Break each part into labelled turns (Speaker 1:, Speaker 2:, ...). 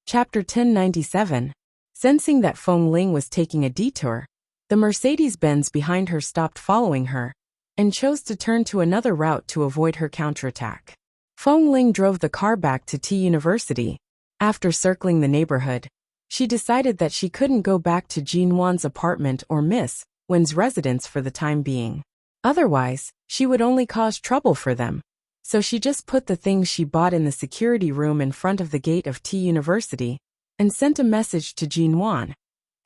Speaker 1: Chapter 1097. Sensing that Feng Ling was taking a detour, the Mercedes-Benz behind her stopped following her and chose to turn to another route to avoid her counterattack. Feng Ling drove the car back to T University. After circling the neighborhood, she decided that she couldn't go back to Jin Wan's apartment or Miss Wen's residence for the time being. Otherwise, she would only cause trouble for them. So she just put the things she bought in the security room in front of the gate of T University and sent a message to Jin Wan,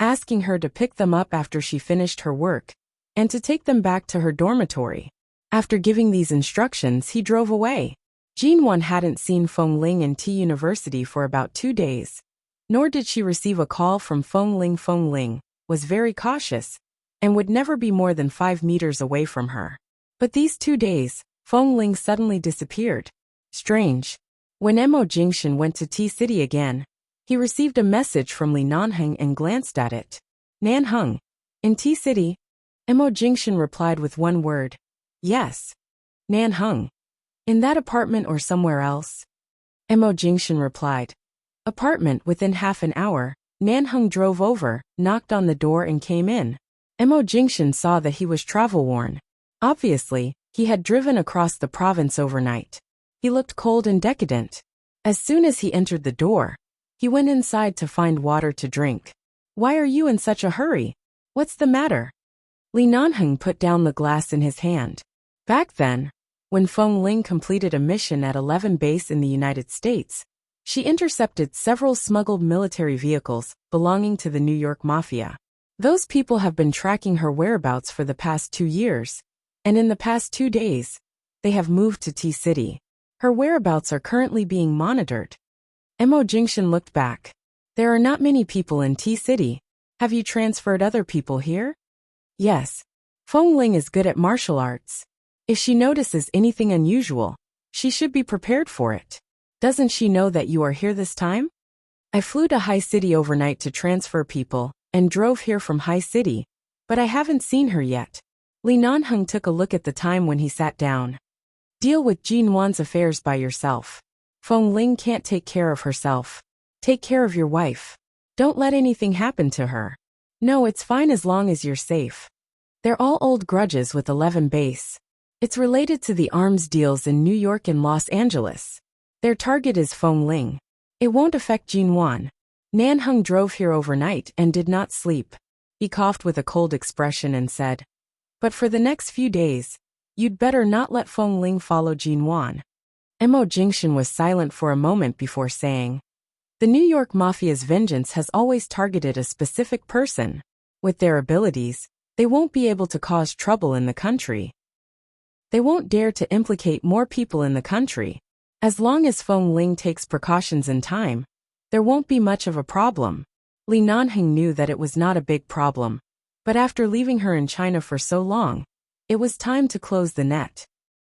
Speaker 1: asking her to pick them up after she finished her work and to take them back to her dormitory. After giving these instructions, he drove away. Jin Wan hadn't seen Feng Ling in T University for about 2 days, nor did she receive a call from Feng Ling. Feng Ling was very cautious and would never be more than 5 meters away from her. But these 2 days, Feng Ling suddenly disappeared. Strange. When Mo Jingshan went to T-City again, he received a message from Li Nanheng and glanced at it. Nanheng. In T-City? Mo Jingshan replied with one word. Yes. Nanheng. In that apartment or somewhere else? Mo Jingshan replied. Apartment. Within half an hour, Nanheng drove over, knocked on the door and came in. Mo Jingshan saw that he was travel-worn. Obviously, he had driven across the province overnight. He looked cold and decadent. As soon as he entered the door, he went inside to find water to drink. Why are you in such a hurry? What's the matter? Li Nanheng put down the glass in his hand. Back then, when Feng Ling completed a mission at 11 Base in the United States, she intercepted several smuggled military vehicles belonging to the New York Mafia. Those people have been tracking her whereabouts for the past 2 years, and in the past 2 days, they have moved to T-City. Her whereabouts are currently being monitored. Mo Jingshan looked back. There are not many people in T-City. Have you transferred other people here? Yes. Feng Ling is good at martial arts. If she notices anything unusual, she should be prepared for it. Doesn't she know that you are here this time? I flew to High City overnight to transfer people and drove here from High City, but I haven't seen her yet. Li Nanheng took a look at the time when he sat down. Deal with Jin Wan's affairs by yourself. Feng Ling can't take care of herself. Take care of your wife. Don't let anything happen to her. No, it's fine as long as you're safe. They're all old grudges with 11 Base. It's related to the arms deals in New York and Los Angeles. Their target is Feng Ling. It won't affect Jin Wan. Nanheng drove here overnight and did not sleep. He coughed with a cold expression and said, but for the next few days, you'd better not let Feng Ling follow Jin Wan. Mo Jingshan was silent for a moment before saying, the New York Mafia's vengeance has always targeted a specific person. With their abilities, they won't be able to cause trouble in the country. They won't dare to implicate more people in the country. As long as Feng Ling takes precautions in time, there won't be much of a problem. Li Nanheng knew that it was not a big problem, but after leaving her in China for so long, it was time to close the net.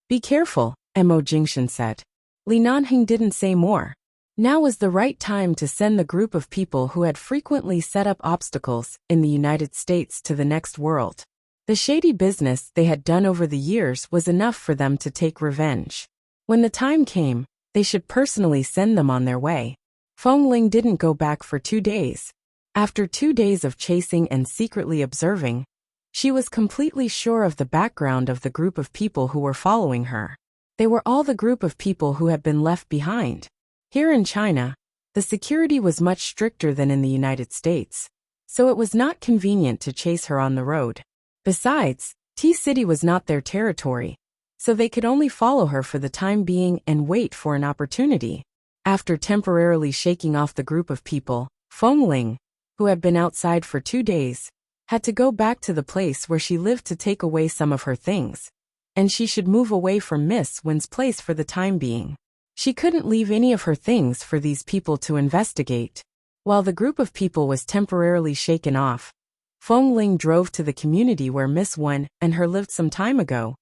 Speaker 1: Be careful, Mo Jingshan said. Li Nanheng didn't say more. Now was the right time to send the group of people who had frequently set up obstacles in the United States to the next world. The shady business they had done over the years was enough for them to take revenge. When the time came, they should personally send them on their way. Feng Ling didn't go back for 2 days. After 2 days of chasing and secretly observing, she was completely sure of the background of the group of people who were following her. They were all the group of people who had been left behind. Here in China, the security was much stricter than in the United States, so it was not convenient to chase her on the road. Besides, T-City was not their territory, so they could only follow her for the time being and wait for an opportunity. After temporarily shaking off the group of people, Feng Ling, who had been outside for 2 days, had to go back to the place where she lived to take away some of her things, and she should move away from Miss Wen's place for the time being. She couldn't leave any of her things for these people to investigate. While the group of people was temporarily shaken off, Feng Ling drove to the community where Miss Wen and her lived some time ago,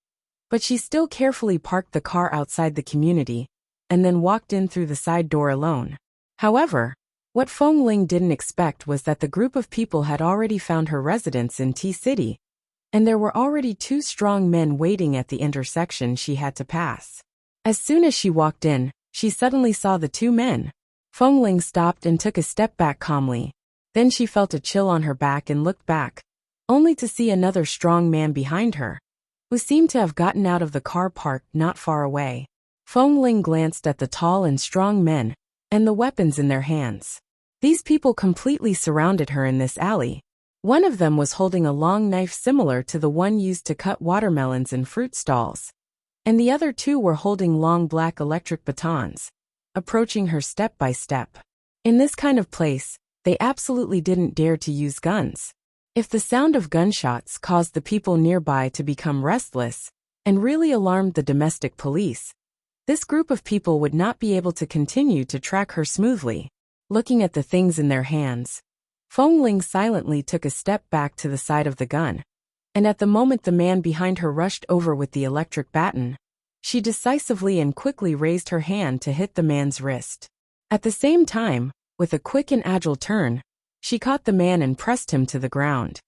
Speaker 1: but she still carefully parked the car outside the community and then walked in through the side door alone. However, what Feng Ling didn't expect was that the group of people had already found her residence in T-City, and there were already 2 strong men waiting at the intersection she had to pass. As soon as she walked in, she suddenly saw the 2 men. Feng Ling stopped and took a step back calmly. Then she felt a chill on her back and looked back, only to see another strong man behind her, who seemed to have gotten out of the car parked not far away. Feng Ling glanced at the tall and strong men, and the weapons in their hands. These people completely surrounded her in this alley. One of them was holding a long knife similar to the one used to cut watermelons in fruit stalls, and the other two were holding long black electric batons, approaching her step by step. In this kind of place, they absolutely didn't dare to use guns. If the sound of gunshots caused the people nearby to become restless and really alarmed the domestic police, this group of people would not be able to continue to track her smoothly. Looking at the things in their hands, Feng Ling silently took a step back to the side of the gun, and at the moment the man behind her rushed over with the electric baton, she decisively and quickly raised her hand to hit the man's wrist. At the same time, with a quick and agile turn, she caught the man and pressed him to the ground.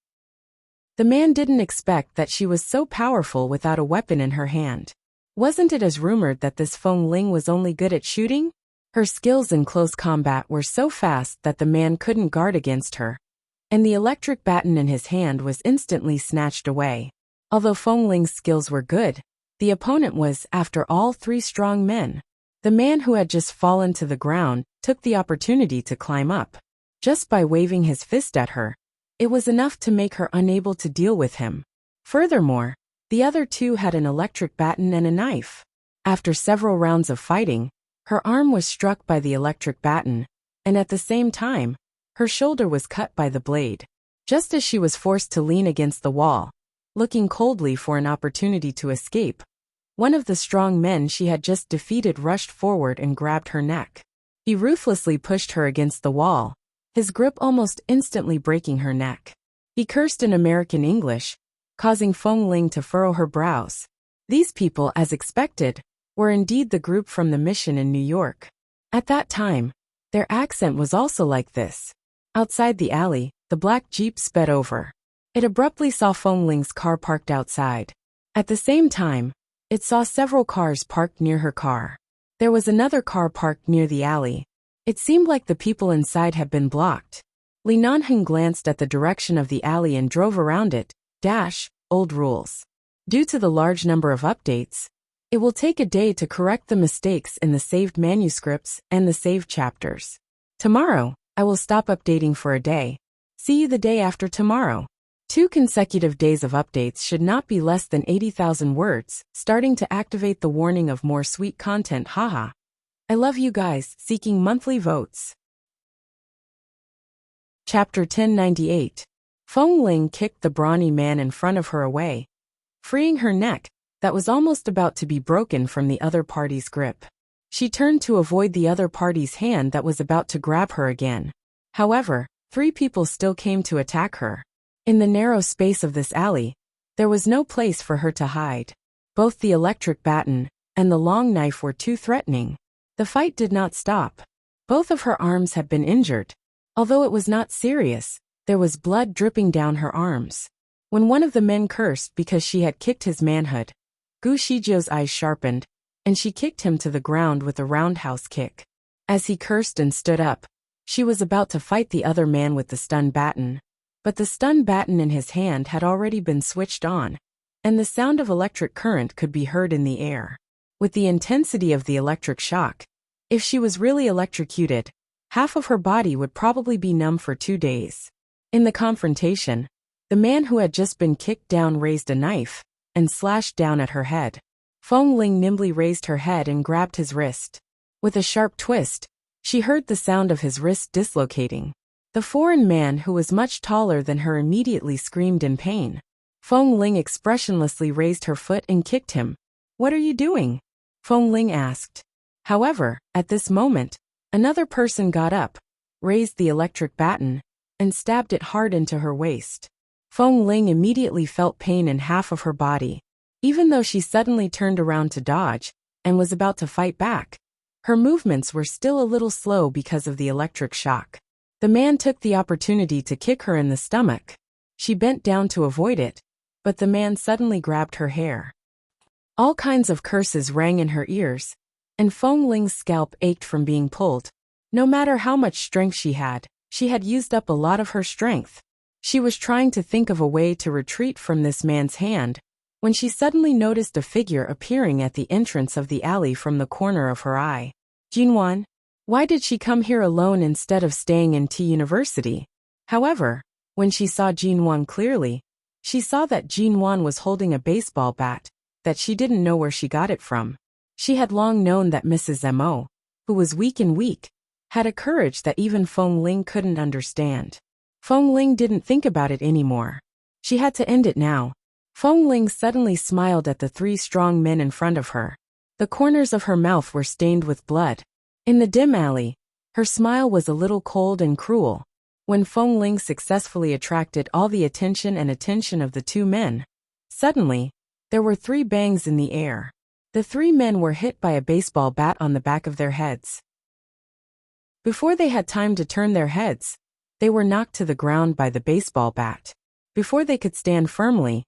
Speaker 1: The man didn't expect that she was so powerful without a weapon in her hand. Wasn't it as rumored that this Feng Ling was only good at shooting? Her skills in close combat were so fast that the man couldn't guard against her, and the electric baton in his hand was instantly snatched away. Although Feng Ling's skills were good, the opponent was, after all, three strong men. The man who had just fallen to the ground took the opportunity to climb up. Just by waving his fist at her, it was enough to make her unable to deal with him. Furthermore, the other two had an electric baton and a knife. After several rounds of fighting, her arm was struck by the electric baton, and at the same time, her shoulder was cut by the blade. Just as she was forced to lean against the wall, looking coldly for an opportunity to escape, one of the strong men she had just defeated rushed forward and grabbed her neck. He ruthlessly pushed her against the wall, his grip almost instantly breaking her neck. He cursed in American English, causing Feng Ling to furrow her brows. These people, as expected, were indeed the group from the mission in New York. At that time, their accent was also like this. Outside the alley, the black jeep sped over. It abruptly saw Feng Ling's car parked outside. At the same time, it saw several cars parked near her car. There was another car parked near the alley. It seemed like the people inside had been blocked. Li Nanheng glanced at the direction of the alley and drove around it. Old rules. Due to the large number of updates, it will take a day to correct the mistakes in the saved manuscripts and the saved chapters. Tomorrow, I will stop updating for a day. See you the day after tomorrow. 2 consecutive days of updates should not be less than 80,000 words, starting to activate the warning of more sweet content. Haha. I love you guys, seeking monthly votes. Chapter 1098. Feng Ling kicked the brawny man in front of her away, freeing her neck, that was almost about to be broken from the other party's grip. She turned to avoid the other party's hand that was about to grab her again. However, 3 people still came to attack her. In the narrow space of this alley, there was no place for her to hide. Both the electric baton and the long knife were too threatening. The fight did not stop. Both of her arms had been injured. Although it was not serious, there was blood dripping down her arms. When one of the men cursed because she had kicked his manhood, Gu Shizhou's eyes sharpened, and she kicked him to the ground with a roundhouse kick. As he cursed and stood up, she was about to fight the other man with the stun baton. But the stun baton in his hand had already been switched on, and the sound of electric current could be heard in the air. With the intensity of the electric shock, if she was really electrocuted, half of her body would probably be numb for 2 days. In the confrontation, the man who had just been kicked down raised a knife and slashed down at her head. Feng Ling nimbly raised her head and grabbed his wrist. With a sharp twist, she heard the sound of his wrist dislocating. The foreign man, who was much taller than her, immediately screamed in pain. Feng Ling expressionlessly raised her foot and kicked him. "What are you doing?" Feng Ling asked. However, at this moment, another person got up, raised the electric baton, and stabbed it hard into her waist. Feng Ling immediately felt pain in half of her body. Even though she suddenly turned around to dodge and was about to fight back, her movements were still a little slow because of the electric shock. The man took the opportunity to kick her in the stomach. She bent down to avoid it, but the man suddenly grabbed her hair. All kinds of curses rang in her ears, and Feng Ling's scalp ached from being pulled. No matter how much strength she had used up a lot of her strength. She was trying to think of a way to retreat from this man's hand, when she suddenly noticed a figure appearing at the entrance of the alley from the corner of her eye. Jinwan? Why did she come here alone instead of staying in T University? However, when she saw Jinwan clearly, she saw that Jinwan was holding a baseball bat, that she didn't know where she got it from. She had long known that Mrs. Mo, who was weak, had a courage that even Feng Ling couldn't understand. Feng Ling didn't think about it anymore. She had to end it now. Feng Ling suddenly smiled at the three strong men in front of her. The corners of her mouth were stained with blood. In the dim alley, her smile was a little cold and cruel. When Feng Ling successfully attracted all the attention of the two men, suddenly, there were three bangs in the air. The three men were hit by a baseball bat on the back of their heads. Before they had time to turn their heads, they were knocked to the ground by the baseball bat. Before they could stand firmly,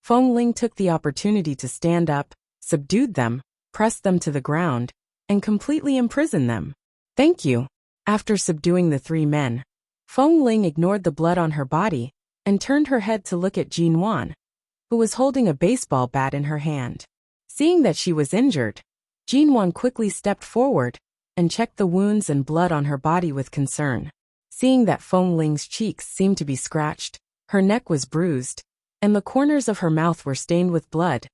Speaker 1: Feng Ling took the opportunity to stand up, subdued them, pressed them to the ground, and completely imprison them. Thank you. After subduing the three men, Feng Ling ignored the blood on her body and turned her head to look at Jinwan, who was holding a baseball bat in her hand. Seeing that she was injured, Jinwan quickly stepped forward and checked the wounds and blood on her body with concern. Seeing that Feng Ling's cheeks seemed to be scratched, her neck was bruised, and the corners of her mouth were stained with blood,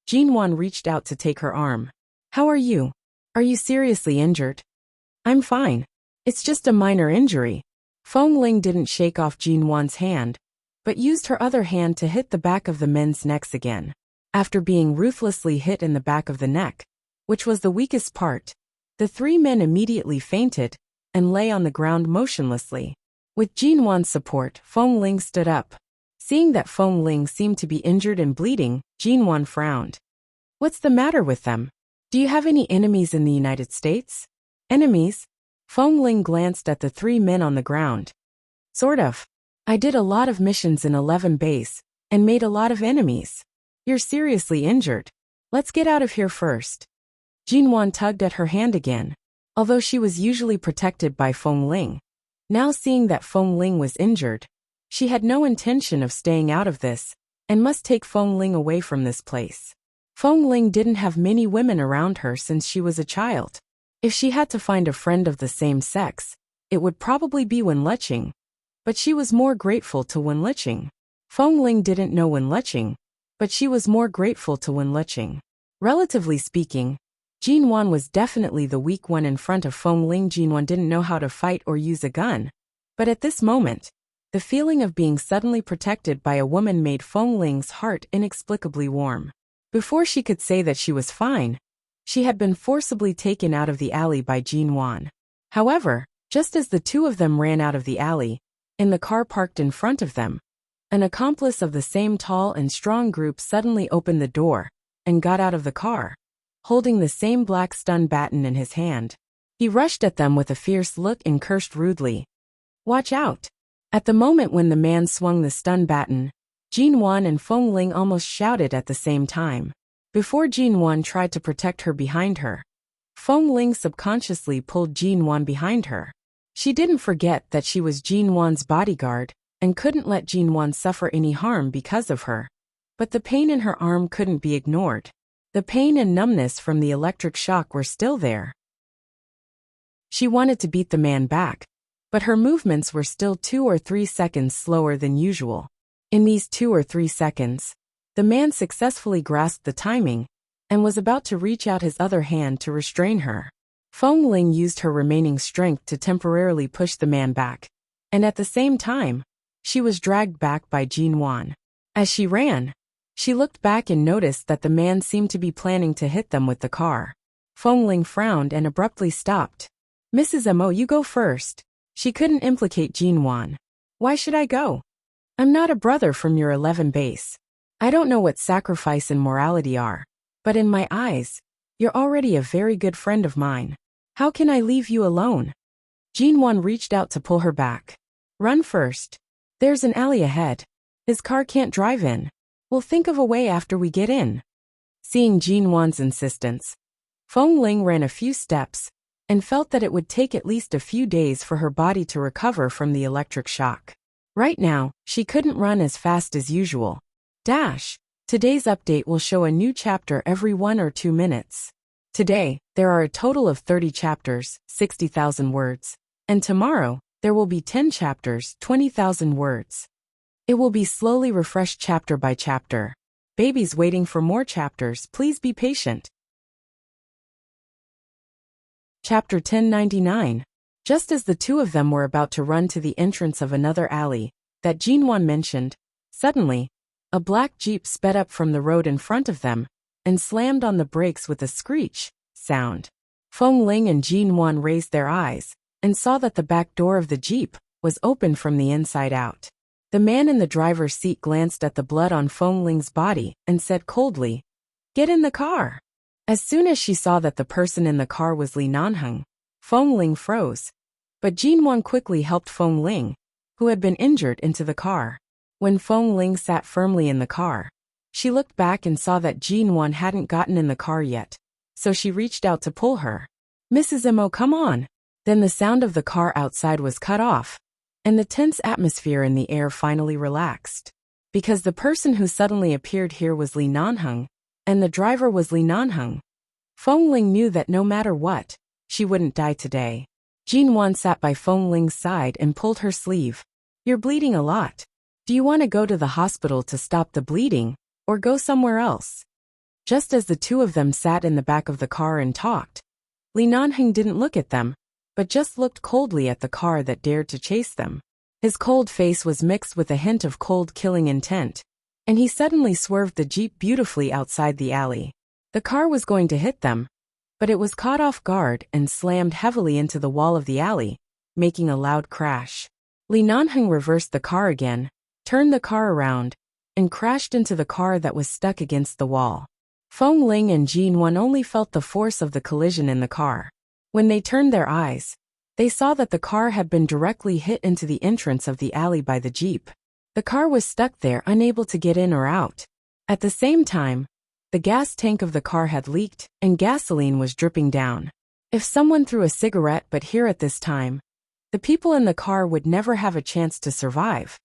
Speaker 1: Jinwan reached out to take her arm. How are you? Are you seriously injured? I'm fine. It's just a minor injury. Feng Ling didn't shake off Jinwan's hand, but used her other hand to hit the back of the men's necks again. After being ruthlessly hit in the back of the neck, which was the weakest part, the three men immediately fainted and lay on the ground motionlessly. With Jinwan's support, Feng Ling stood up. Seeing that Feng Ling seemed to be injured and bleeding, Jinwan frowned. What's the matter with them? Do you have any enemies in the United States? Enemies? Feng Ling glanced at the three men on the ground. Sort of. I did a lot of missions in 11 base, and made a lot of enemies. You're seriously injured. Let's get out of here first. Jinwan tugged at her hand again. Although she was usually protected by Feng Ling, now seeing that Feng Ling was injured, she had no intention of staying out of this, and must take Feng Ling away from this place. Feng Ling didn't have many women around her since she was a child. If she had to find a friend of the same sex, it would probably be Wen Leching. But she was more grateful to Wen Leching. Feng Ling didn't know Wen Leching, but she was more grateful to Wen Leching. Relatively speaking, Jinwan was definitely the weak one in front of Feng Ling. Jinwan didn't know how to fight or use a gun. But at this moment, the feeling of being suddenly protected by a woman made Feng Ling's heart inexplicably warm. Before she could say that she was fine, she had been forcibly taken out of the alley by Jinwan. However, just as the two of them ran out of the alley, in the car parked in front of them, an accomplice of the same tall and strong group suddenly opened the door and got out of the car, holding the same black stun baton in his hand. He rushed at them with a fierce look and cursed rudely. Watch out! At the moment when the man swung the stun baton, Jinwan and Feng Ling almost shouted at the same time. Before Jinwan tried to protect her behind her, Feng Ling subconsciously pulled Jinwan behind her. She didn't forget that she was Jinwan's bodyguard and couldn't let Jinwan suffer any harm because of her. But the pain in her arm couldn't be ignored. The pain and numbness from the electric shock were still there. She wanted to beat the man back, but her movements were still 2 or 3 seconds slower than usual. In these 2 or 3 seconds, the man successfully grasped the timing and was about to reach out his other hand to restrain her. Feng Ling used her remaining strength to temporarily push the man back, and at the same time, she was dragged back by Jinwan. As she ran, she looked back and noticed that the man seemed to be planning to hit them with the car. Feng Ling frowned and abruptly stopped. Mrs. Mo, you go first. She couldn't implicate Jinwan. Why should I go? I'm not a brother from your 11 base. I don't know what sacrifice and morality are, but in my eyes, you're already a very good friend of mine. How can I leave you alone? Jinwan reached out to pull her back. Run first. There's an alley ahead. His car can't drive in. We'll think of a way after we get in. Seeing Jinwan's insistence, Feng Ling ran a few steps and felt that it would take at least a few days for her body to recover from the electric shock. Right now, she couldn't run as fast as usual. Today's update will show a new chapter every 1 or 2 minutes. Today, there are a total of 30 chapters, 60,000 words. And tomorrow, there will be 10 chapters, 20,000 words. It will be slowly refreshed chapter by chapter. Babies waiting for more chapters, please be patient. Chapter 1099. Just as the two of them were about to run to the entrance of another alley that Jinwan mentioned, suddenly, a black jeep sped up from the road in front of them and slammed on the brakes with a screech sound. Feng Ling and Jinwan raised their eyes and saw that the back door of the jeep was open from the inside out. The man in the driver's seat glanced at the blood on Feng Ling's body and said coldly, "Get in the car." As soon as she saw that the person in the car was Li Nanheng, Feng Ling froze. But Jinwan quickly helped Feng Ling, who had been injured, into the car. When Feng Ling sat firmly in the car, she looked back and saw that Jinwan hadn't gotten in the car yet, so she reached out to pull her. "Mrs. Mo, come on." Then the sound of the car outside was cut off, and the tense atmosphere in the air finally relaxed. Because the person who suddenly appeared here was Li Nanheng, and the driver was Li Nanheng, Feng Ling knew that no matter what, she wouldn't die today. Jinwan sat by Feng Ling's side and pulled her sleeve. "You're bleeding a lot. Do you want to go to the hospital to stop the bleeding, or go somewhere else?" Just as the two of them sat in the back of the car and talked, Li Nanheng didn't look at them, but just looked coldly at the car that dared to chase them. His cold face was mixed with a hint of cold killing intent, and he suddenly swerved the jeep beautifully outside the alley. The car was going to hit them, but it was caught off guard and slammed heavily into the wall of the alley, making a loud crash. Li Nanheng reversed the car again, turned the car around, and crashed into the car that was stuck against the wall. Feng Ling and Jinwan only felt the force of the collision in the car. When they turned their eyes, they saw that the car had been directly hit into the entrance of the alley by the jeep. The car was stuck there, unable to get in or out. At the same time, the gas tank of the car had leaked, and gasoline was dripping down. If someone threw a cigarette but here at this time, the people in the car would never have a chance to survive.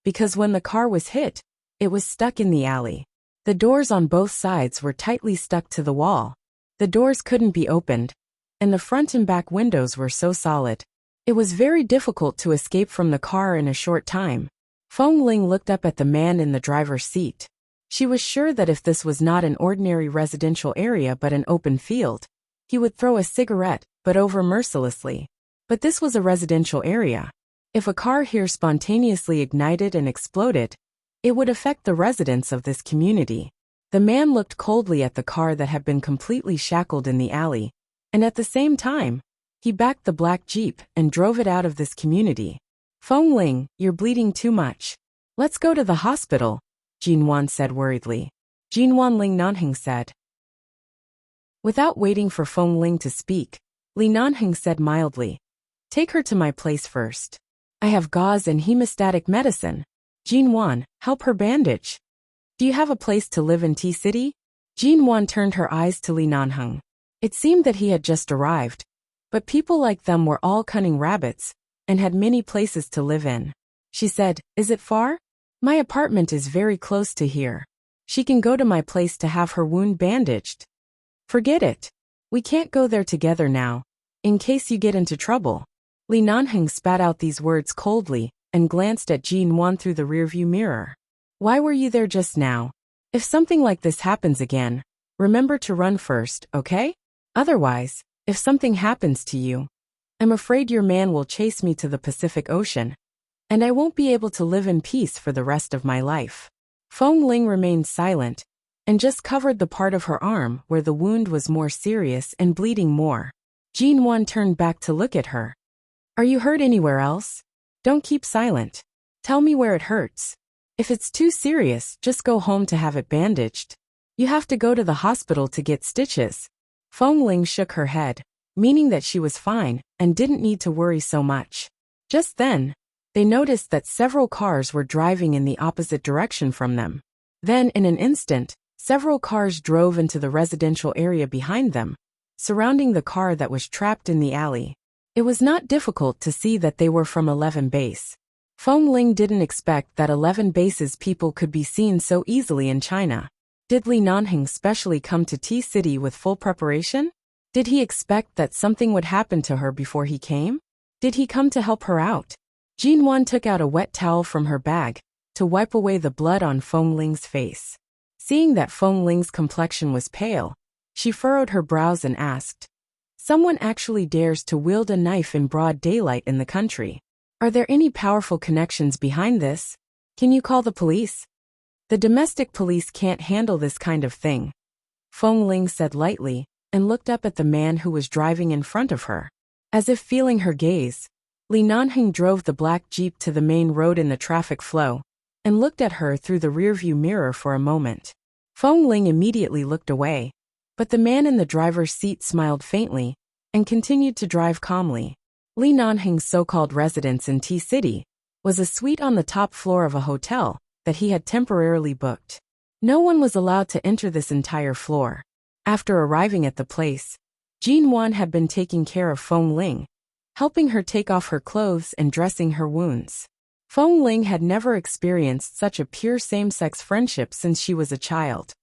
Speaker 1: Because when the car was hit, it was stuck in the alley. The doors on both sides were tightly stuck to the wall. The doors couldn't be opened, and the front and back windows were so solid. It was very difficult to escape from the car in a short time. Feng Ling looked up at the man in the driver's seat. She was sure that if this was not an ordinary residential area but an open field, he would throw a cigarette, but over mercilessly. But this was a residential area. If a car here spontaneously ignited and exploded, it would affect the residents of this community. The man looked coldly at the car that had been completely shackled in the alley, and at the same time, he backed the black jeep and drove it out of this community. "Feng Ling, you're bleeding too much. Let's go to the hospital," Jinwan said worriedly. "Jinwan," Li Nanheng said. Without waiting for Feng Ling to speak, Li Nanheng said mildly, "Take her to my place first. I have gauze and hemostatic medicine. Jinwan, help her bandage. Do you have a place to live in T-City?" Jinwan turned her eyes to Li Nanheng. It seemed that he had just arrived, but people like them were all cunning rabbits and had many places to live in. She said, "Is it far? My apartment is very close to here. She can go to my place to have her wound bandaged." "Forget it. We can't go there together now, in case you get into trouble." Li Nanheng spat out these words coldly and glanced at Jinwan through the rearview mirror. "Why were you there just now? If something like this happens again, remember to run first, okay? Otherwise, if something happens to you, I'm afraid your man will chase me to the Pacific Ocean, and I won't be able to live in peace for the rest of my life." Feng Ling remained silent and just covered the part of her arm where the wound was more serious and bleeding more. Jinwan turned back to look at her. "Are you hurt anywhere else? Don't keep silent. Tell me where it hurts. If it's too serious, just go home to have it bandaged. You have to go to the hospital to get stitches." Feng Ling shook her head, meaning that she was fine and didn't need to worry so much. Just then, they noticed that several cars were driving in the opposite direction from them. Then, in an instant, several cars drove into the residential area behind them, surrounding the car that was trapped in the alley. It was not difficult to see that they were from 11 base. Feng Ling didn't expect that 11 base's people could be seen so easily in China. Did Li Nanheng specially come to T-City with full preparation? Did he expect that something would happen to her before he came? Did he come to help her out? Jin Wan took out a wet towel from her bag to wipe away the blood on Feng Ling's face. Seeing that Feng Ling's complexion was pale, she furrowed her brows and asked, "Someone actually dares to wield a knife in broad daylight in the country. Are there any powerful connections behind this? Can you call the police?" "The domestic police can't handle this kind of thing," Feng Ling said lightly, and looked up at the man who was driving in front of her. As if feeling her gaze, Li Nanheng drove the black jeep to the main road in the traffic flow, and looked at her through the rearview mirror for a moment. Feng Ling immediately looked away, but the man in the driver's seat smiled faintly, and continued to drive calmly. Li Nanheng's so-called residence in T-City was a suite on the top floor of a hotel that he had temporarily booked. No one was allowed to enter this entire floor. After arriving at the place, Jin Wan had been taking care of Feng Ling, helping her take off her clothes and dressing her wounds. Feng Ling had never experienced such a pure same-sex friendship since she was a child.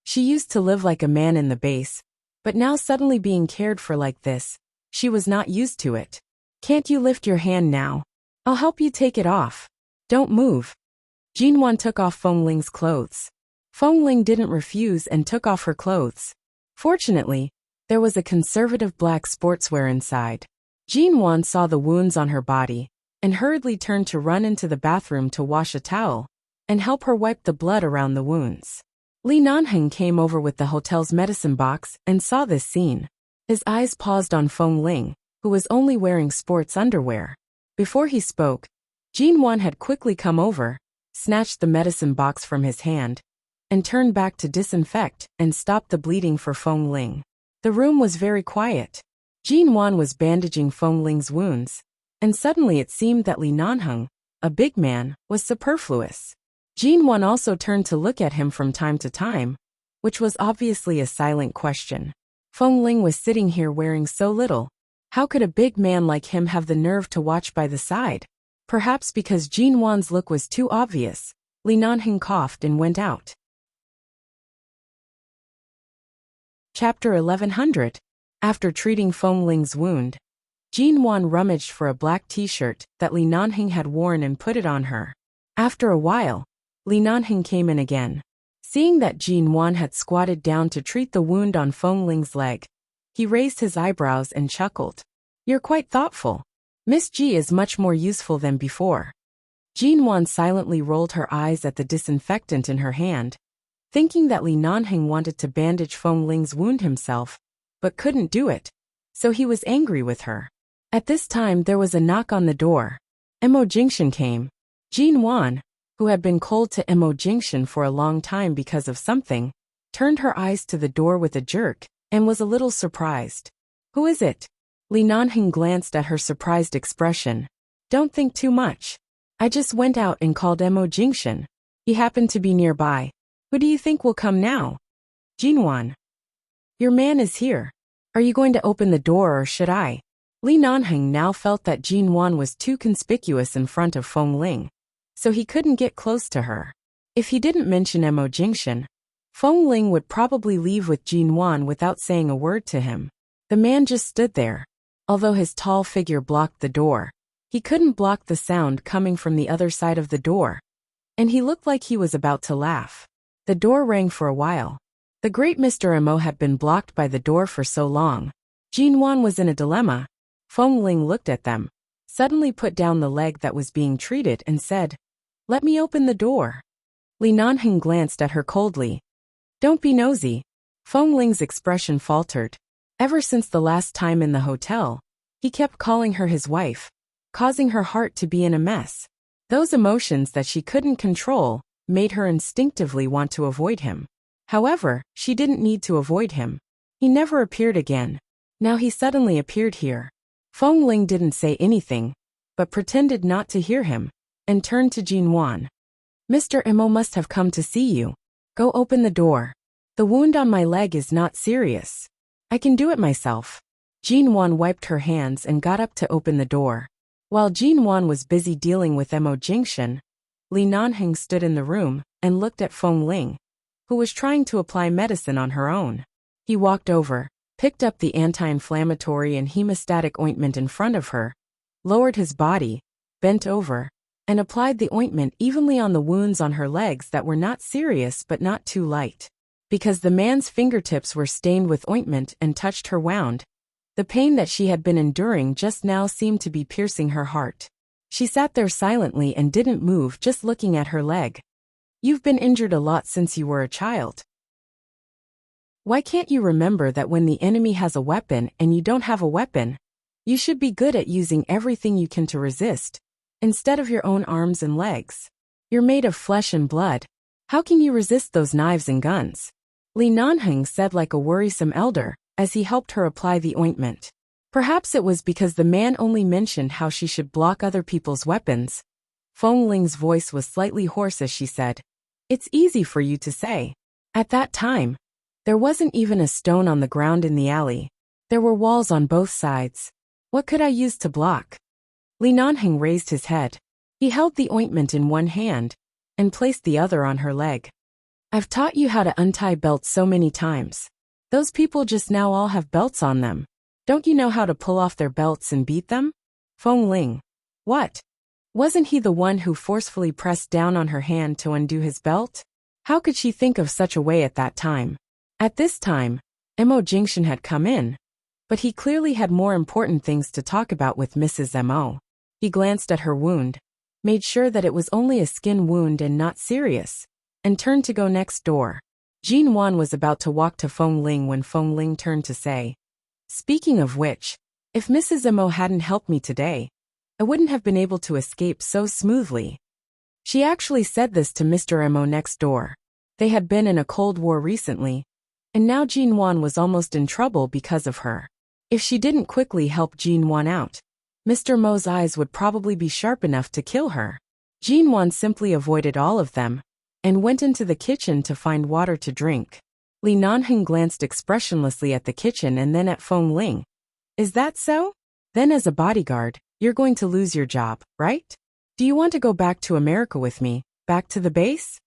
Speaker 1: She used to live like a man in the base, but now suddenly being cared for like this, she was not used to it. "Can't you lift your hand now? I'll help you take it off. Don't move." Jin Wan took off Feng Ling's clothes. Feng Ling didn't refuse and took off her clothes. Fortunately, there was a conservative black sportswear inside. Jin Wan saw the wounds on her body, and hurriedly turned to run into the bathroom to wash a towel and help her wipe the blood around the wounds. Li Nanheng came over with the hotel's medicine box and saw this scene. His eyes paused on Feng Ling, who was only wearing sports underwear. Before he spoke, Jin Wan had quickly come over, snatched the medicine box from his hand, and turned back to disinfect and stop the bleeding for Feng Ling. The room was very quiet. Jin Wan was bandaging Feng Ling's wounds, and suddenly it seemed that Li Nanheng, a big man, was superfluous. Jin Wan also turned to look at him from time to time, which was obviously a silent question. Feng Ling was sitting here wearing so little. How could a big man like him have the nerve to watch by the side? Perhaps because Jin Wan's look was too obvious, Li Nanheng coughed and went out. Chapter 1100. After treating Feng Ling's wound, Jin Wan rummaged for a black t-shirt that Li Nanheng had worn and put it on her. After a while, Li Nanheng came in again. Seeing that Jin Wan had squatted down to treat the wound on Feng Ling's leg, he raised his eyebrows and chuckled. "You're quite thoughtful. Miss Ji is much more useful than before." Jin Wan silently rolled her eyes at the disinfectant in her hand, thinking that Li Nanheng wanted to bandage Feng Ling's wound himself, but couldn't do it, so he was angry with her. At this time there was a knock on the door. Emo Jingshan came. Jin Wan, who had been cold to Emo Jingshan for a long time because of something, turned her eyes to the door with a jerk, and was a little surprised. "Who is it?" Li Nanheng glanced at her surprised expression. "Don't think too much. I just went out and called Emo Jingshan. He happened to be nearby. Who do you think will come now?" "Jin Wan." "Your man is here. Are you going to open the door or should I?" Li Nanheng now felt that Jin Wan was too conspicuous in front of Feng Ling, so he couldn't get close to her. If he didn't mention Emo Jingshan, Feng Ling would probably leave with Jin Wan without saying a word to him. The man just stood there. Although his tall figure blocked the door, he couldn't block the sound coming from the other side of the door, and he looked like he was about to laugh. The door rang for a while. The great Mr. Emo had been blocked by the door for so long. Jin Wan was in a dilemma. Feng Ling looked at them, suddenly put down the leg that was being treated and said, "Let me open the door." Li Nanheng glanced at her coldly. "Don't be nosy." Feng Ling's expression faltered. Ever since the last time in the hotel, he kept calling her his wife, causing her heart to be in a mess. Those emotions that she couldn't control made her instinctively want to avoid him. However, she didn't need to avoid him. He never appeared again. Now he suddenly appeared here. Feng Ling didn't say anything, but pretended not to hear him, and turned to Jin Wan. "Mr. Emo must have come to see you. Go open the door. The wound on my leg is not serious." I can do it myself. Jinwan wiped her hands and got up to open the door. While Jinwan was busy dealing with Mo Jingshan, Li Nanheng stood in the room and looked at Feng Ling, who was trying to apply medicine on her own. He walked over, picked up the anti-inflammatory and hemostatic ointment in front of her, lowered his body, bent over, and applied the ointment evenly on the wounds on her legs that were not serious but not too light. Because the man's fingertips were stained with ointment and touched her wound, the pain that she had been enduring just now seemed to be piercing her heart. She sat there silently and didn't move, just looking at her leg. You've been injured a lot since you were a child. Why can't you remember that when the enemy has a weapon and you don't have a weapon, you should be good at using everything you can to resist, instead of your own arms and legs? You're made of flesh and blood. How can you resist those knives and guns? Li Nanheng said like a worrisome elder, as he helped her apply the ointment. Perhaps it was because the man only mentioned how she should block other people's weapons. Feng Ling's voice was slightly hoarse as she said, "It's easy for you to say. At that time, there wasn't even a stone on the ground in the alley. There were walls on both sides. What could I use to block?" Li Nanheng raised his head. He held the ointment in one hand and placed the other on her leg. "I've taught you how to untie belts so many times. Those people just now all have belts on them. Don't you know how to pull off their belts and beat them?" Feng Ling. What? Wasn't he the one who forcefully pressed down on her hand to undo his belt? How could she think of such a way at that time? At this time, Mo Jingshan had come in, but he clearly had more important things to talk about with Mrs. Mo. He glanced at her wound, made sure that it was only a skin wound and not serious, and turned to go next door. Jinwan was about to walk to Feng Ling when Feng Ling turned to say, "Speaking of which, if Mrs. Mo hadn't helped me today, I wouldn't have been able to escape so smoothly." She actually said this to Mr. Mo next door. They had been in a cold war recently, and now Jinwan was almost in trouble because of her. If she didn't quickly help Jinwan out, Mr. Mo's eyes would probably be sharp enough to kill her. Jinwan simply avoided all of them and went into the kitchen to find water to drink. Li Nanheng glanced expressionlessly at the kitchen and then at Feng Ling. "Is that so? Then as a bodyguard, you're going to lose your job, right? Do you want to go back to America with me, back to the base?"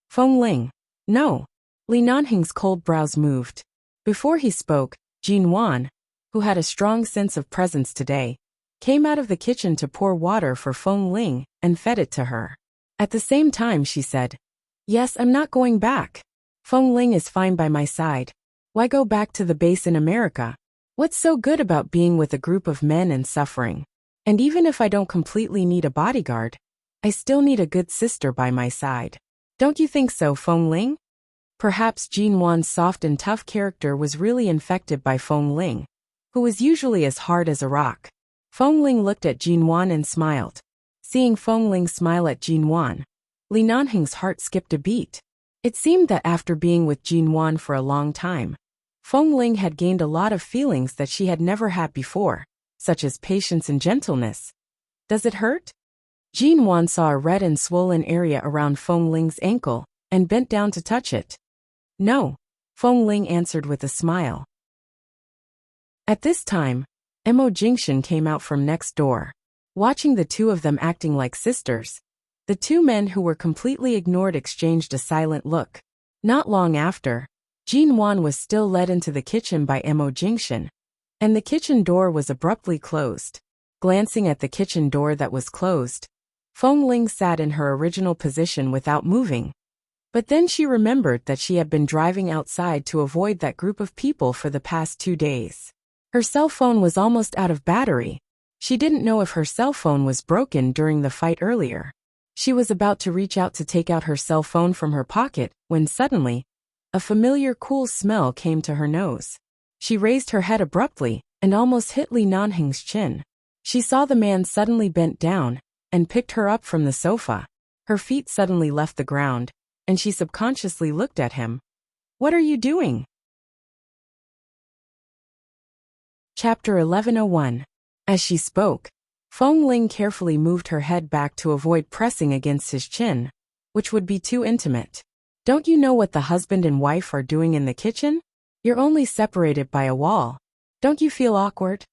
Speaker 1: Feng Ling. No. Li Nanheng's cold brows moved. Before he spoke, Jinwan, who had a strong sense of presence today, came out of the kitchen to pour water for Feng Ling and fed it to her. At the same time she said, "Yes, I'm not going back. Feng Ling is fine by my side. Why go back to the base in America? What's so good about being with a group of men and suffering? And even if I don't completely need a bodyguard, I still need a good sister by my side. Don't you think so, Feng Ling?" Perhaps Jinwan's soft and tough character was really infected by Feng Ling, who was usually as hard as a rock. Feng Ling looked at Jinwan and smiled. Seeing Feng Ling smile at Jinwan, Li Nanheng's heart skipped a beat. It seemed that after being with Jinwan for a long time, Feng Ling had gained a lot of feelings that she had never had before, such as patience and gentleness. "Does it hurt?" Jinwan saw a red and swollen area around Feng Ling's ankle and bent down to touch it. "No," Feng Ling answered with a smile. At this time, Mo Jingshan came out from next door. Watching the two of them acting like sisters, the two men who were completely ignored exchanged a silent look. Not long after, Jinwan was still led into the kitchen by Mo Jingshan, and the kitchen door was abruptly closed. Glancing at the kitchen door that was closed, Feng Ling sat in her original position without moving. But then she remembered that she had been driving outside to avoid that group of people for the past 2 days. Her cell phone was almost out of battery. She didn't know if her cell phone was broken during the fight earlier. She was about to reach out to take out her cell phone from her pocket when suddenly, a familiar cool smell came to her nose. She raised her head abruptly and almost hit Li Nanheng's chin. She saw the man suddenly bent down and picked her up from the sofa. Her feet suddenly left the ground, and she subconsciously looked at him. "What are you doing?" Chapter 1101. As she spoke, Feng Ling carefully moved her head back to avoid pressing against his chin, which would be too intimate. "Don't you know what the husband and wife are doing in the kitchen?" You're only separated by a wall. Don't you feel awkward?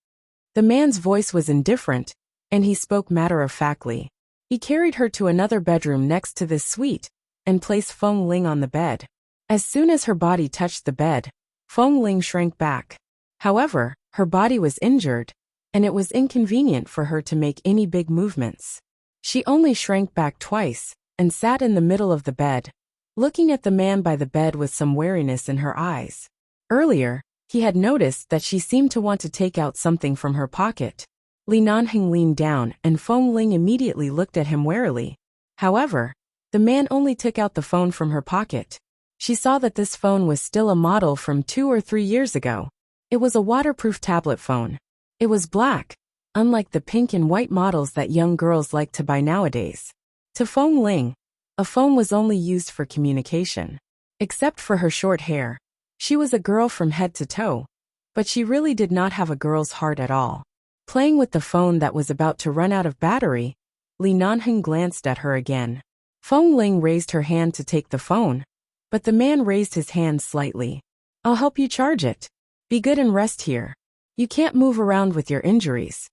Speaker 1: The man's voice was indifferent, and he spoke matter-of-factly. He carried her to another bedroom next to this suite and placed Feng Ling on the bed. As soon as her body touched the bed, Feng Ling shrank back. However, her body was injured, and it was inconvenient for her to make any big movements. She only shrank back twice and sat in the middle of the bed, looking at the man by the bed with some wariness in her eyes. Earlier, he had noticed that she seemed to want to take out something from her pocket. Li Nanheng leaned down and Feng Ling immediately looked at him warily. However, the man only took out the phone from her pocket. She saw that this phone was still a model from 2 or 3 years ago. It was a waterproof tablet phone. It was black, unlike the pink and white models that young girls like to buy nowadays. To Feng Ling, a phone was only used for communication. Except for her short hair, she was a girl from head to toe, but she really did not have a girl's heart at all. Playing with the phone that was about to run out of battery, Li Nanheng glanced at her again. Feng Ling raised her hand to take the phone, but the man raised his hand slightly. I'll help you charge it. Be good and rest here. You can't move around with your injuries.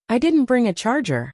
Speaker 1: I didn't bring a charger.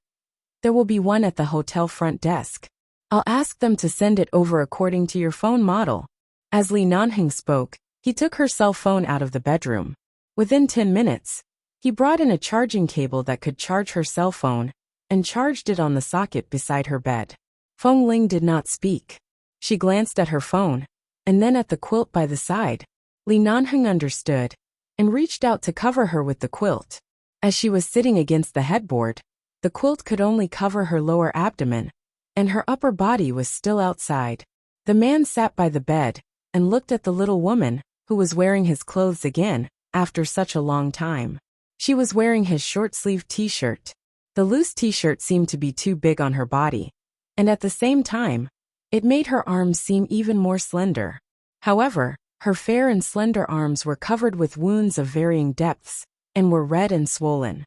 Speaker 1: There will be one at the hotel front desk. I'll ask them to send it over according to your phone model. As Li Nanheng spoke, he took her cell phone out of the bedroom. Within 10 minutes, he brought in a charging cable that could charge her cell phone and charged it on the socket beside her bed. Feng Ling did not speak. She glanced at her phone and then at the quilt by the side. Li Nanheng understood and reached out to cover her with the quilt. As she was sitting against the headboard, the quilt could only cover her lower abdomen, and her upper body was still outside. The man sat by the bed and looked at the little woman, who was wearing his clothes again after such a long time. She was wearing his short-sleeved t-shirt. The loose t-shirt seemed to be too big on her body, and at the same time, it made her arms seem even more slender. However, her fair and slender arms were covered with wounds of varying depths and were red and swollen.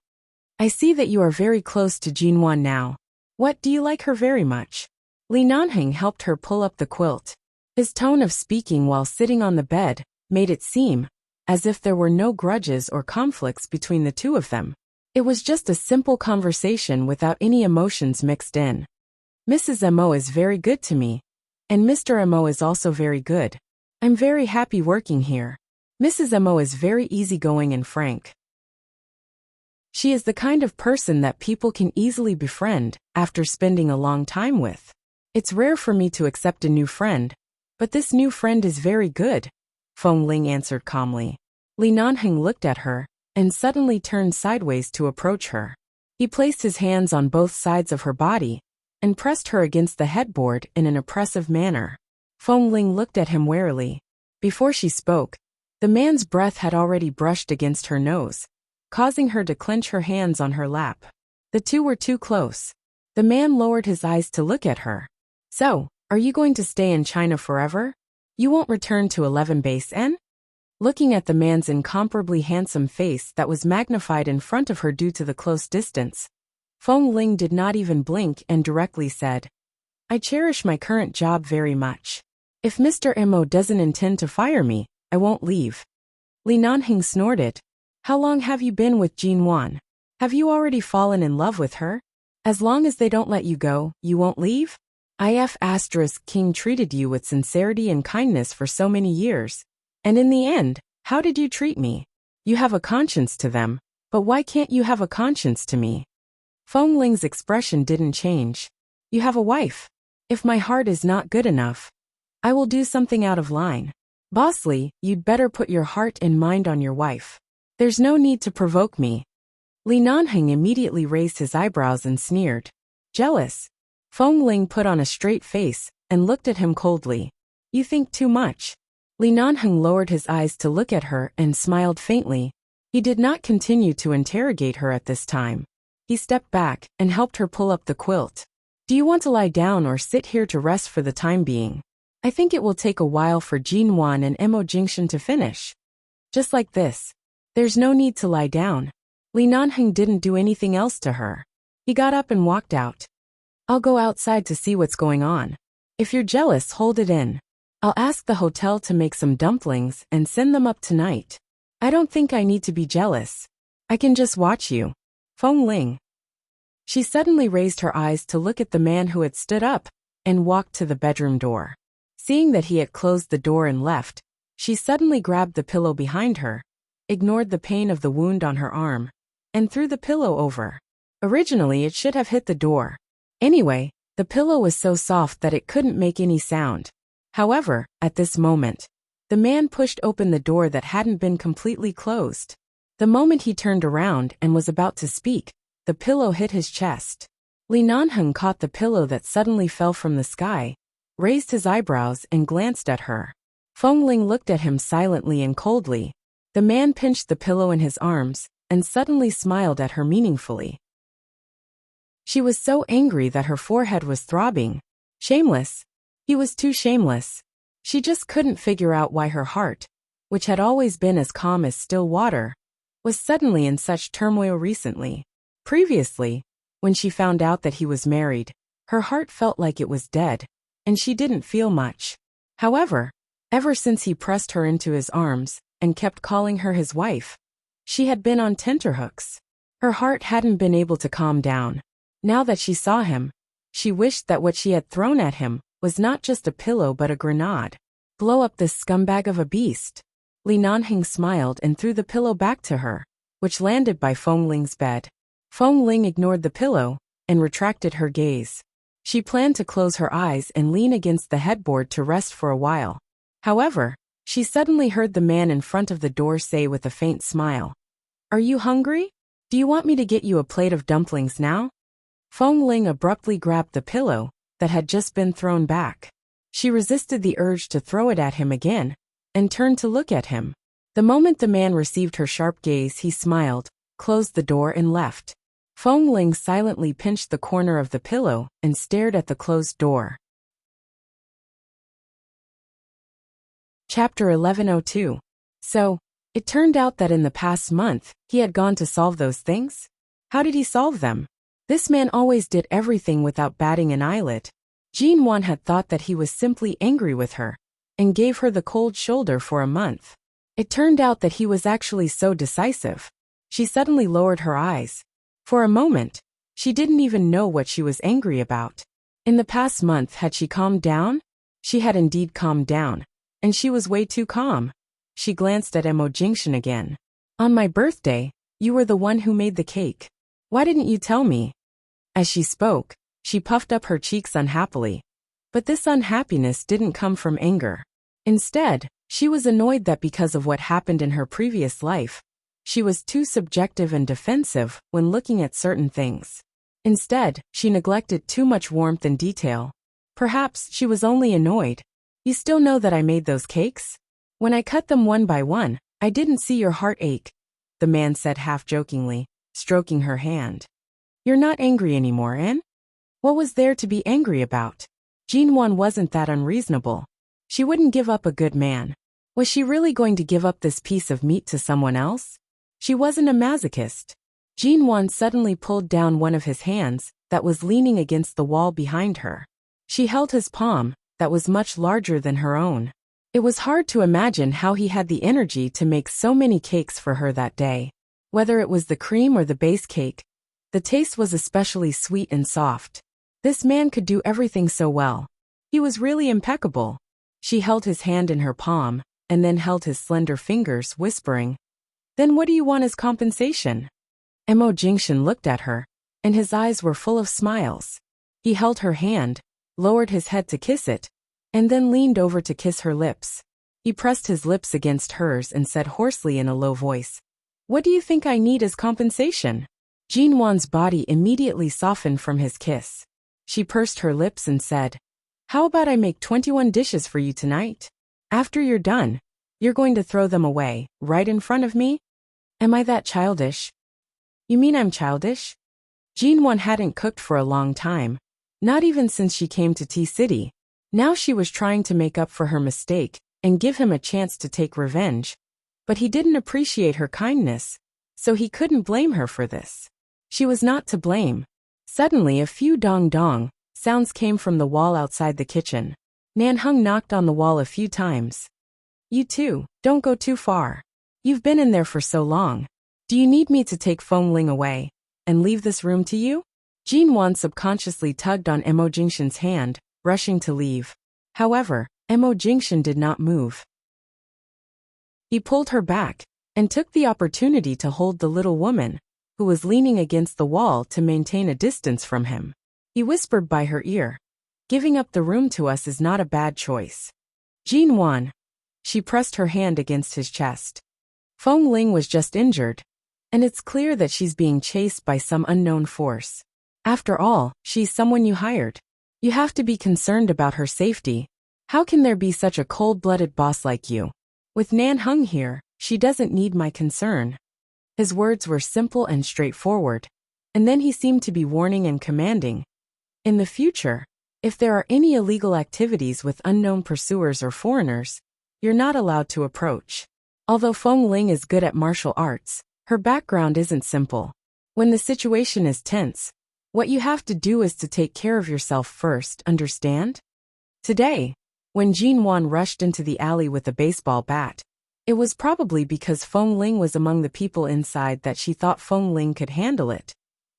Speaker 1: I see that you are very close to Jinwan now. What, do you like her very much? Li Nanheng helped her pull up the quilt. His tone of speaking while sitting on the bed made it seem as if there were no grudges or conflicts between the two of them. It was just a simple conversation without any emotions mixed in. Mrs. Mo is very good to me, and Mr. Mo is also very good. I'm very happy working here. Mrs. Mo is very easygoing and frank. She is the kind of person that people can easily befriend after spending a long time with. It's rare for me to accept a new friend, but this new friend is very good, Feng Ling answered calmly. Li Nanheng looked at her and suddenly turned sideways to approach her. He placed his hands on both sides of her body and pressed her against the headboard in an oppressive manner. Feng Ling looked at him warily. Before she spoke, the man's breath had already brushed against her nose, causing her to clench her hands on her lap. The two were too close. The man lowered his eyes to look at her. So, are you going to stay in China forever? You won't return to 11 Base N? Looking at the man's incomparably handsome face that was magnified in front of her due to the close distance, Feng Ling did not even blink and directly said, I cherish my current job very much. If Mr. Mo doesn't intend to fire me, I won't leave. Li Nanheng snorted. How long have you been with Jinwan? Have you already fallen in love with her? As long as they don't let you go, you won't leave? If King treated you with sincerity and kindness for so many years, and in the end, how did you treat me? You have a conscience to them, but why can't you have a conscience to me? Feng Ling's expression didn't change. You have a wife. If my heart is not good enough, I will do something out of line. Bosley, you'd better put your heart and mind on your wife. There's no need to provoke me. Li Nanheng immediately raised his eyebrows and sneered. Jealous? Feng Ling put on a straight face and looked at him coldly. You think too much. Li Nanheng lowered his eyes to look at her and smiled faintly. He did not continue to interrogate her at this time. He stepped back and helped her pull up the quilt. Do you want to lie down or sit here to rest for the time being? I think it will take a while for Jinwan and Mo Jingxian to finish. Just like this. There's no need to lie down. Li Nanheng didn't do anything else to her. He got up and walked out. I'll go outside to see what's going on. If you're jealous, hold it in. I'll ask the hotel to make some dumplings and send them up tonight. I don't think I need to be jealous. I can just watch you. Feng Ling. She suddenly raised her eyes to look at the man who had stood up and walked to the bedroom door. Seeing that he had closed the door and left, she suddenly grabbed the pillow behind her, ignored the pain of the wound on her arm, and threw the pillow over. Originally, it should have hit the door. Anyway, the pillow was so soft that it couldn't make any sound. However, at this moment, the man pushed open the door that hadn't been completely closed. The moment he turned around and was about to speak, the pillow hit his chest. Li Nanheng caught the pillow that suddenly fell from the sky, raised his eyebrows and glanced at her. Feng Ling looked at him silently and coldly. The man pinched the pillow in his arms and suddenly smiled at her meaningfully. She was so angry that her forehead was throbbing. Shameless. He was too shameless. She just couldn't figure out why her heart, which had always been as calm as still water, was suddenly in such turmoil recently. Previously, when she found out that he was married, her heart felt like it was dead, and she didn't feel much. However, ever since he pressed her into his arms and kept calling her his wife, she had been on tenterhooks. Her heart hadn't been able to calm down. Now that she saw him, she wished that what she had thrown at him was not just a pillow but a grenade. Blow up this scumbag of a beast. Li Nanheng smiled and threw the pillow back to her, which landed by Feng Ling's bed. Feng Ling ignored the pillow and retracted her gaze. She planned to close her eyes and lean against the headboard to rest for a while. However, she suddenly heard the man in front of the door say with a faint smile, "Are you hungry? Do you want me to get you a plate of dumplings now?" Feng Ling abruptly grabbed the pillow that had just been thrown back. She resisted the urge to throw it at him again and turned to look at him. The moment the man received her sharp gaze, he smiled, closed the door and left. Feng Ling silently pinched the corner of the pillow and stared at the closed door. Chapter 1102. So, it turned out that in the past month, he had gone to solve those things? How did he solve them? This man always did everything without batting an eyelid. Jin Wan had thought that he was simply angry with her and gave her the cold shoulder for a month. It turned out that he was actually so decisive. She suddenly lowered her eyes. For a moment, she didn't even know what she was angry about. In the past month, had she calmed down? She had indeed calmed down, and she was way too calm. She glanced at Emo Jingxian again. "On my birthday, you were the one who made the cake. Why didn't you tell me?" As she spoke, she puffed up her cheeks unhappily. But this unhappiness didn't come from anger. Instead, she was annoyed that because of what happened in her previous life, she was too subjective and defensive when looking at certain things. Instead, she neglected too much warmth and detail. Perhaps she was only annoyed. "You still know that I made those cakes? When I cut them one by one, I didn't see your heart ache," the man said half-jokingly, stroking her hand. "You're not angry anymore, eh? What was there to be angry about? Jin Wan wasn't that unreasonable. She wouldn't give up a good man. Was she really going to give up this piece of meat to someone else? She wasn't a masochist." Jin Wan suddenly pulled down one of his hands that was leaning against the wall behind her. She held his palm, that was much larger than her own. It was hard to imagine how he had the energy to make so many cakes for her that day. Whether it was the cream or the base cake, the taste was especially sweet and soft. This man could do everything so well. He was really impeccable. She held his hand in her palm, and then held his slender fingers, whispering, "Then what do you want as compensation?" Emo Jingxian looked at her, and his eyes were full of smiles. He held her hand, lowered his head to kiss it, and then leaned over to kiss her lips. He pressed his lips against hers and said hoarsely in a low voice, "What do you think I need as compensation?" Jin Wan's body immediately softened from his kiss. She pursed her lips and said, "How about I make 21 dishes for you tonight? After you're done, you're going to throw them away, right in front of me? Am I that childish?" "You mean I'm childish?" Jin Wan hadn't cooked for a long time, not even since she came to T-City. Now she was trying to make up for her mistake and give him a chance to take revenge. But he didn't appreciate her kindness, so he couldn't blame her for this. She was not to blame. Suddenly a few dong-dong sounds came from the wall outside the kitchen. Nanheng knocked on the wall a few times. You too, don't go too far. You've been in there for so long. Do you need me to take Feng Ling away and leave this room to you? Jin Wan subconsciously tugged on Emo Jingshan's hand, rushing to leave. However, Emo Jingshan did not move. He pulled her back and took the opportunity to hold the little woman, who was leaning against the wall, to maintain a distance from him. He whispered by her ear, "Giving up the room to us is not a bad choice." Jin Wan. She pressed her hand against his chest. Feng Ling was just injured, and it's clear that she's being chased by some unknown force. After all, she's someone you hired. You have to be concerned about her safety. How can there be such a cold-blooded boss like you? With Nanheng here, she doesn't need my concern. His words were simple and straightforward, and then he seemed to be warning and commanding. In the future, if there are any illegal activities with unknown pursuers or foreigners, you're not allowed to approach. Although Feng Ling is good at martial arts, her background isn't simple. When the situation is tense, what you have to do is to take care of yourself first, understand? Today, when Jin Wan rushed into the alley with a baseball bat, it was probably because Feng Ling was among the people inside that she thought Feng Ling could handle it.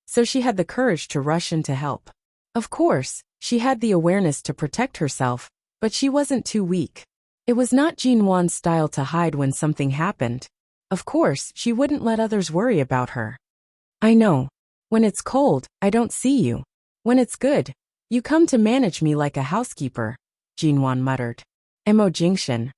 Speaker 1: So she had the courage to rush in to help. Of course, she had the awareness to protect herself, but she wasn't too weak. It was not Jin Wan's style to hide when something happened. Of course, she wouldn't let others worry about her. I know. When it's cold, I don't see you. When it's good, you come to manage me like a housekeeper, Jin Wan muttered. Emo Jingshan.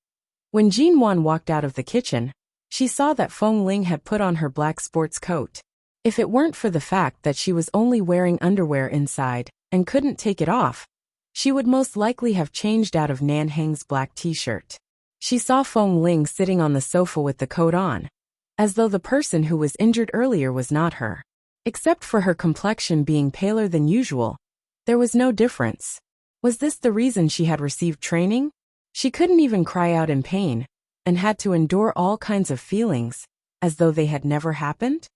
Speaker 1: When Jin Wan walked out of the kitchen, she saw that Feng Ling had put on her black sports coat. If it weren't for the fact that she was only wearing underwear inside and couldn't take it off, she would most likely have changed out of Nanheng's black t-shirt. She saw Feng Ling sitting on the sofa with the coat on, as though the person who was injured earlier was not her. Except for her complexion being paler than usual, there was no difference. Was this the reason she had received training? She couldn't even cry out in pain, and had to endure all kinds of feelings, as though they had never happened?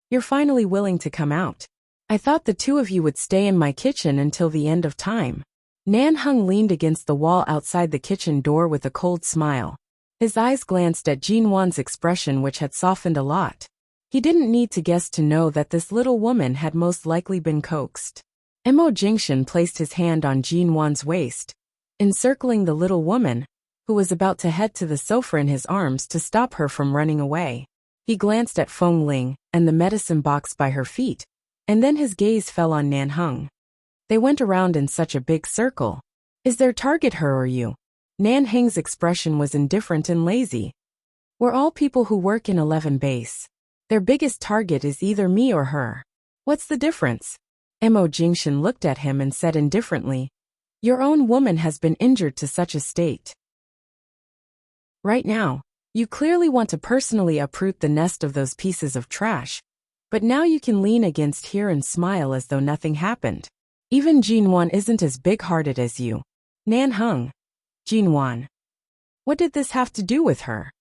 Speaker 1: You're finally willing to come out. I thought the two of you would stay in my kitchen until the end of time. Nanheng leaned against the wall outside the kitchen door with a cold smile. His eyes glanced at Jin Wan's expression, which had softened a lot. He didn't need to guess to know that this little woman had most likely been coaxed. Emo Jingshan placed his hand on Jin Wan's waist, encircling the little woman, who was about to head to the sofa, in his arms to stop her from running away. He glanced at Feng Ling and the medicine box by her feet, and then his gaze fell on Nanheng. They went around in such a big circle. Is their target her or you? Nanheng's expression was indifferent and lazy. We're all people who work in 11 base. Their biggest target is either me or her. What's the difference? Emo Jingshan looked at him and said indifferently, Your own woman has been injured to such a state. Right now, you clearly want to personally uproot the nest of those pieces of trash, but now you can lean against here and smile as though nothing happened. Even Jin Wan isn't as big-hearted as you. Nanheng. Jin Wan. What did this have to do with her?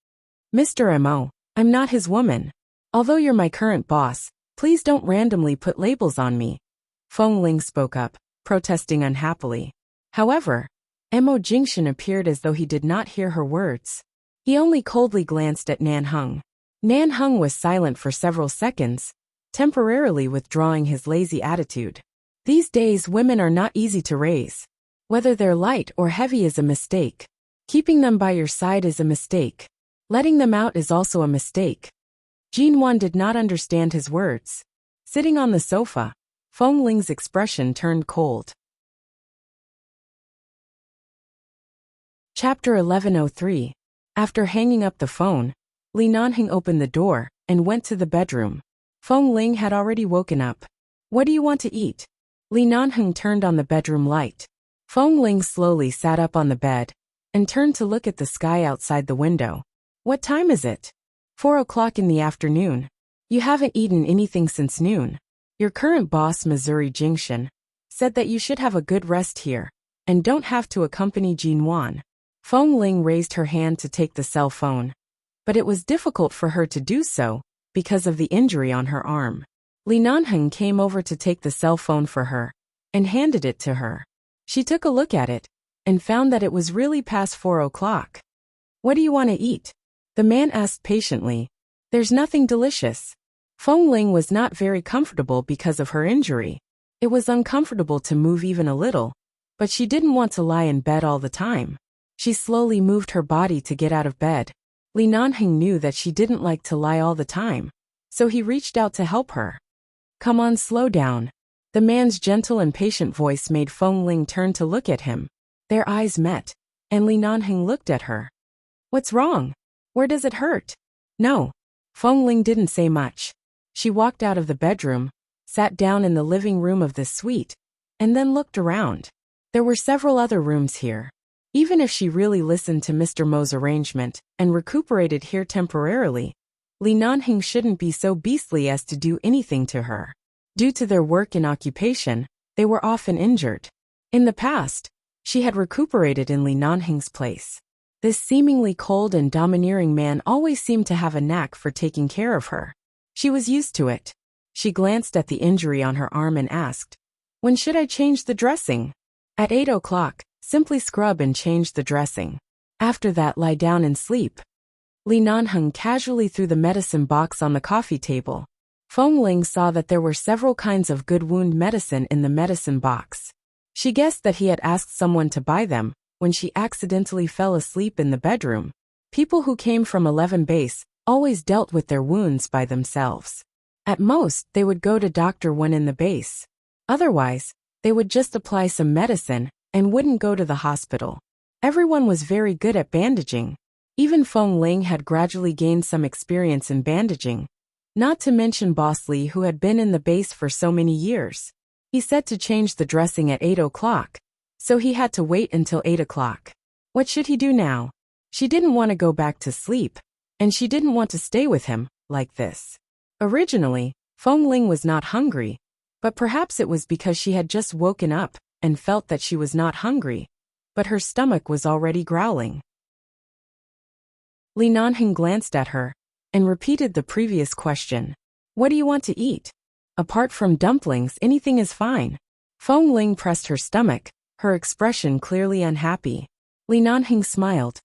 Speaker 1: Mr. Mo, I'm not his woman. Although you're my current boss, please don't randomly put labels on me. Feng Ling spoke up, protesting unhappily. However, Emo Jingshan appeared as though he did not hear her words. He only coldly glanced at Nanheng. Nanheng was silent for several seconds, temporarily withdrawing his lazy attitude. These days women are not easy to raise. Whether they're light or heavy is a mistake. Keeping them by your side is a mistake. Letting them out is also a mistake. Jin Wan did not understand his words. Sitting on the sofa, Feng Ling's expression turned cold. Chapter 1103. After hanging up the phone, Li Nanheng opened the door and went to the bedroom. Feng Ling had already woken up. What do you want to eat? Li Nanheng turned on the bedroom light. Feng Ling slowly sat up on the bed and turned to look at the sky outside the window. What time is it? 4 o'clock in the afternoon. You haven't eaten anything since noon. Your current boss, Missouri Jingshan, said that you should have a good rest here and don't have to accompany Jin Wan. Feng Ling raised her hand to take the cell phone, but it was difficult for her to do so because of the injury on her arm. Li Nanheng came over to take the cell phone for her and handed it to her. She took a look at it and found that it was really past 4 o'clock. What do you want to eat? The man asked patiently. There's nothing delicious. Feng Ling was not very comfortable because of her injury. It was uncomfortable to move even a little, but she didn't want to lie in bed all the time. She slowly moved her body to get out of bed. Li Nanheng knew that she didn't like to lie all the time, so he reached out to help her. Come on, slow down. The man's gentle and patient voice made Feng Ling turn to look at him. Their eyes met, and Li Nanheng looked at her. What's wrong? Where does it hurt? No. Feng Ling didn't say much. She walked out of the bedroom, sat down in the living room of this suite, and then looked around. There were several other rooms here. Even if she really listened to Mr. Mo's arrangement and recuperated here temporarily, Li Nanheng shouldn't be so beastly as to do anything to her. Due to their work and occupation, they were often injured. In the past, she had recuperated in Li Nanheng's place. This seemingly cold and domineering man always seemed to have a knack for taking care of her. She was used to it. She glanced at the injury on her arm and asked, when should I change the dressing? At 8 o'clock, simply scrub and change the dressing. After that, lie down and sleep. Li Nanheng casually threw the medicine box on the coffee table. Feng Ling saw that there were several kinds of good wound medicine in the medicine box. She guessed that he had asked someone to buy them when she accidentally fell asleep in the bedroom. People who came from 11 base always dealt with their wounds by themselves. At most, they would go to Dr. 1 in the base. Otherwise, they would just apply some medicine and wouldn't go to the hospital. Everyone was very good at bandaging. Even Feng Ling had gradually gained some experience in bandaging. Not to mention Boss Li, who had been in the base for so many years. He said to change the dressing at 8 o'clock, so he had to wait until 8 o'clock. What should he do now? She didn't want to go back to sleep, and she didn't want to stay with him like this. Originally, Feng Ling was not hungry, but perhaps it was because she had just woken up and felt that she was not hungry, but her stomach was already growling. Li Nanheng glanced at her and repeated the previous question. What do you want to eat? Apart from dumplings, anything is fine. Feng Ling pressed her stomach, her expression clearly unhappy. Li Nanheng smiled.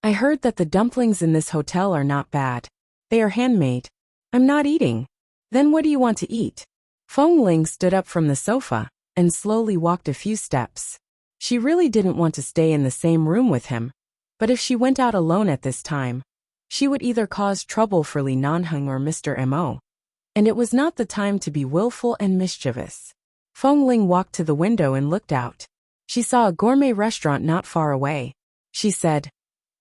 Speaker 1: I heard that the dumplings in this hotel are not bad. They are handmade. I'm not eating. Then what do you want to eat? Feng Ling stood up from the sofa and slowly walked a few steps. She really didn't want to stay in the same room with him, but if she went out alone at this time, she would either cause trouble for Li Nanheng or Mr. Mo. And it was not the time to be willful and mischievous. Feng Ling walked to the window and looked out. She saw a gourmet restaurant not far away. She said,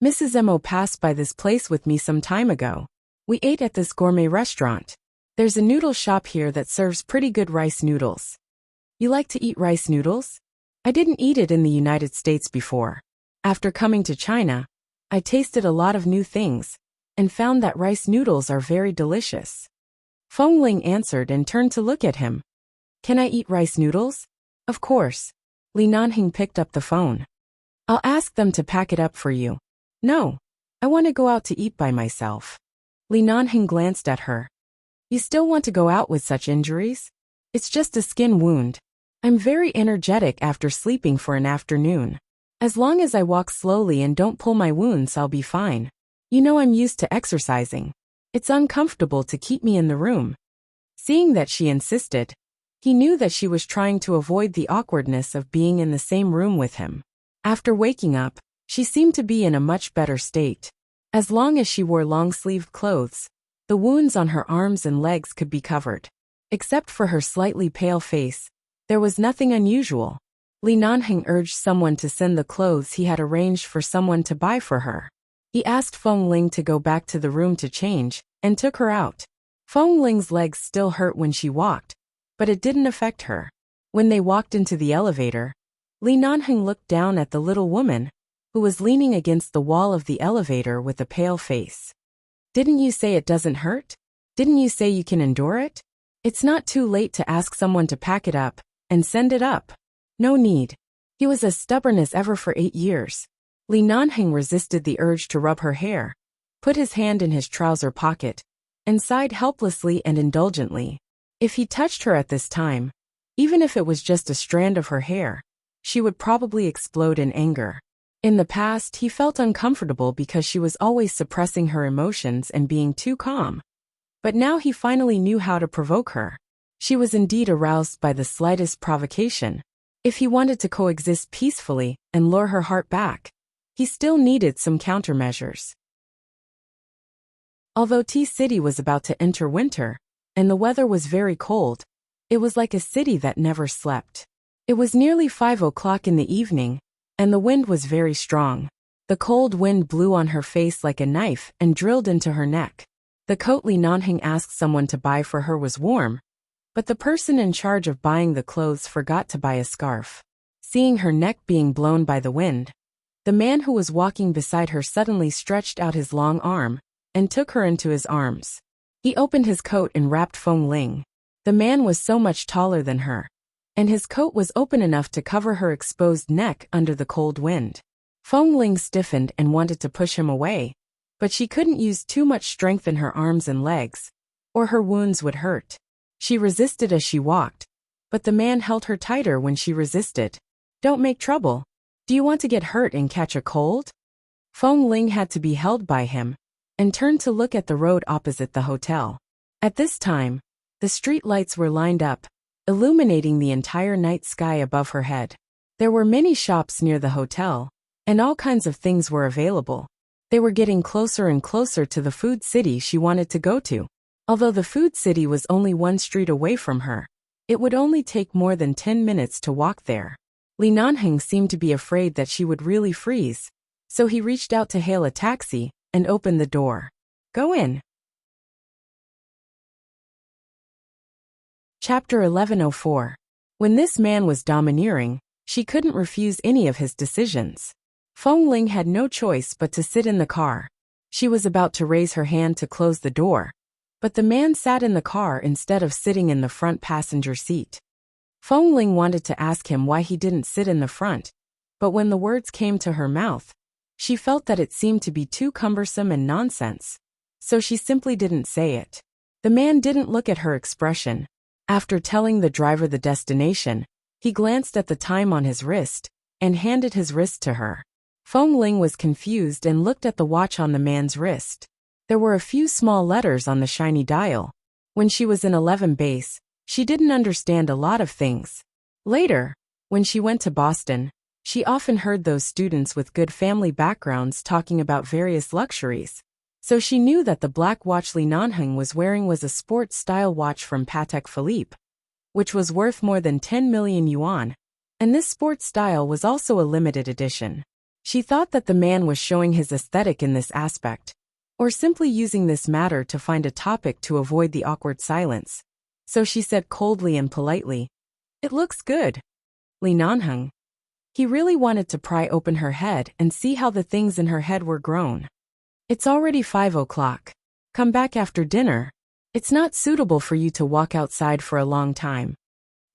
Speaker 1: Mrs. Mo passed by this place with me some time ago. We ate at this gourmet restaurant. There's a noodle shop here that serves pretty good rice noodles. You like to eat rice noodles? I didn't eat it in the United States before. After coming to China, I tasted a lot of new things and found that rice noodles are very delicious. Feng Ling answered and turned to look at him. Can I eat rice noodles? Of course. Li Nanheng picked up the phone. I'll ask them to pack it up for you. No. I want to go out to eat by myself. Li Nanheng glanced at her. You still want to go out with such injuries? It's just a skin wound. I'm very energetic after sleeping for an afternoon. As long as I walk slowly and don't pull my wounds, I'll be fine. You know I'm used to exercising. It's uncomfortable to keep me in the room. Seeing that she insisted, he knew that she was trying to avoid the awkwardness of being in the same room with him. After waking up, she seemed to be in a much better state. As long as she wore long-sleeved clothes, the wounds on her arms and legs could be covered. Except for her slightly pale face, there was nothing unusual. Li Nanheng urged someone to send the clothes he had arranged for someone to buy for her. He asked Feng Ling to go back to the room to change, and took her out. Feng Ling's legs still hurt when she walked, but it didn't affect her. When they walked into the elevator, Li Nanheng looked down at the little woman, who was leaning against the wall of the elevator with a pale face. Didn't you say it doesn't hurt? Didn't you say you can endure it? It's not too late to ask someone to pack it up and send it up. No need. He was as stubborn as ever for 8 years. Li Nanheng resisted the urge to rub her hair, put his hand in his trouser pocket, and sighed helplessly and indulgently. If he touched her at this time, even if it was just a strand of her hair, she would probably explode in anger. In the past, he felt uncomfortable because she was always suppressing her emotions and being too calm. But now he finally knew how to provoke her. She was indeed aroused by the slightest provocation. If he wanted to coexist peacefully and lure her heart back, he still needed some countermeasures. Although T-City was about to enter winter, and the weather was very cold, it was like a city that never slept. It was nearly 5 o'clock in the evening, and the wind was very strong. The cold wind blew on her face like a knife and drilled into her neck. The coat Li Nanheng asked someone to buy for her was warm, but the person in charge of buying the clothes forgot to buy a scarf. Seeing her neck being blown by the wind, the man who was walking beside her suddenly stretched out his long arm and took her into his arms. He opened his coat and wrapped Feng Ling. The man was so much taller than her, and his coat was open enough to cover her exposed neck under the cold wind. Feng Ling stiffened and wanted to push him away, but she couldn't use too much strength in her arms and legs, or her wounds would hurt. She resisted as she walked, but the man held her tighter when she resisted. "Don't make trouble. Do you want to get hurt and catch a cold?" Feng Ling had to be held by him, and turned to look at the road opposite the hotel. At this time, the street lights were lined up, illuminating the entire night sky above her head. There were many shops near the hotel, and all kinds of things were available. They were getting closer and closer to the food city she wanted to go to. Although the food city was only 1 street away from her, it would only take more than 10 minutes to walk there. Li Nanheng seemed to be afraid that she would really freeze, so he reached out to hail a taxi and opened the door. "Go in." Chapter 1104. When this man was domineering, she couldn't refuse any of his decisions. Feng Ling had no choice but to sit in the car. She was about to raise her hand to close the door, but the man sat in the car instead of sitting in the front passenger seat. Feng Ling wanted to ask him why he didn't sit in the front, but when the words came to her mouth, she felt that it seemed to be too cumbersome and nonsense, so she simply didn't say it. The man didn't look at her expression. After telling the driver the destination, he glanced at the time on his wrist and handed his wrist to her. Feng Ling was confused and looked at the watch on the man's wrist. There were a few small letters on the shiny dial. When she was in 11 base, she didn't understand a lot of things. Later, when she went to Boston, she often heard those students with good family backgrounds talking about various luxuries. So she knew that the black watch Li Nanheng was wearing was a sports-style watch from Patek Philippe, which was worth more than 10 million yuan, and this sports style was also a limited edition. She thought that the man was showing his aesthetic in this aspect, or simply using this matter to find a topic to avoid the awkward silence. So she said coldly and politely, "It looks good, Li Nanheng." He really wanted to pry open her head and see how the things in her head were grown. "It's already 5 o'clock. Come back after dinner. It's not suitable for you to walk outside for a long time."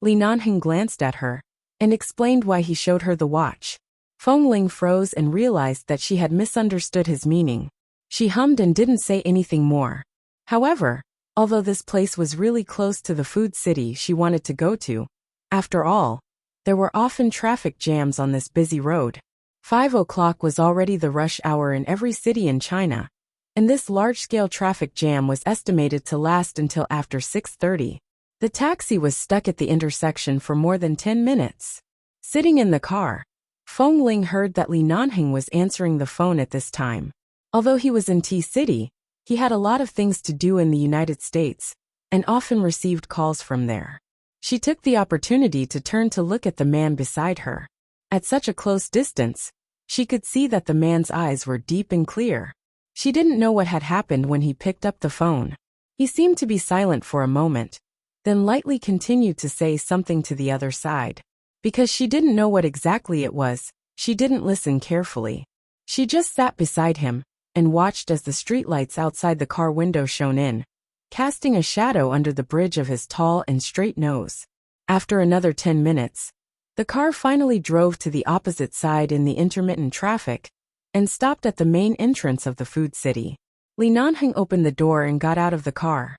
Speaker 1: Li Nanheng glanced at her and explained why he showed her the watch. Feng Ling froze and realized that she had misunderstood his meaning. She hummed and didn't say anything more. However, although this place was really close to the food city she wanted to go to, after all, there were often traffic jams on this busy road. 5 o'clock was already the rush hour in every city in China, and this large-scale traffic jam was estimated to last until after 6:30. The taxi was stuck at the intersection for more than 10 minutes. Sitting in the car, Feng Ling heard that Li Nanheng was answering the phone at this time. Although he was in T-City, he had a lot of things to do in the United States, and often received calls from there. She took the opportunity to turn to look at the man beside her. At such a close distance, she could see that the man's eyes were deep and clear. She didn't know what had happened when he picked up the phone. He seemed to be silent for a moment, then lightly continued to say something to the other side. Because she didn't know what exactly it was, she didn't listen carefully. She just sat beside him and watched as the streetlights outside the car window shone in, casting a shadow under the bridge of his tall and straight nose. After another 10 minutes, the car finally drove to the opposite side in the intermittent traffic and stopped at the main entrance of the food city. Li Nanheng opened the door and got out of the car.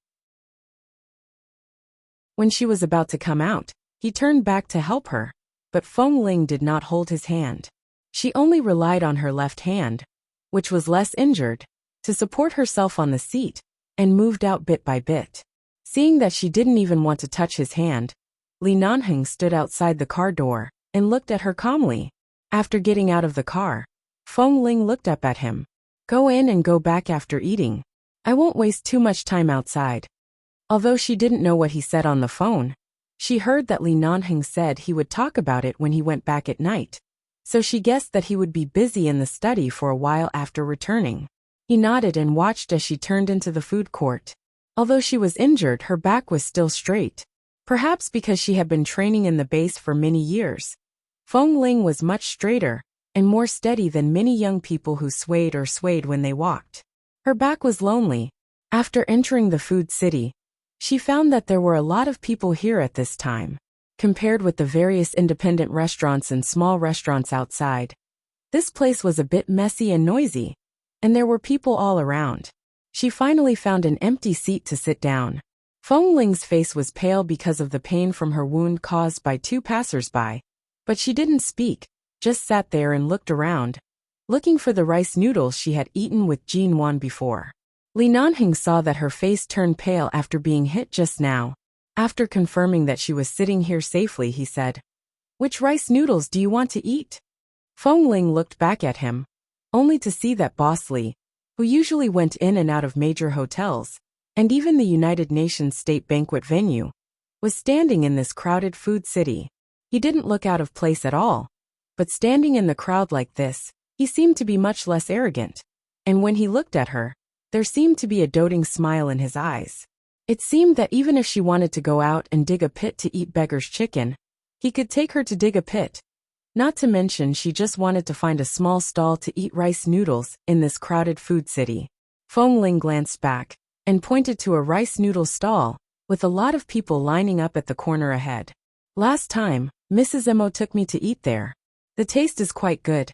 Speaker 1: When she was about to come out, he turned back to help her. but Feng Ling did not hold his hand. She only relied on her left hand, which was less injured, to support herself on the seat, and moved out bit by bit. Seeing that she didn't even want to touch his hand, Li Nanheng stood outside the car door and looked at her calmly. After getting out of the car, Feng Ling looked up at him. "Go in and go back after eating. I won't waste too much time outside." Although she didn't know what he said on the phone, she heard that Li Nanheng said he would talk about it when he went back at night, so she guessed that he would be busy in the study for a while after returning. He nodded and watched as she turned into the food court. Although she was injured, her back was still straight. Perhaps because she had been training in the base for many years. Feng Ling was much straighter and more steady than many young people who swayed when they walked. Her back was lonely. After entering the food city, she found that there were a lot of people here at this time, compared with the various independent restaurants and small restaurants outside. This place was a bit messy and noisy, and there were people all around. She finally found an empty seat to sit down. Feng Ling's face was pale because of the pain from her wound caused by two passers-by, but she didn't speak, just sat there and looked around, looking for the rice noodles she had eaten with Jin Wan before. Li Nanheng saw that her face turned pale after being hit just now. After confirming that she was sitting here safely, he said, "Which rice noodles do you want to eat?" Feng Ling looked back at him, only to see that Boss Li, who usually went in and out of major hotels, and even the United Nations State Banquet venue, was standing in this crowded food city. He didn't look out of place at all, but standing in the crowd like this, he seemed to be much less arrogant, and when he looked at her, there seemed to be a doting smile in his eyes. It seemed that even if she wanted to go out and dig a pit to eat beggar's chicken, he could take her to dig a pit. Not to mention she just wanted to find a small stall to eat rice noodles in this crowded food city. Feng Ling glanced back and pointed to a rice noodle stall, with a lot of people lining up at the corner ahead. "Last time, Mrs. Mo took me to eat there. The taste is quite good."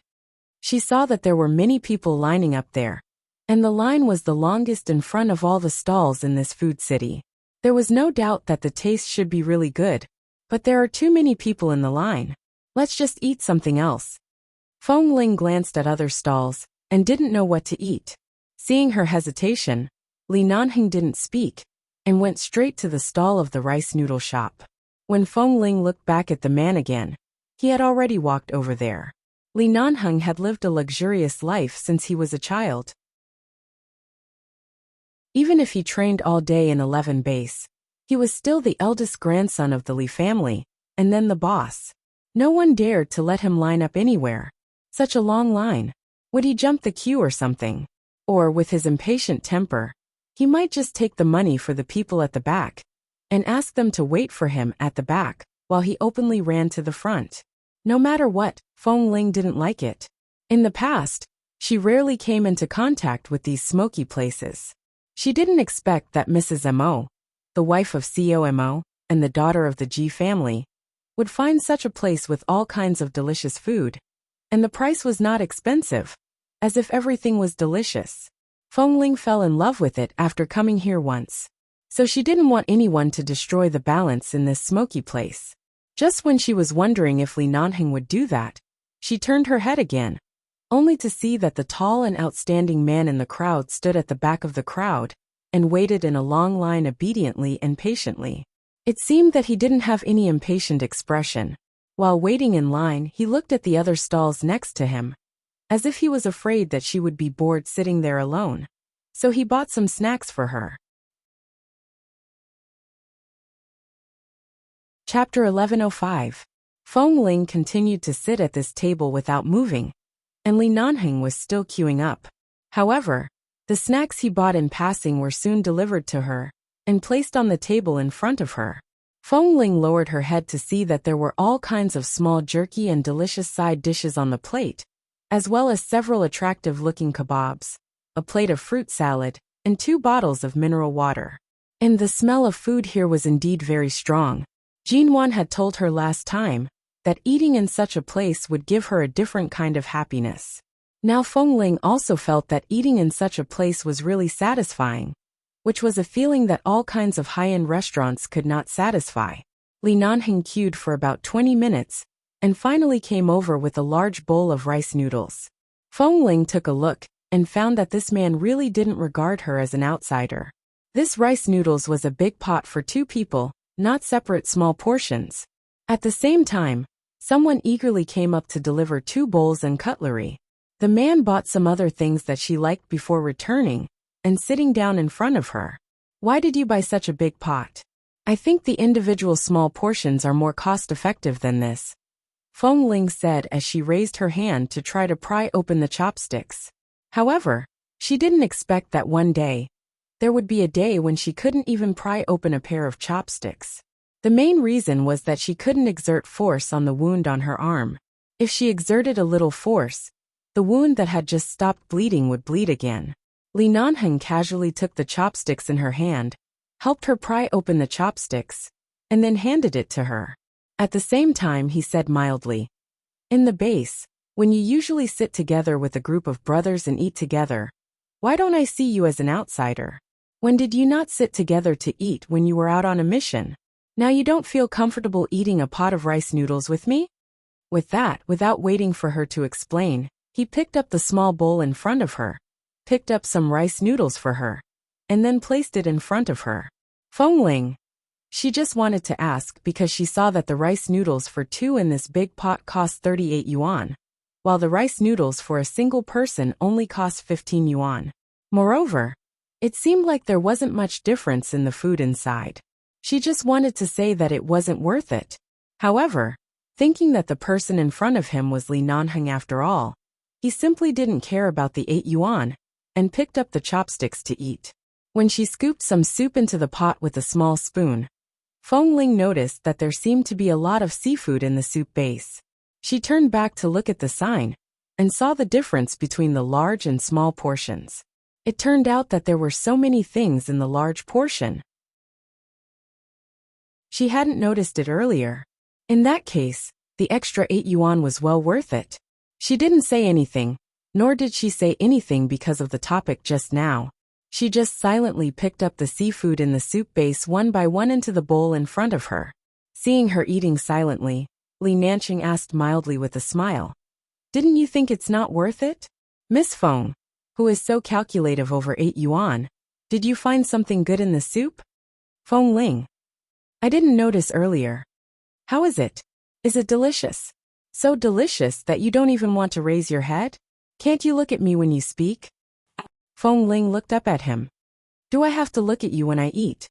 Speaker 1: She saw that there were many people lining up there, and the line was the longest in front of all the stalls in this food city. There was no doubt that the taste should be really good, but there are too many people in the line. Let's just eat something else. Feng Ling glanced at other stalls and didn't know what to eat. Seeing her hesitation, Li Nanheng didn't speak and went straight to the stall of the rice noodle shop. When Feng Ling looked back at the man again, he had already walked over there. Li Nanheng had lived a luxurious life since he was a child. Even if he trained all day in 11 base, he was still the eldest grandson of the Li family, and then the boss. No one dared to let him line up anywhere. Such a long line. Would he jump the queue or something? Or, with his impatient temper, he might just take the money for the people at the back and ask them to wait for him at the back while he openly ran to the front. No matter what, Feng Ling didn't like it. In the past, she rarely came into contact with these smoky places. She didn't expect that Mrs. Mo, the wife of CEO Mo and the daughter of the Ji family, would find such a place with all kinds of delicious food. And the price was not expensive, as if everything was delicious. Feng Ling fell in love with it after coming here once. So she didn't want anyone to destroy the balance in this smoky place. Just when she was wondering if Li Nanheng would do that, she turned her head again, only to see that the tall and outstanding man in the crowd stood at the back of the crowd and waited in a long line obediently and patiently. It seemed that he didn't have any impatient expression. While waiting in line, he looked at the other stalls next to him, as if he was afraid that she would be bored sitting there alone. So he bought some snacks for her. Chapter 1105. Feng Ling continued to sit at this table without moving, and Li Nanheng was still queuing up. However, the snacks he bought in passing were soon delivered to her and placed on the table in front of her. Feng Ling lowered her head to see that there were all kinds of small jerky and delicious side dishes on the plate, as well as several attractive-looking kebabs, a plate of fruit salad, and 2 bottles of mineral water. And the smell of food here was indeed very strong. Jinwan had told her last time that eating in such a place would give her a different kind of happiness. Now Feng Ling also felt that eating in such a place was really satisfying, which was a feeling that all kinds of high-end restaurants could not satisfy. Li Nanheng queued for about 20 minutes and finally came over with a large bowl of rice noodles. Feng Ling took a look and found that this man really didn't regard her as an outsider. This rice noodles was a big pot for 2 people, not separate small portions. At the same time, someone eagerly came up to deliver 2 bowls and cutlery. The man bought some other things that she liked before returning and sitting down in front of her. "Why did you buy such a big pot? I think the individual small portions are more cost-effective than this," Feng Ling said as she raised her hand to try to pry open the chopsticks. However, she didn't expect that one day there would be a day when she couldn't even pry open a pair of chopsticks. The main reason was that she couldn't exert force on the wound on her arm. If she exerted a little force, the wound that had just stopped bleeding would bleed again. Li Nanheng casually took the chopsticks in her hand, helped her pry open the chopsticks, and then handed it to her. At the same time, he said mildly, "In the base, when you usually sit together with a group of brothers and eat together, why don't I see you as an outsider? When did you not sit together to eat when you were out on a mission? Now you don't feel comfortable eating a pot of rice noodles with me?" With that, without waiting for her to explain, he picked up the small bowl in front of her, picked up some rice noodles for her, and then placed it in front of her. Feng Ling. She just wanted to ask because she saw that the rice noodles for 2 in this big pot cost 38 yuan, while the rice noodles for a single person only cost 15 yuan. Moreover, it seemed like there wasn't much difference in the food inside. She just wanted to say that it wasn't worth it. However, thinking that the person in front of him was Li Nanheng after all, he simply didn't care about the 8 yuan and picked up the chopsticks to eat. When she scooped some soup into the pot with a small spoon, Feng Ling noticed that there seemed to be a lot of seafood in the soup base. She turned back to look at the sign and saw the difference between the large and small portions. It turned out that there were so many things in the large portion. She hadn't noticed it earlier. In that case, the extra 8 yuan was well worth it. She didn't say anything, nor did she say anything because of the topic just now. She just silently picked up the seafood in the soup base one by one into the bowl in front of her. Seeing her eating silently, Li Nanqing asked mildly with a smile, "Didn't you think it's not worth it? Miss Feng, who is so calculative over 8 yuan, did you find something good in the soup?" Feng Ling. "I didn't notice earlier. How is it? Is it delicious? So delicious that you don't even want to raise your head? Can't you look at me when you speak?" Feng Ling looked up at him. "Do I have to look at you when I eat?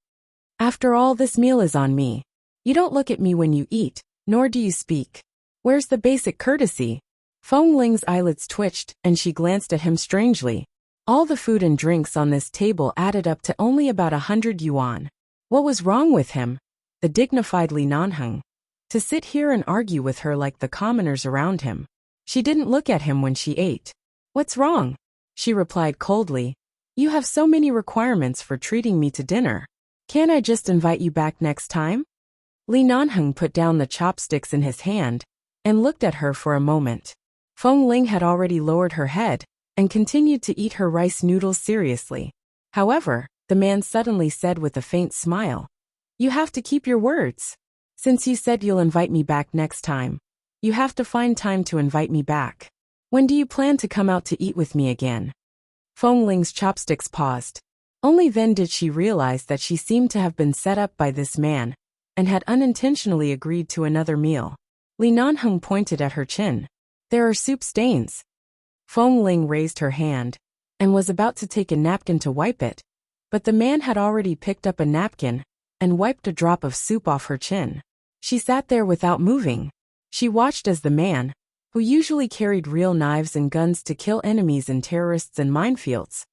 Speaker 1: After all, this meal is on me. You don't look at me when you eat, nor do you speak. Where's the basic courtesy?" Feng Ling's eyelids twitched and she glanced at him strangely. All the food and drinks on this table added up to only about 100 yuan. What was wrong with him, the dignified Li Nanheng, to sit here and argue with her like the commoners around him? She didn't look at him when she ate. "What's wrong?" she replied coldly. "You have so many requirements for treating me to dinner. Can't I just invite you back next time?" Li Nanheng put down the chopsticks in his hand and looked at her for a moment. Feng Ling had already lowered her head and continued to eat her rice noodles seriously. However, the man suddenly said with a faint smile, "You have to keep your words. Since you said you'll invite me back next time, you have to find time to invite me back. When do you plan to come out to eat with me again?" Feng Ling's chopsticks paused. Only then did she realize that she seemed to have been set up by this man and had unintentionally agreed to another meal. Li Nanheng pointed at her chin. "There are soup stains." Feng Ling raised her hand and was about to take a napkin to wipe it, but the man had already picked up a napkin and wiped a drop of soup off her chin. She sat there without moving. She watched as the man, who usually carried real knives and guns to kill enemies and terrorists in minefields,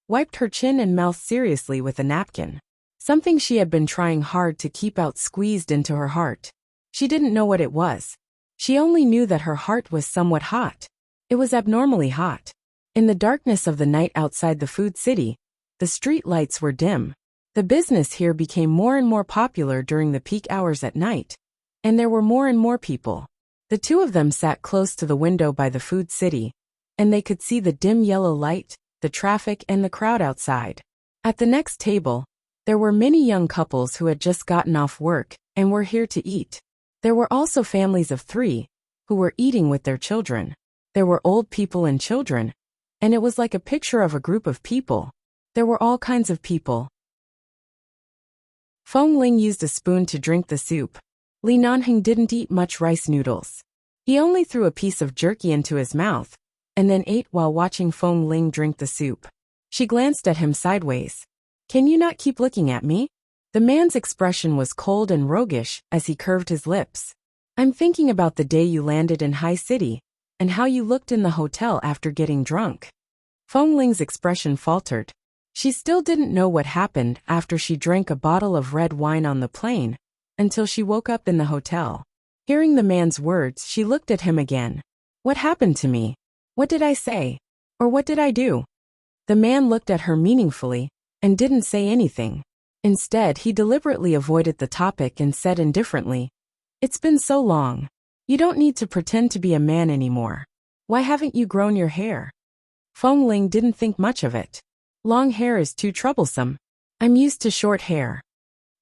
Speaker 1: wiped her chin and mouth seriously with a napkin. Something she had been trying hard to keep out squeezed into her heart. She didn't know what it was. She only knew that her heart was somewhat hot. It was abnormally hot. In the darkness of the night outside the food city, the street lights were dim. The business here became more and more popular during the peak hours at night, and there were more and more people. The two of them sat close to the window by the food city, and they could see the dim yellow light, the traffic, and the crowd outside. At the next table, there were many young couples who had just gotten off work and were here to eat. There were also families of 3, who were eating with their children. There were old people and children, and it was like a picture of a group of people. There were all kinds of people. Feng Ling used a spoon to drink the soup. Li Nanheng didn't eat much rice noodles. He only threw a piece of jerky into his mouth, and then ate while watching Feng Ling drink the soup. She glanced at him sideways. "Can you not keep looking at me?" The man's expression was cold and roguish as he curved his lips. "I'm thinking about the day you landed in High City, and how you looked in the hotel after getting drunk." Feng Ling's expression faltered. She still didn't know what happened after she drank a bottle of red wine on the plane, until she woke up in the hotel. Hearing the man's words, she looked at him again. "What happened to me? What did I say? Or what did I do?" The man looked at her meaningfully, and didn't say anything. Instead, he deliberately avoided the topic and said indifferently, "It's been so long. You don't need to pretend to be a man anymore. Why haven't you grown your hair?" Feng Ling didn't think much of it. "Long hair is too troublesome. I'm used to short hair."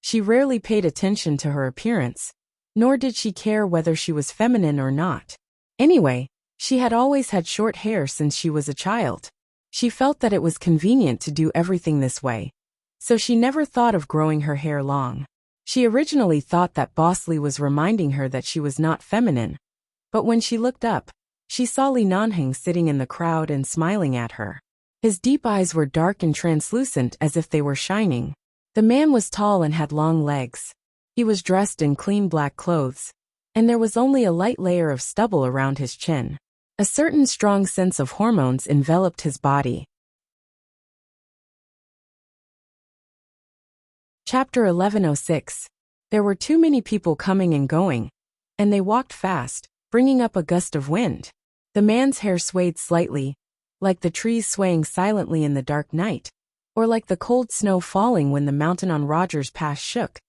Speaker 1: She rarely paid attention to her appearance, nor did she care whether she was feminine or not. Anyway, she had always had short hair since she was a child. She felt that it was convenient to do everything this way, so she never thought of growing her hair long. She originally thought that Boss Lee was reminding her that she was not feminine, but when she looked up, she saw Li Nanheng sitting in the crowd and smiling at her. His deep eyes were dark and translucent as if they were shining. The man was tall and had long legs. He was dressed in clean black clothes, and there was only a light layer of stubble around his chin. A certain strong sense of hormones enveloped his body. Chapter 1106. There were too many people coming and going, and they walked fast, bringing up a gust of wind. The man's hair swayed slightly, like the trees swaying silently in the dark night, or like the cold snow falling when the mountain on Rogers Pass shook,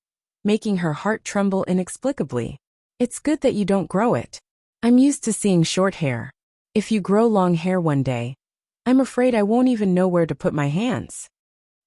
Speaker 1: making her heart tremble inexplicably. "It's good that you don't grow it. I'm used to seeing short hair. If you grow long hair one day, I'm afraid I won't even know where to put my hands."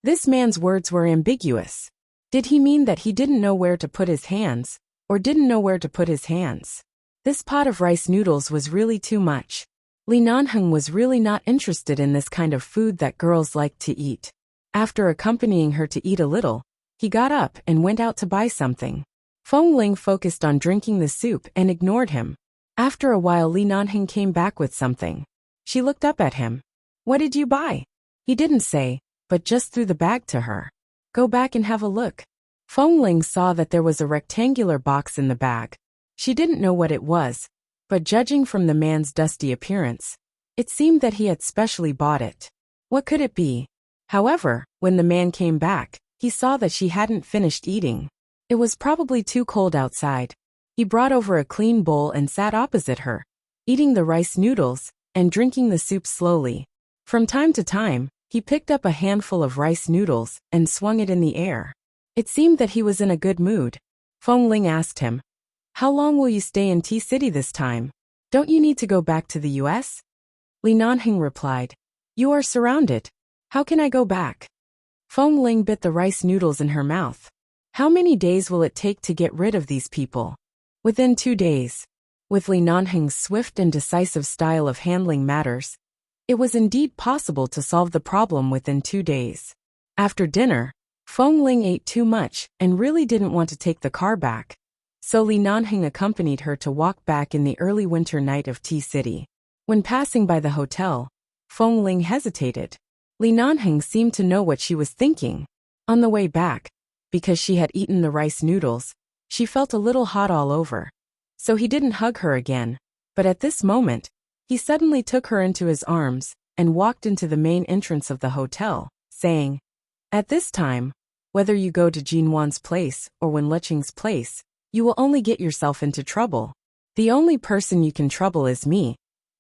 Speaker 1: This man's words were ambiguous. Did he mean that he didn't know where to put his hands, or didn't know where to put his hands? This pot of rice noodles was really too much. Li Nanheng was really not interested in this kind of food that girls liked to eat. After accompanying her to eat a little, he got up and went out to buy something. Feng Ling focused on drinking the soup and ignored him. After a while, Li Nanheng came back with something. She looked up at him. "What did you buy?" He didn't say, but just threw the bag to her. "Go back and have a look." Feng Ling saw that there was a rectangular box in the bag. She didn't know what it was, but judging from the man's dusty appearance, it seemed that he had specially bought it. What could it be? However, when the man came back, he saw that she hadn't finished eating. It was probably too cold outside. He brought over a clean bowl and sat opposite her, eating the rice noodles and drinking the soup slowly. From time to time, he picked up a handful of rice noodles and swung it in the air. It seemed that he was in a good mood. Feng Ling asked him, "How long will you stay in Tea City this time? Don't you need to go back to the US?" Li Nanheng replied, "You are surrounded. How can I go back?" Feng Ling bit the rice noodles in her mouth. "How many days will it take to get rid of these people?" "Within 2 days." With Li Nanheng's swift and decisive style of handling matters, it was indeed possible to solve the problem within 2 days. After dinner, Feng Ling ate too much and really didn't want to take the car back, so Li Nanheng accompanied her to walk back in the early winter night of Tea City. When passing by the hotel, Feng Ling hesitated. Li Nanheng seemed to know what she was thinking. On the way back, because she had eaten the rice noodles, she felt a little hot all over. So he didn't hug her again, but at this moment, he suddenly took her into his arms and walked into the main entrance of the hotel, saying, "At this time, whether you go to Jinwan's place or Wenleching's place, you will only get yourself into trouble. The only person you can trouble is me,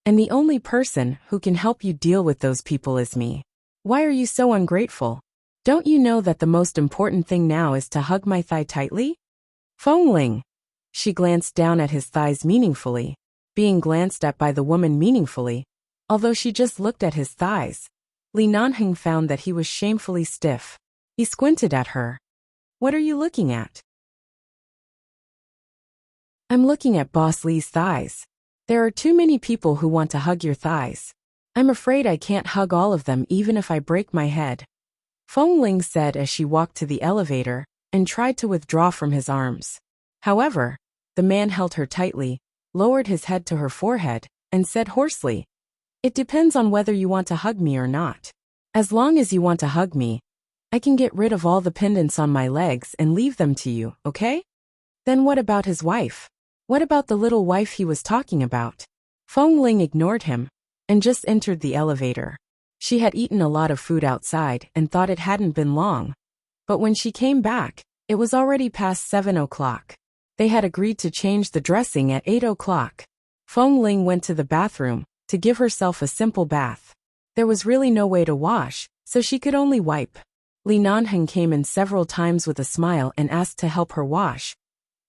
Speaker 1: and the only person who can help you deal with those people is me. Why are you so ungrateful? Don't you know that the most important thing now is to hug my thigh tightly?" "Feng Ling." She glanced down at his thighs meaningfully, being glanced at by the woman meaningfully, although she just looked at his thighs. Li Nanheng found that he was shamefully stiff. He squinted at her. "What are you looking at?" "I'm looking at Boss Lee's thighs. There are too many people who want to hug your thighs. I'm afraid I can't hug all of them even if I break my head, Feng Ling said as she walked to the elevator and tried to withdraw from his arms. However, the man held her tightly, lowered his head to her forehead, and said hoarsely, "It depends on whether you want to hug me or not. As long as you want to hug me, I can get rid of all the pendants on my legs and leave them to you, okay?" Then what about his wife? What about the little wife he was talking about? Feng Ling ignored him and just entered the elevator. She had eaten a lot of food outside and thought it hadn't been long. But when she came back, it was already past 7 o'clock. They had agreed to change the dressing at 8 o'clock. Feng Ling went to the bathroom to give herself a simple bath. There was really no way to wash, so she could only wipe. Li Nanheng came in several times with a smile and asked to help her wash.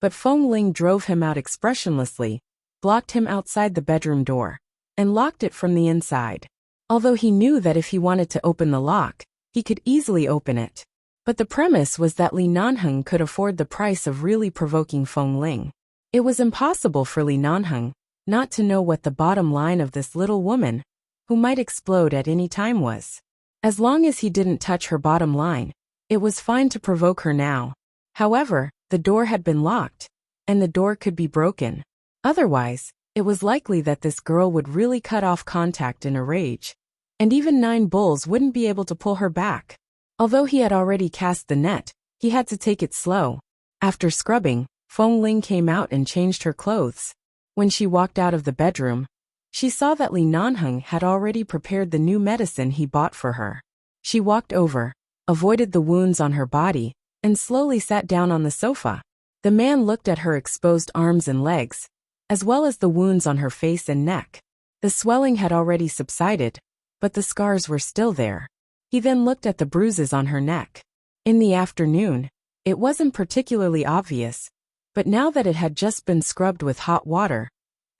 Speaker 1: But Feng Ling drove him out expressionlessly, blocked him outside the bedroom door, and locked it from the inside. Although he knew that if he wanted to open the lock, he could easily open it. But the premise was that Li Nanheng could afford the price of really provoking Feng Ling. It was impossible for Li Nanheng not to know what the bottom line of this little woman, who might explode at any time, was. As long as he didn't touch her bottom line, it was fine to provoke her now. However, the door had been locked, and the door could be broken. Otherwise, it was likely that this girl would really cut off contact in a rage, and even 9 bulls wouldn't be able to pull her back. Although he had already cast the net, he had to take it slow. After scrubbing, Feng Ling came out and changed her clothes. When she walked out of the bedroom, she saw that Li Nanheng had already prepared the new medicine he bought for her. She walked over, avoided the wounds on her body, and slowly sat down on the sofa. The man looked at her exposed arms and legs, as well as the wounds on her face and neck. The swelling had already subsided, but the scars were still there. He then looked at the bruises on her neck. In the afternoon, it wasn't particularly obvious, but now that it had just been scrubbed with hot water,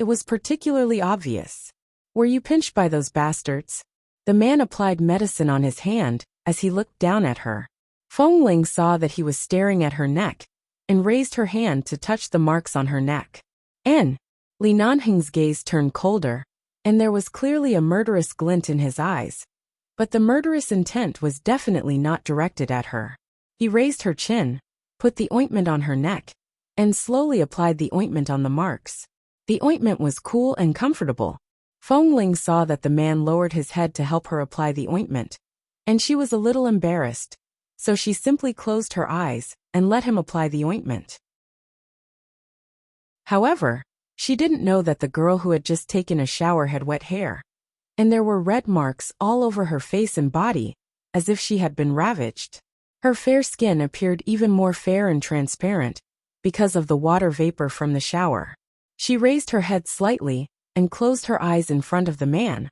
Speaker 1: it was particularly obvious. "Were you pinched by those bastards?" The man applied medicine on his hand as he looked down at her. Feng Ling saw that he was staring at her neck and raised her hand to touch the marks on her neck. Li Nanheng's gaze turned colder, and there was clearly a murderous glint in his eyes. But the murderous intent was definitely not directed at her. He raised her chin, put the ointment on her neck, and slowly applied the ointment on the marks. The ointment was cool and comfortable. Feng Ling saw that the man lowered his head to help her apply the ointment, and she was a little embarrassed, so she simply closed her eyes and let him apply the ointment. However, she didn't know that the girl who had just taken a shower had wet hair, and there were red marks all over her face and body, as if she had been ravaged. Her fair skin appeared even more fair and transparent because of the water vapor from the shower. She raised her head slightly and closed her eyes in front of the man,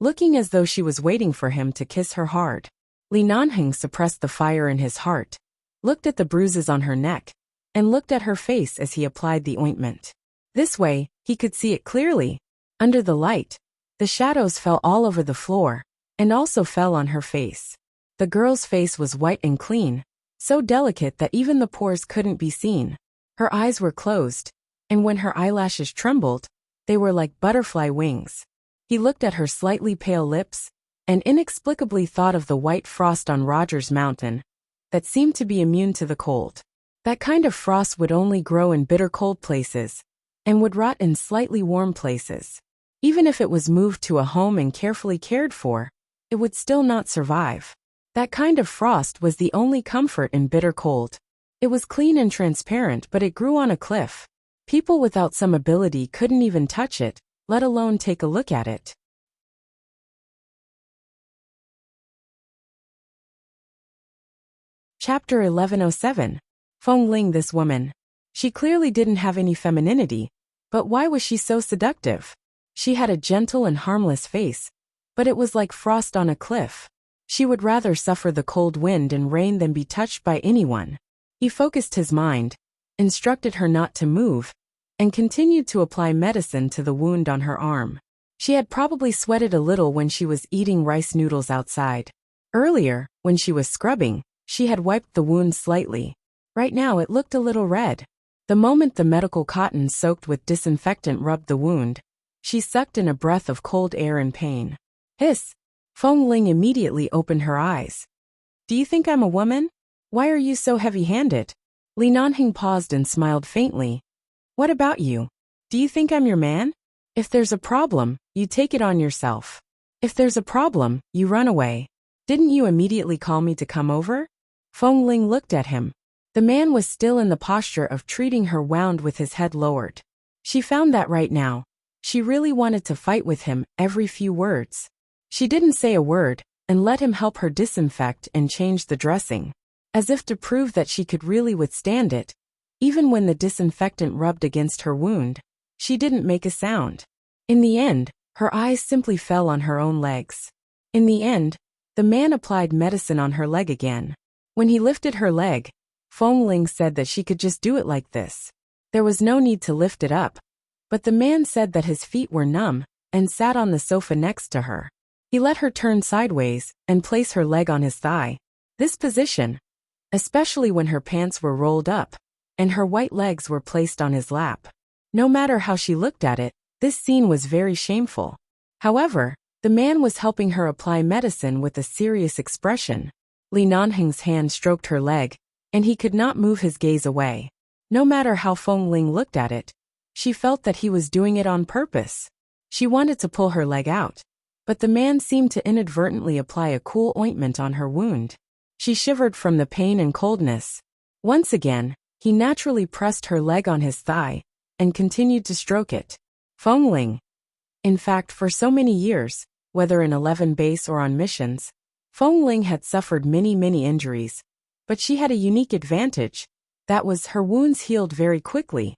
Speaker 1: looking as though she was waiting for him to kiss her hard. Li Nanheng suppressed the fire in his heart, looked at the bruises on her neck, and looked at her face as he applied the ointment. This way, he could see it clearly. Under the light, the shadows fell all over the floor, and also fell on her face. The girl's face was white and clean, so delicate that even the pores couldn't be seen. Her eyes were closed, and when her eyelashes trembled, they were like butterfly wings. He looked at her slightly pale lips, and inexplicably thought of the white frost on Roger's mountain, that seemed to be immune to the cold. That kind of frost would only grow in bitter cold places, and would rot in slightly warm places. Even if it was moved to a home and carefully cared for, it would still not survive. That kind of frost was the only comfort in bitter cold. It was clean and transparent, but it grew on a cliff. People without some ability couldn't even touch it, let alone take a look at it. Chapter 1107. Feng Ling, this woman. She clearly didn't have any femininity, but why was she so seductive? She had a gentle and harmless face, but it was like frost on a cliff. She would rather suffer the cold wind and rain than be touched by anyone. He focused his mind, instructed her not to move, and continued to apply medicine to the wound on her arm. She had probably sweated a little when she was eating rice noodles outside. Earlier, when she was scrubbing, she had wiped the wound slightly. Right now it looked a little red. The moment the medical cotton soaked with disinfectant rubbed the wound, She sucked in a breath of cold air in pain. Hiss! Feng Ling immediately opened her eyes. Do you think I'm a woman? Why are you so heavy-handed? Li Nanhing paused and smiled faintly. What about you? Do you think I'm your man? If there's a problem, you take it on yourself. If there's a problem, you run away. Didn't you immediately call me to come over? Feng Ling looked at him. The man was still in the posture of treating her wound with his head lowered. She found that right now, she really wanted to fight with him every few words. She didn't say a word, and let him help her disinfect and change the dressing. As if to prove that she could really withstand it, even when the disinfectant rubbed against her wound, she didn't make a sound. In the end, her eyes simply fell on her own legs. In the end, the man applied medicine on her leg again. When he lifted her leg, Feng Ling said that she could just do it like this. There was no need to lift it up. But the man said that his feet were numb, and sat on the sofa next to her. He let her turn sideways, and place her leg on his thigh. This position, especially when her pants were rolled up, and her white legs were placed on his lap. No matter how she looked at it, this scene was very shameful. However, the man was helping her apply medicine with a serious expression. Li Nanhing's hand stroked her leg, and he could not move his gaze away. No matter how Feng Ling looked at it, she felt that he was doing it on purpose. She wanted to pull her leg out, but the man seemed to inadvertently apply a cool ointment on her wound. She shivered from the pain and coldness. Once again, he naturally pressed her leg on his thigh, and continued to stroke it. Feng Ling. In fact, for so many years, whether in 11 base or on missions, Feng Ling had suffered many injuries. But she had a unique advantage. That was, her wounds healed very quickly,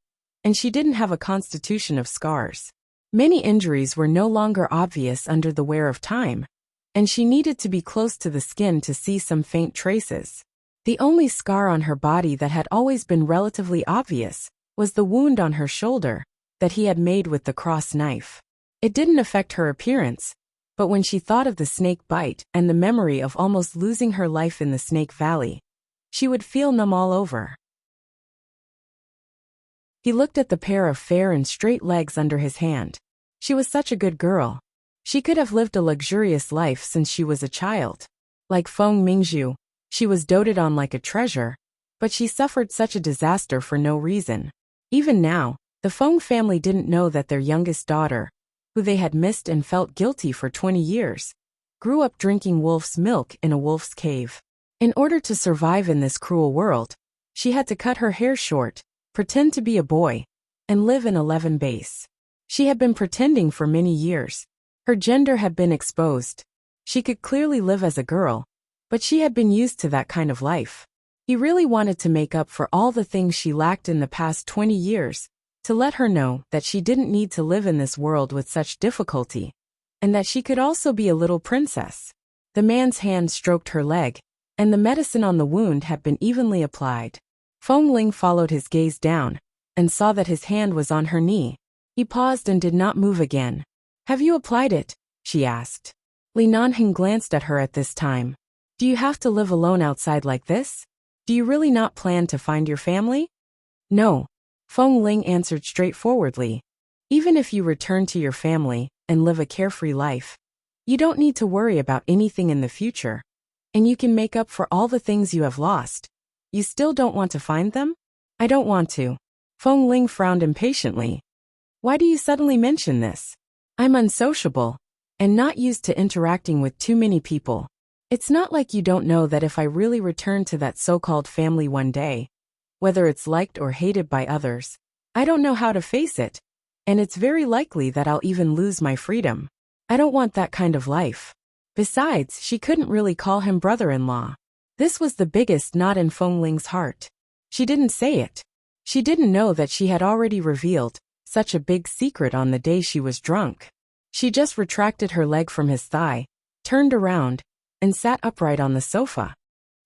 Speaker 1: and she didn't have a constitution of scars. Many injuries were no longer obvious under the wear of time, and she needed to be close to the skin to see some faint traces. The only scar on her body that had always been relatively obvious was the wound on her shoulder that he had made with the cross knife. It didn't affect her appearance, but when she thought of the snake bite and the memory of almost losing her life in the Snake Valley, she would feel numb all over. He looked at the pair of fair and straight legs under his hand. She was such a good girl. She could have lived a luxurious life since she was a child. Like Feng Mingzhu, she was doted on like a treasure, but she suffered such a disaster for no reason. Even now, the Feng family didn't know that their youngest daughter, who they had missed and felt guilty for 20 years, grew up drinking wolf's milk in a wolf's cave. In order to survive in this cruel world, she had to cut her hair short, pretend to be a boy, and live in 11 base. She had been pretending for many years. Her gender had been exposed. She could clearly live as a girl, but she had been used to that kind of life. He really wanted to make up for all the things she lacked in the past 20 years, to let her know that she didn't need to live in this world with such difficulty, and that she could also be a little princess. The man's hand stroked her leg, and the medicine on the wound had been evenly applied. Feng Ling followed his gaze down, and saw that his hand was on her knee. He paused and did not move again. Have you applied it? She asked. Li Nanhing glanced at her at this time. Do you have to live alone outside like this? Do you really not plan to find your family? No. Feng Ling answered straightforwardly. Even if you return to your family and live a carefree life, you don't need to worry about anything in the future, and you can make up for all the things you have lost. You still don't want to find them? I don't want to. Feng Ling frowned impatiently. Why do you suddenly mention this? I'm unsociable, and not used to interacting with too many people. It's not like you don't know that if I really return to that so-called family one day, whether it's liked or hated by others, I don't know how to face it, and it's very likely that I'll even lose my freedom. I don't want that kind of life. Besides, she couldn't really call him brother-in-law. This was the biggest knot in Feng Ling's heart. She didn't say it. She didn't know that she had already revealed such a big secret on the day she was drunk. She just retracted her leg from his thigh, turned around, and sat upright on the sofa.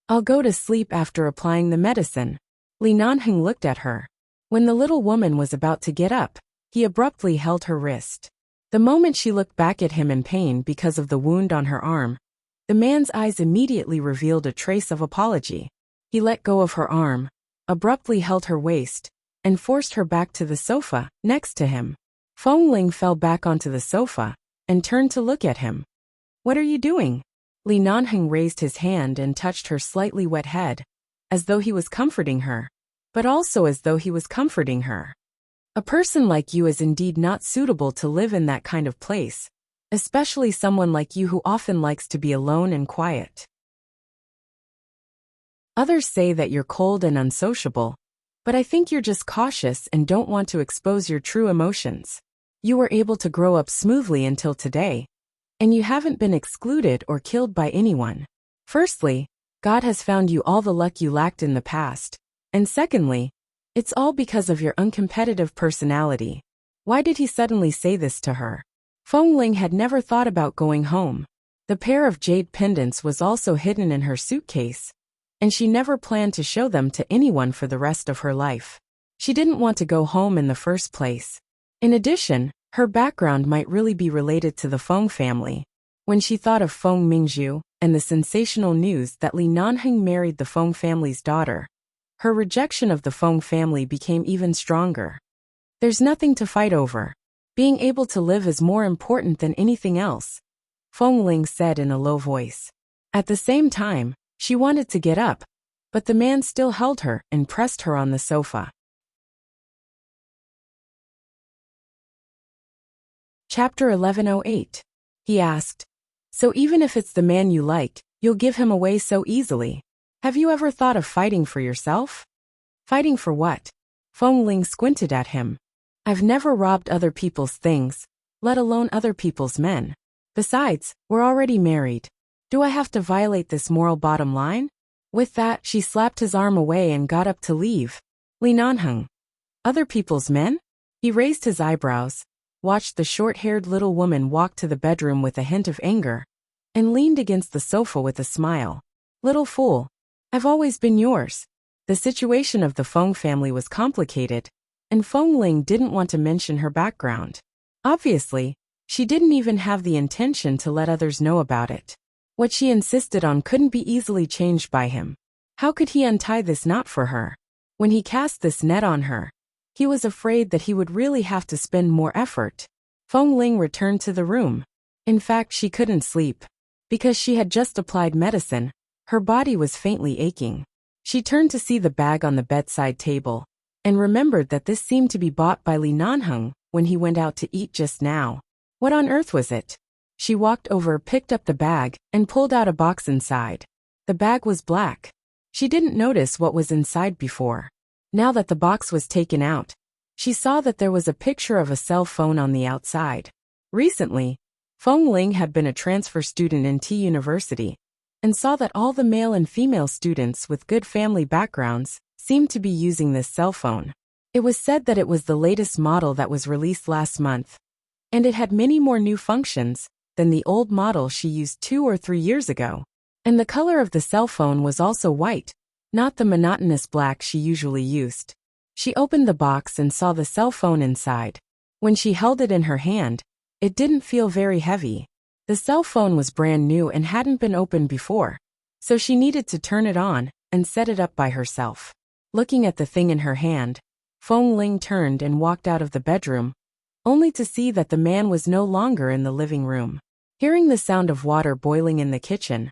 Speaker 1: I'll go to sleep after applying the medicine. Li Nanhing looked at her. When the little woman was about to get up, he abruptly held her wrist. The moment she looked back at him in pain because of the wound on her arm, the man's eyes immediately revealed a trace of apology. He let go of her arm, abruptly held her waist, and forced her back to the sofa next to him. Feng Ling fell back onto the sofa and turned to look at him. What are you doing? Li Nanheng raised his hand and touched her slightly wet head, as though he was comforting her, but also as though he was comforting her. A person like you is indeed not suitable to live in that kind of place, especially someone like you who often likes to be alone and quiet. Others say that you're cold and unsociable, but I think you're just cautious and don't want to expose your true emotions. You were able to grow up smoothly until today, and you haven't been excluded or killed by anyone. Firstly, God has found you all the luck you lacked in the past, and secondly, it's all because of your uncompetitive personality. Why did he suddenly say this to her? Feng Ling had never thought about going home. The pair of jade pendants was also hidden in her suitcase, and she never planned to show them to anyone for the rest of her life. She didn't want to go home in the first place. In addition, her background might really be related to the Feng family. When she thought of Feng Mingzhu and the sensational news that Li Nanheng married the Feng family's daughter, her rejection of the Feng family became even stronger. There's nothing to fight over. Being able to live is more important than anything else, Feng Ling said in a low voice. At the same time, she wanted to get up, but the man still held her and pressed her on the sofa. Chapter 1108. He asked, So even if it's the man you like, you'll give him away so easily? Have you ever thought of fighting for yourself? Fighting for what? Feng Ling squinted at him. I've never robbed other people's things, let alone other people's men. Besides, we're already married. Do I have to violate this moral bottom line? With that, she slapped his arm away and got up to leave. Li Nanheng. Other people's men? He raised his eyebrows, watched the short-haired little woman walk to the bedroom with a hint of anger, and leaned against the sofa with a smile. Little fool. I've always been yours. The situation of the Feng family was complicated, and Feng Ling didn't want to mention her background. Obviously, she didn't even have the intention to let others know about it. What she insisted on couldn't be easily changed by him. How could he untie this knot for her? When he cast this net on her, he was afraid that he would really have to spend more effort. Feng Ling returned to the room. In fact, she couldn't sleep. Because she had just applied medicine, her body was faintly aching. She turned to see the bag on the bedside table, and remembered that this seemed to be bought by Li Nanheng when he went out to eat just now. What on earth was it? She walked over, picked up the bag, and pulled out a box inside. The bag was black. She didn't notice what was inside before. Now that the box was taken out, she saw that there was a picture of a cell phone on the outside. Recently, Feng Ling had been a transfer student in T University, and saw that all the male and female students with good family backgrounds seemed to be using this cell phone. It was said that it was the latest model that was released last month, and it had many more new functions than the old model she used 2 or 3 years ago. And the color of the cell phone was also white, not the monotonous black she usually used. She opened the box and saw the cell phone inside. When she held it in her hand, it didn't feel very heavy. The cell phone was brand new and hadn't been opened before, so she needed to turn it on and set it up by herself. Looking at the thing in her hand, Feng Ling turned and walked out of the bedroom, only to see that the man was no longer in the living room. Hearing the sound of water boiling in the kitchen,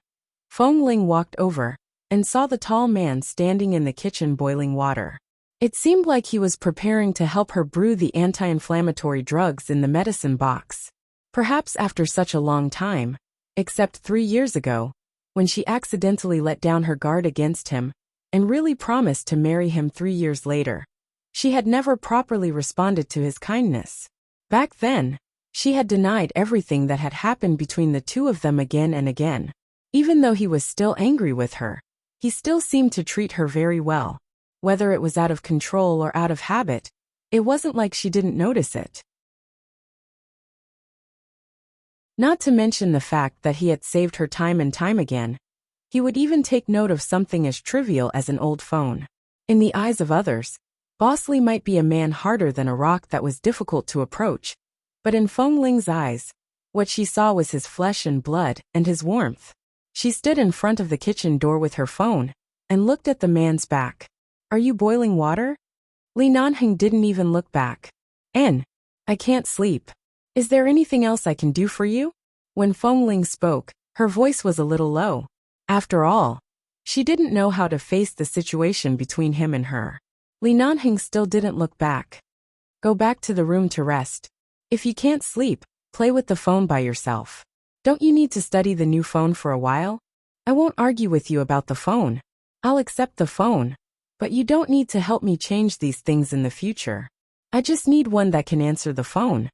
Speaker 1: Feng Ling walked over and saw the tall man standing in the kitchen boiling water. It seemed like he was preparing to help her brew the anti-inflammatory drugs in the medicine box. Perhaps after such a long time, except 3 years ago, when she accidentally let down her guard against him, and really promised to marry him 3 years later. She had never properly responded to his kindness. Back then, she had denied everything that had happened between the two of them again and again. Even though he was still angry with her, he still seemed to treat her very well. Whether it was out of control or out of habit, it wasn't like she didn't notice it. Not to mention the fact that he had saved her time and time again. He would even take note of something as trivial as an old phone. In the eyes of others, Bosley might be a man harder than a rock that was difficult to approach, but in Feng Ling's eyes, what she saw was his flesh and blood and his warmth. She stood in front of the kitchen door with her phone and looked at the man's back. Are you boiling water? Li Nanheng didn't even look back. I can't sleep. Is there anything else I can do for you? When Feng Ling spoke, her voice was a little low. After all, she didn't know how to face the situation between him and her. Li Nanheng still didn't look back. Go back to the room to rest. If you can't sleep, play with the phone by yourself. Don't you need to study the new phone for a while? I won't argue with you about the phone. I'll accept the phone. But you don't need to help me change these things in the future. I just need one that can answer the phone.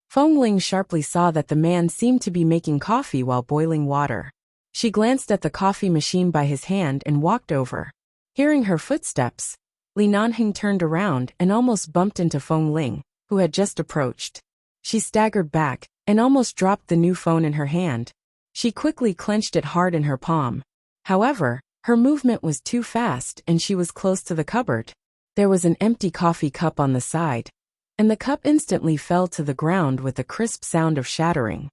Speaker 1: Feng Ling sharply saw that the man seemed to be making coffee while boiling water. She glanced at the coffee machine by his hand and walked over. Hearing her footsteps, Li Nanheng turned around and almost bumped into Feng Ling, who had just approached. She staggered back and almost dropped the new phone in her hand. She quickly clenched it hard in her palm. However, her movement was too fast and she was close to the cupboard. There was an empty coffee cup on the side, and the cup instantly fell to the ground with a crisp sound of shattering.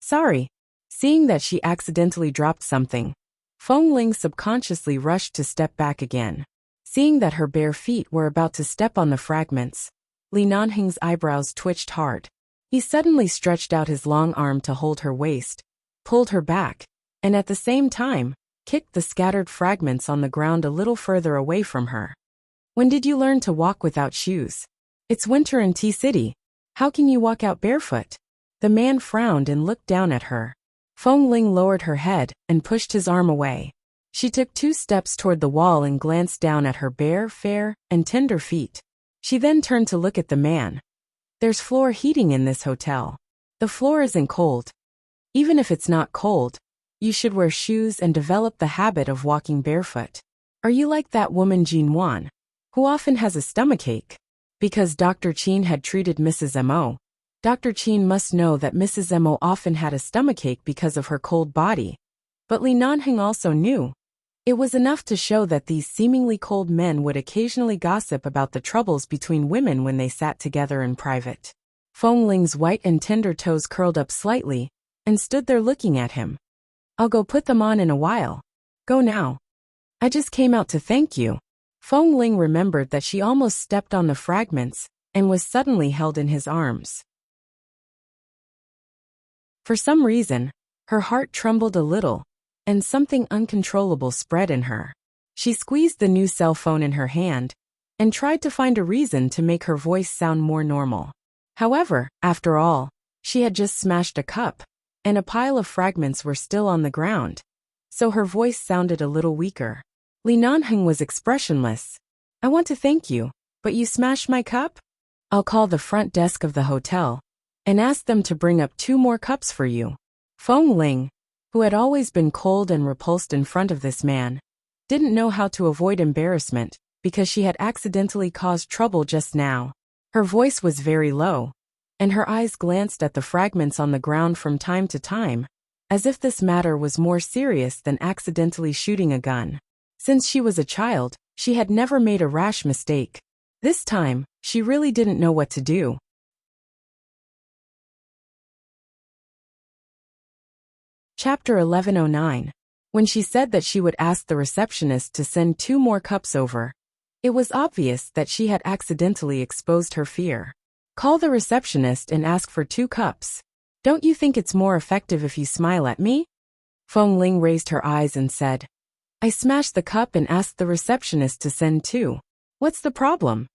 Speaker 1: Sorry. Seeing that she accidentally dropped something, Feng Ling subconsciously rushed to step back again. Seeing that her bare feet were about to step on the fragments, Li Nanheng's eyebrows twitched hard. He suddenly stretched out his long arm to hold her waist, pulled her back, and at the same time, kicked the scattered fragments on the ground a little further away from her. When did you learn to walk without shoes? It's winter in T-City. How can you walk out barefoot? The man frowned and looked down at her. Feng Ling lowered her head and pushed his arm away. She took 2 steps toward the wall and glanced down at her bare, fair, and tender feet. She then turned to look at the man. There's floor heating in this hotel. The floor isn't cold. Even if it's not cold, you should wear shoes and develop the habit of walking barefoot. Are you like that woman Jean Wan, who often has a stomachache? Because Dr. Qin had treated Mrs. M.O., Dr. Qin must know that Mrs. M.O. often had a stomachache because of her cold body. But Li Nanheng also knew. It was enough to show that these seemingly cold men would occasionally gossip about the troubles between women when they sat together in private. Feng Ling's white and tender toes curled up slightly and stood there looking at him. I'll go put them on in a while. Go now. I just came out to thank you. Feng Ling remembered that she almost stepped on the fragments and was suddenly held in his arms. For some reason, her heart trembled a little, and something uncontrollable spread in her. She squeezed the new cell phone in her hand and tried to find a reason to make her voice sound more normal. However, after all, she had just smashed a cup, and a pile of fragments were still on the ground, so her voice sounded a little weaker. Li Nanheng was expressionless. I want to thank you, but you smashed my cup? I'll call the front desk of the hotel and ask them to bring up 2 more cups for you. Feng Ling, who had always been cold and repulsed in front of this man, didn't know how to avoid embarrassment because she had accidentally caused trouble just now. Her voice was very low, and her eyes glanced at the fragments on the ground from time to time, as if this matter was more serious than accidentally shooting a gun. Since she was a child, she had never made a rash mistake. This time, she really didn't know what to do. Chapter 1109. When she said that she would ask the receptionist to send 2 more cups over, it was obvious that she had accidentally exposed her fear. Call the receptionist and ask for 2 cups. Don't you think it's more effective if you smile at me? Feng Ling raised her eyes and said, I smashed the cup and asked the receptionist to send 2. What's the problem?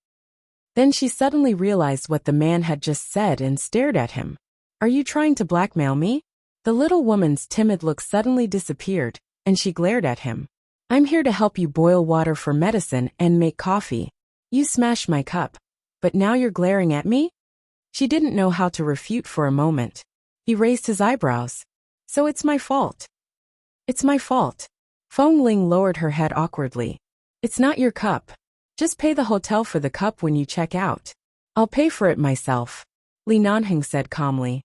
Speaker 1: Then she suddenly realized what the man had just said and stared at him. Are you trying to blackmail me? The little woman's timid look suddenly disappeared, and she glared at him. I'm here to help you boil water for medicine and make coffee. You smashed my cup, but now you're glaring at me? She didn't know how to refute for a moment. He raised his eyebrows. So it's my fault. It's my fault. Feng Ling lowered her head awkwardly. It's not your cup. Just pay the hotel for the cup when you check out. I'll pay for it myself, Li Nanheng said calmly.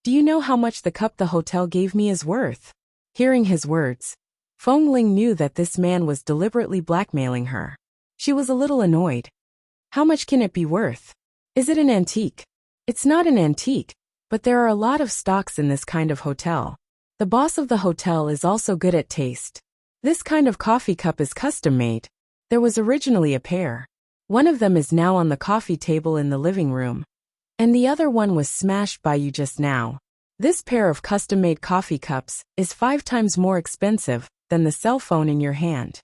Speaker 1: Do you know how much the cup the hotel gave me is worth? Hearing his words, Feng Ling knew that this man was deliberately blackmailing her. She was a little annoyed. How much can it be worth? Is it an antique? It's not an antique, but there are a lot of stocks in this kind of hotel. The boss of the hotel is also good at taste. This kind of coffee cup is custom-made. There was originally a pair. One of them is now on the coffee table in the living room. and the other one was smashed by you just now. This pair of custom-made coffee cups is 5 times more expensive than the cell phone in your hand."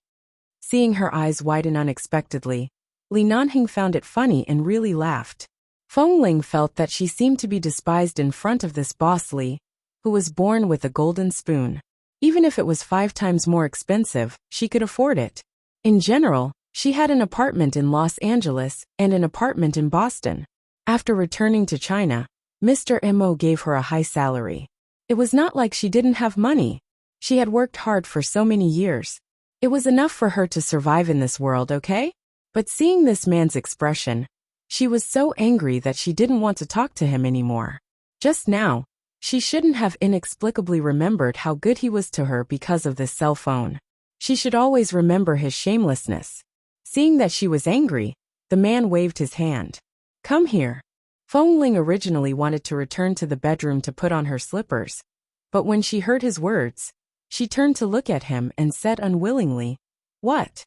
Speaker 1: Seeing her eyes widen unexpectedly, Li Nanhing found it funny and really laughed. Feng Ling felt that she seemed to be despised in front of this boss Li, who was born with a golden spoon. Even if it was 5 times more expensive, she could afford it. In general, she had an apartment in Los Angeles and an apartment in Boston. After returning to China, Mr. Mo gave her a high salary. It was not like she didn't have money. She had worked hard for so many years. It was enough for her to survive in this world, okay? But seeing this man's expression, she was so angry that she didn't want to talk to him anymore. Just now, she shouldn't have inexplicably remembered how good he was to her because of this cell phone. She should always remember his shamelessness. Seeing that she was angry, the man waved his hand. "Come here." Feng Ling originally wanted to return to the bedroom to put on her slippers, but when she heard his words, she turned to look at him and said unwillingly, "What?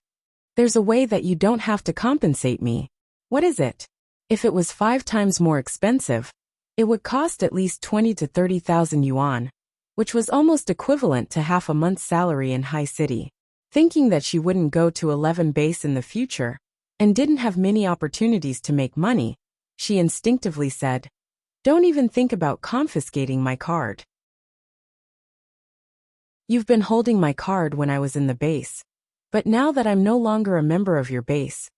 Speaker 1: There's a way that you don't have to compensate me. What is it?" If it was 5 times more expensive, it would cost at least 20 to 30,000 yuan, which was almost equivalent to half a month's salary in High City. Thinking that she wouldn't go to 11 base in the future, and didn't have many opportunities to make money, she instinctively said, "Don't even think about confiscating my card. You've been holding my card when I was in the base, but now that I'm no longer a member of your base,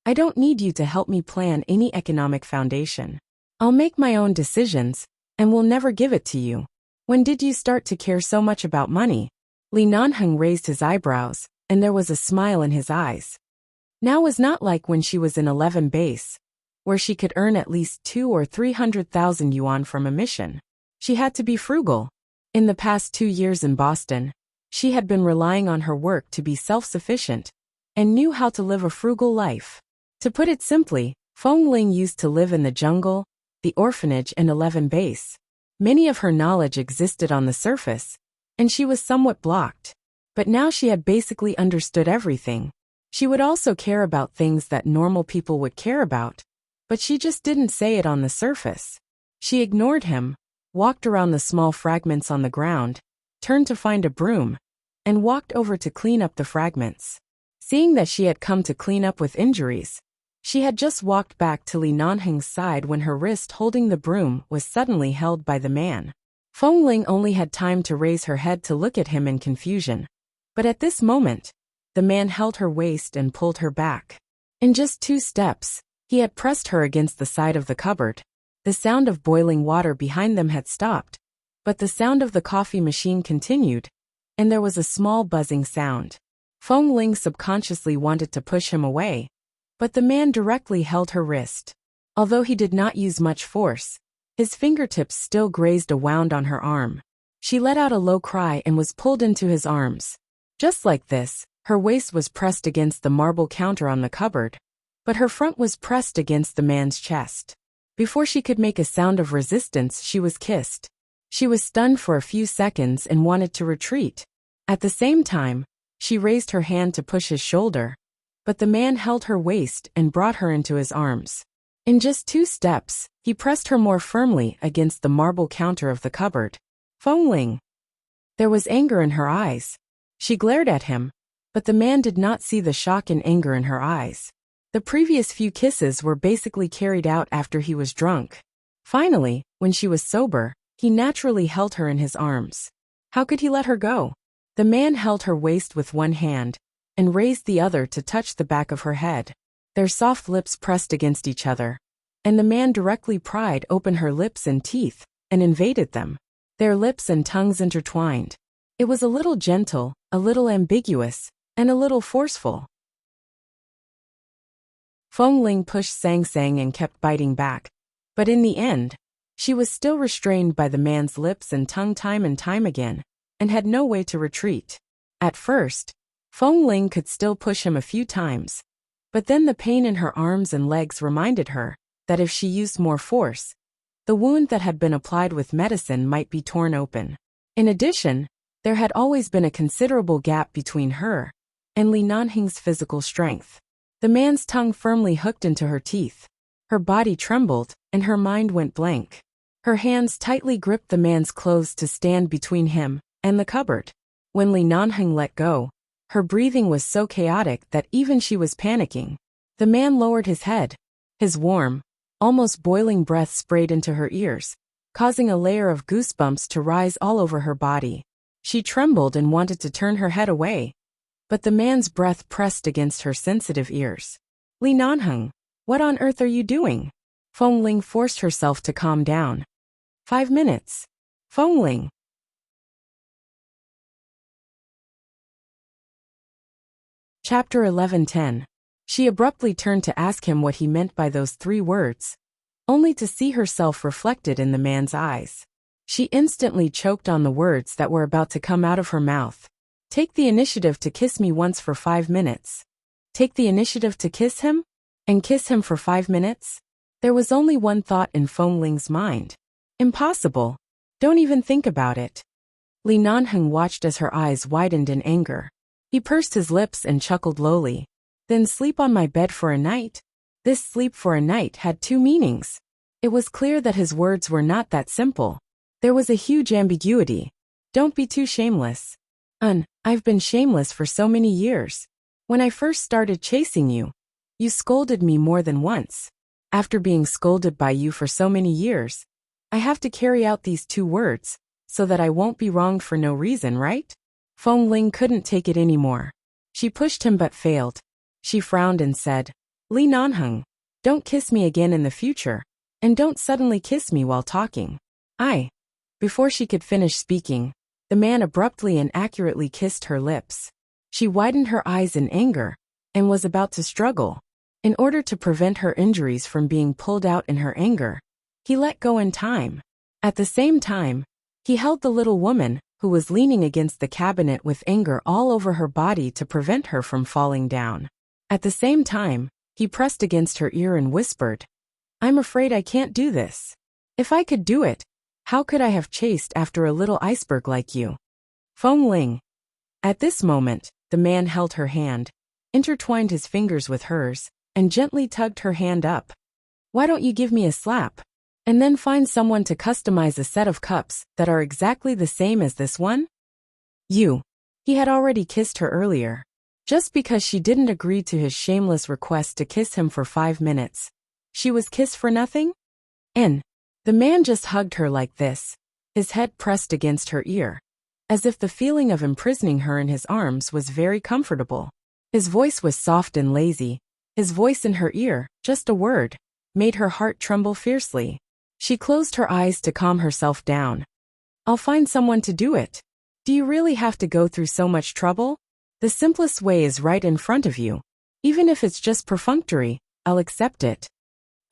Speaker 1: I don't need you to help me plan any economic foundation. I'll make my own decisions, and will never give it to you. When did you start to care so much about money?" Li Nanheng raised his eyebrows, and there was a smile in his eyes. Now was not like when she was in 11 base, where she could earn at least 200,000 or 300,000 yuan from a mission. She had to be frugal. In the past 2 years in Boston, she had been relying on her work to be self-sufficient, and knew how to live a frugal life. To put it simply, Feng Ling used to live in the jungle, the orphanage and 11 base. Many of her knowledge existed on the surface, and she was somewhat blocked. But now she had basically understood everything. She would also care about things that normal people would care about, but she just didn't say it on the surface. She ignored him, walked around the small fragments on the ground, turned to find a broom, and walked over to clean up the fragments. Seeing that she had come to clean up with injuries, she had just walked back to Li Nanheng's side when her wrist holding the broom was suddenly held by the man. Feng Ling only had time to raise her head to look at him in confusion. But at this moment, the man held her waist and pulled her back. In just 2 steps, he had pressed her against the side of the cupboard. The sound of boiling water behind them had stopped, but the sound of the coffee machine continued, and there was a small buzzing sound. Feng Ling subconsciously wanted to push him away, but the man directly held her wrist. Although he did not use much force, his fingertips still grazed a wound on her arm. She let out a low cry and was pulled into his arms. Just like this, her waist was pressed against the marble counter on the cupboard, but her front was pressed against the man's chest. Before she could make a sound of resistance, she was kissed. She was stunned for a few seconds and wanted to retreat. At the same time, she raised her hand to push his shoulder, but the man held her waist and brought her into his arms. In just 2 steps, he pressed her more firmly against the marble counter of the cupboard. Feng Ling. There was anger in her eyes. She glared at him, but the man did not see the shock and anger in her eyes. The previous few kisses were basically carried out after he was drunk. Finally, when she was sober, he naturally held her in his arms. How could he let her go? The man held her waist with one hand, and raised the other to touch the back of her head. Their soft lips pressed against each other, and the man directly pried open her lips and teeth, and invaded them. Their lips and tongues intertwined. It was a little gentle, a little ambiguous, and a little forceful. Feng Ling pushed Sang Sang and kept biting back, but in the end, she was still restrained by the man's lips and tongue time and time again, and had no way to retreat. At first, Feng Ling could still push him a few times, but then the pain in her arms and legs reminded her that if she used more force, the wound that had been applied with medicine might be torn open. In addition, there had always been a considerable gap between her and Li Nanheng's physical strength. The man's tongue firmly hooked into her teeth. Her body trembled, and her mind went blank. Her hands tightly gripped the man's clothes to stand between him and the cupboard. When Li Nanheng let go, her breathing was so chaotic that even she was panicking. The man lowered his head. His warm, almost boiling breath sprayed into her ears, causing a layer of goosebumps to rise all over her body. She trembled and wanted to turn her head away, but the man's breath pressed against her sensitive ears. Li Nanheng, what on earth are you doing? Feng Ling forced herself to calm down. 5 minutes. Feng Ling. Chapter 11:10. She abruptly turned to ask him what he meant by those 3 words, only to see herself reflected in the man's eyes. She instantly choked on the words that were about to come out of her mouth. Take the initiative to kiss me once for 5 minutes. Take the initiative to kiss him? And kiss him for 5 minutes? There was only one thought in Feng Ling's mind. Impossible. Don't even think about it. Li Nanheng watched as her eyes widened in anger. He pursed his lips and chuckled lowly. Then sleep on my bed for a night? This sleep for a night had 2 meanings. It was clear that his words were not that simple. There was a huge ambiguity. Don't be too shameless. I've been shameless for so many years. When I first started chasing you, you scolded me more than once. After being scolded by you for so many years, I have to carry out these 2 words, so that I won't be wronged for no reason, right? Feng Ling couldn't take it anymore. She pushed him but failed. She frowned and said, Li Nanheng, don't kiss me again in the future, and don't suddenly kiss me while talking. Before she could finish speaking, the man abruptly and accurately kissed her lips. She widened her eyes in anger, and was about to struggle. In order to prevent her injuries from being pulled out in her anger, he let go in time. At the same time, he held the little woman, who was leaning against the cabinet with anger all over her body to prevent her from falling down. At the same time, he pressed against her ear and whispered, I'm afraid I can't do this. If I could do it, how could I have chased after a little iceberg like you? Feng Ling. At this moment, the man held her hand, intertwined his fingers with hers, and gently tugged her hand up. Why don't you give me a slap? And then find someone to customize a set of cups that are exactly the same as this one? You. He had already kissed her earlier. Just because she didn't agree to his shameless request to kiss him for 5 minutes, she was kissed for nothing? And the man just hugged her like this, his head pressed against her ear, as if the feeling of imprisoning her in his arms was very comfortable. His voice was soft and lazy. His voice in her ear, just a word, made her heart tremble fiercely. She closed her eyes to calm herself down. I'll find someone to do it. Do you really have to go through so much trouble? The simplest way is right in front of you. Even if it's just perfunctory, I'll accept it.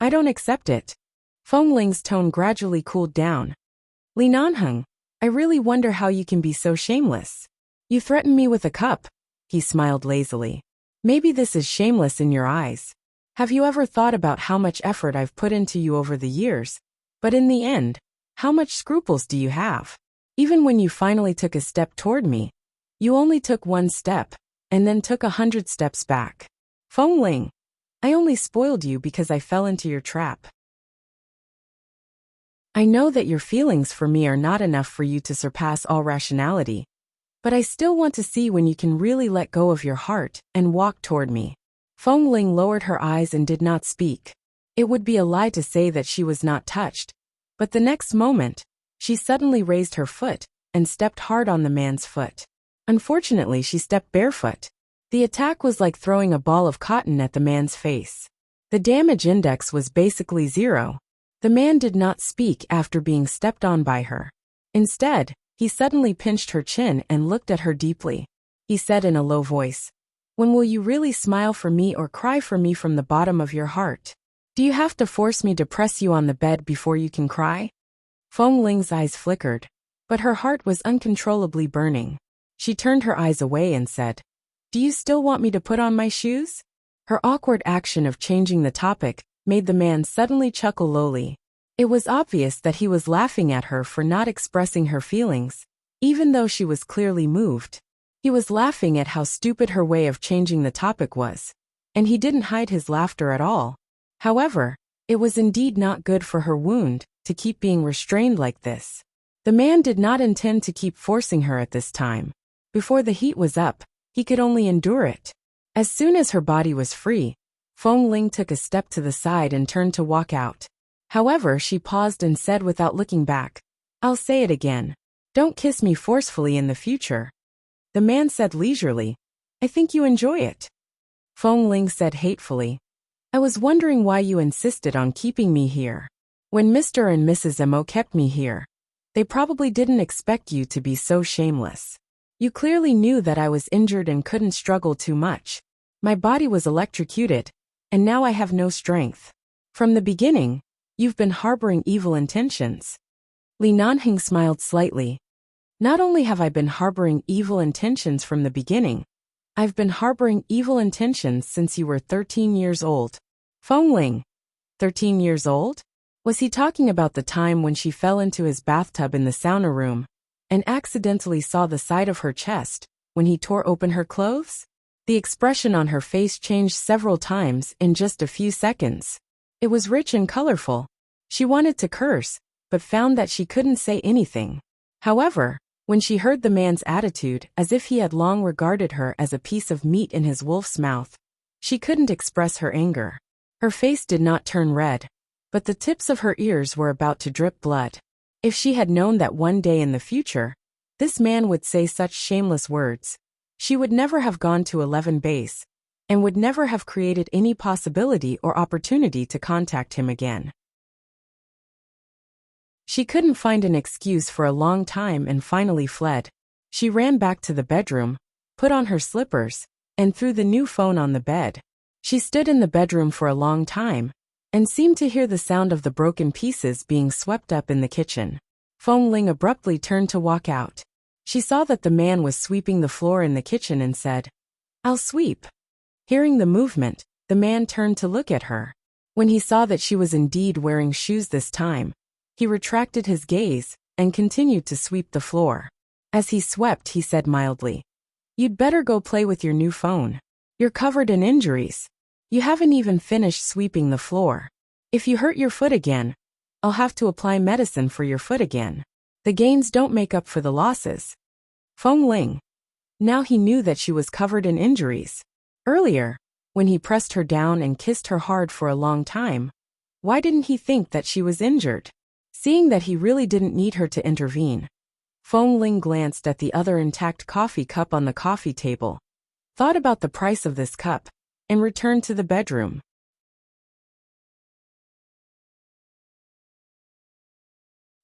Speaker 1: I don't accept it. Feng Ling's tone gradually cooled down. Li Nanheng, I really wonder how you can be so shameless. You threaten me with a cup. He smiled lazily. Maybe this is shameless in your eyes. Have you ever thought about how much effort I've put into you over the years? But in the end, how much scruples do you have? Even when you finally took a step toward me, you only took 1 step, and then took 100 steps back. Feng Ling, I only spoiled you because I fell into your trap. I know that your feelings for me are not enough for you to surpass all rationality, but I still want to see when you can really let go of your heart and walk toward me. Feng Ling lowered her eyes and did not speak. It would be a lie to say that she was not touched, but the next moment, she suddenly raised her foot and stepped hard on the man's foot. Unfortunately, she stepped barefoot. The attack was like throwing a ball of cotton at the man's face. The damage index was basically 0. The man did not speak after being stepped on by her. Instead, he suddenly pinched her chin and looked at her deeply. He said in a low voice, When will you really smile for me or cry for me from the bottom of your heart? Do you have to force me to press you on the bed before you can cry? Feng Ling's eyes flickered, but her heart was uncontrollably burning. She turned her eyes away and said, Do you still want me to put on my shoes? Her awkward action of changing the topic made the man suddenly chuckle lowly. It was obvious that he was laughing at her for not expressing her feelings, even though she was clearly moved. He was laughing at how stupid her way of changing the topic was, and he didn't hide his laughter at all. However, It was indeed not good for her wound to keep being restrained like this. The man did not intend to keep forcing her at this time. Before the heat was up, he could only endure it. As soon as her body was free, Feng Ling took a step to the side and turned to walk out. However, she paused and said without looking back, "I'll say it again. Don't kiss me forcefully in the future." The man said leisurely, "I think you enjoy it." Feng Ling said hatefully, "I was wondering why you insisted on keeping me here. When Mr. and Mrs. Mo kept me here, they probably didn't expect you to be so shameless. You clearly knew that I was injured and couldn't struggle too much. My body was electrocuted, and now I have no strength. From the beginning, you've been harboring evil intentions." Li Nanheng smiled slightly. "Not only have I been harboring evil intentions from the beginning, I've been harboring evil intentions since you were 13 years old." Feng Ling, 13 years old? Was he talking about the time when she fell into his bathtub in the sauna room and accidentally saw the side of her chest when he tore open her clothes? The expression on her face changed several times in just a few seconds. It was rich and colorful. She wanted to curse, but found that she couldn't say anything. However, when she heard the man's attitude as if he had long regarded her as a piece of meat in his wolf's mouth, she couldn't express her anger. Her face did not turn red, but the tips of her ears were about to drip blood. If she had known that one day in the future, this man would say such shameless words, she would never have gone to 11 base, and would never have created any possibility or opportunity to contact him again. She couldn't find an excuse for a long time and finally fled. She ran back to the bedroom, put on her slippers, and threw the new phone on the bed. She stood in the bedroom for a long time, and seemed to hear the sound of the broken pieces being swept up in the kitchen. Feng Ling abruptly turned to walk out. She saw that the man was sweeping the floor in the kitchen and said, "I'll sweep." Hearing the movement, the man turned to look at her. When he saw that she was indeed wearing shoes this time, he retracted his gaze and continued to sweep the floor. As he swept, he said mildly, "You'd better go play with your new phone. You're covered in injuries. You haven't even finished sweeping the floor. If you hurt your foot again, I'll have to apply medicine for your foot again. The gains don't make up for the losses." Feng Ling. Now he knew that she was covered in injuries. Earlier, when he pressed her down and kissed her hard for a long time, why didn't he think that she was injured? Seeing that he really didn't need her to intervene, Feng Ling glanced at the other intact coffee cup on the coffee table, thought about the price of this cup, and returned to the bedroom.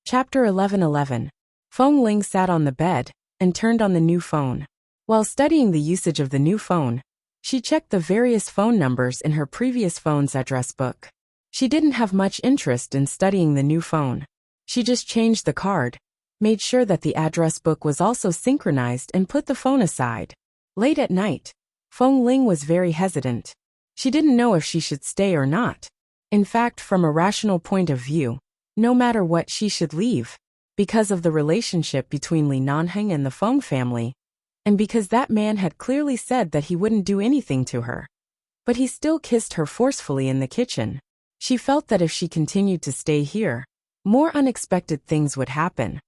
Speaker 1: Chapter 11:11. Feng Ling sat on the bed and turned on the new phone. While studying the usage of the new phone, she checked the various phone numbers in her previous phone's address book. She didn't have much interest in studying the new phone. She just changed the card, made sure that the address book was also synchronized, and put the phone aside. Late at night, Feng Ling was very hesitant. She didn't know if she should stay or not. In fact, from a rational point of view, no matter what, she should leave, because of the relationship between Li Nanheng and the Feng family, and because that man had clearly said that he wouldn't do anything to her. But he still kissed her forcefully in the kitchen. She felt that if she continued to stay here, more unexpected things would happen.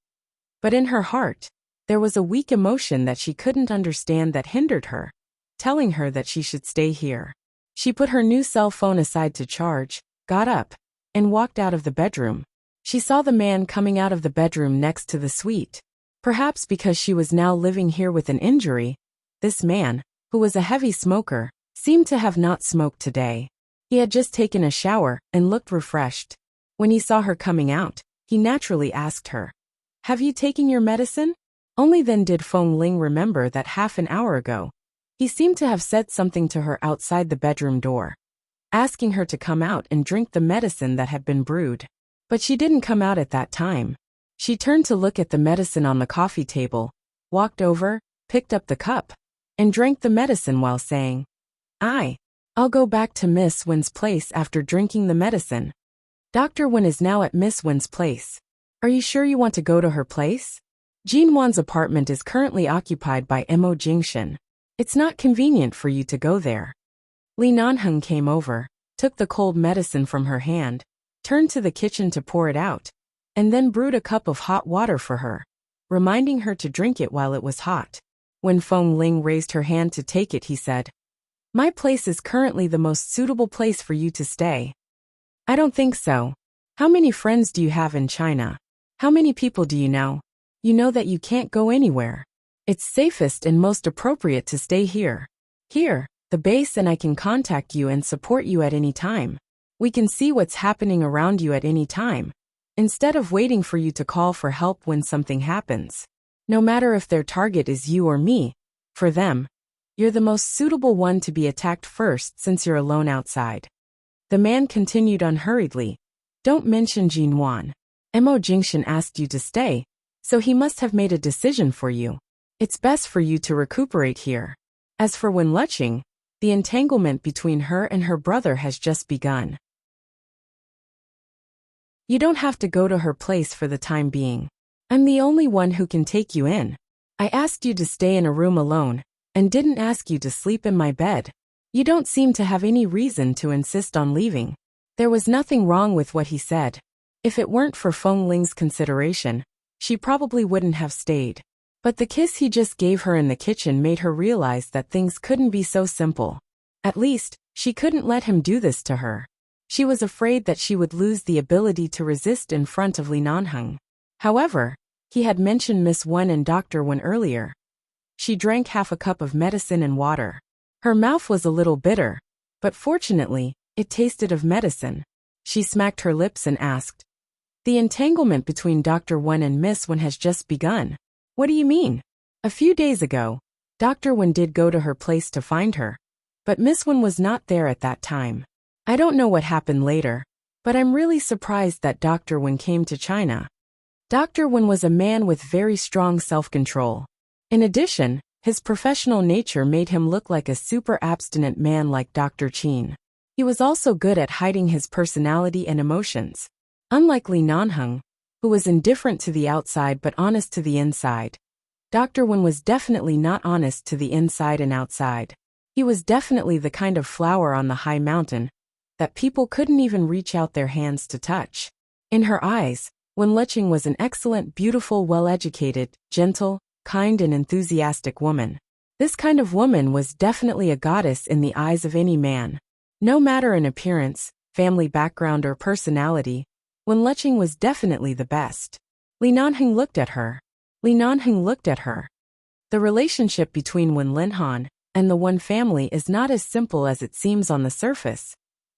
Speaker 1: But in her heart, there was a weak emotion that she couldn't understand that hindered her, telling her that she should stay here. She put her new cell phone aside to charge, got up, and walked out of the bedroom. She saw the man coming out of the bedroom next to the suite. Perhaps because she was now living here with an injury, this man, who was a heavy smoker, seemed to have not smoked today. He had just taken a shower and looked refreshed. When he saw her coming out, he naturally asked her, "Have you taken your medicine?" Only then did Feng Ling remember that half an hour ago, he seemed to have said something to her outside the bedroom door, asking her to come out and drink the medicine that had been brewed. But she didn't come out at that time. She turned to look at the medicine on the coffee table, walked over, picked up the cup, and drank the medicine while saying, I'll go back to Miss Wen's place after drinking the medicine. Dr. Wen is now at Miss Wen's place. Are you sure you want to go to her place? Jin Wan's apartment is currently occupied by Mo Jingshan. It's not convenient for you to go there. Li Nanheng came over, took the cold medicine from her hand, turned to the kitchen to pour it out, and then brewed a cup of hot water for her, reminding her to drink it while it was hot. When Feng Ling raised her hand to take it, he said, "My place is currently the most suitable place for you to stay." "I don't think so. How many friends do you have in China? How many people do you know? You know that you can't go anywhere. It's safest and most appropriate to stay here. Here, the base, and I can contact you and support you at any time. We can see what's happening around you at any time, instead of waiting for you to call for help when something happens. No matter if their target is you or me, for them, you're the most suitable one to be attacked first since you're alone outside." The man continued unhurriedly, "Don't mention Jinwan. Mo Jingshan asked you to stay, so he must have made a decision for you. It's best for you to recuperate here. As for Wen Luqing, the entanglement between her and her brother has just begun. You don't have to go to her place for the time being. I'm the only one who can take you in. I asked you to stay in a room alone, and didn't ask you to sleep in my bed. You don't seem to have any reason to insist on leaving." There was nothing wrong with what he said. If it weren't for Feng Ling's consideration, she probably wouldn't have stayed. But the kiss he just gave her in the kitchen made her realize that things couldn't be so simple. At least, she couldn't let him do this to her. She was afraid that she would lose the ability to resist in front of Li Nanheng. However, he had mentioned Miss Wen and Dr. Wen earlier. She drank half a cup of medicine and water. Her mouth was a little bitter, but fortunately, it tasted of medicine. She smacked her lips and asked, "The entanglement between Dr. Wen and Miss Wen has just begun. What do you mean?" "A few days ago, Dr. Wen did go to her place to find her, but Miss Wen was not there at that time. I don't know what happened later, but I'm really surprised that Dr. Wen came to China." Dr. Wen was a man with very strong self-control. In addition, his professional nature made him look like a super abstinent man like Dr. Qin. He was also good at hiding his personality and emotions. Unlike Li Nanheng, who was indifferent to the outside but honest to the inside, Dr. Wen was definitely not honest to the inside and outside. He was definitely the kind of flower on the high mountain that people couldn't even reach out their hands to touch. In her eyes, Wen Luqing was an excellent, beautiful, well-educated, gentle, kind and enthusiastic woman. This kind of woman was definitely a goddess in the eyes of any man. No matter in appearance, family background or personality, Wen Luqing was definitely the best. Li Nanheng looked at her. The relationship between Wen Linhan and the Wen family is not as simple as it seems on the surface,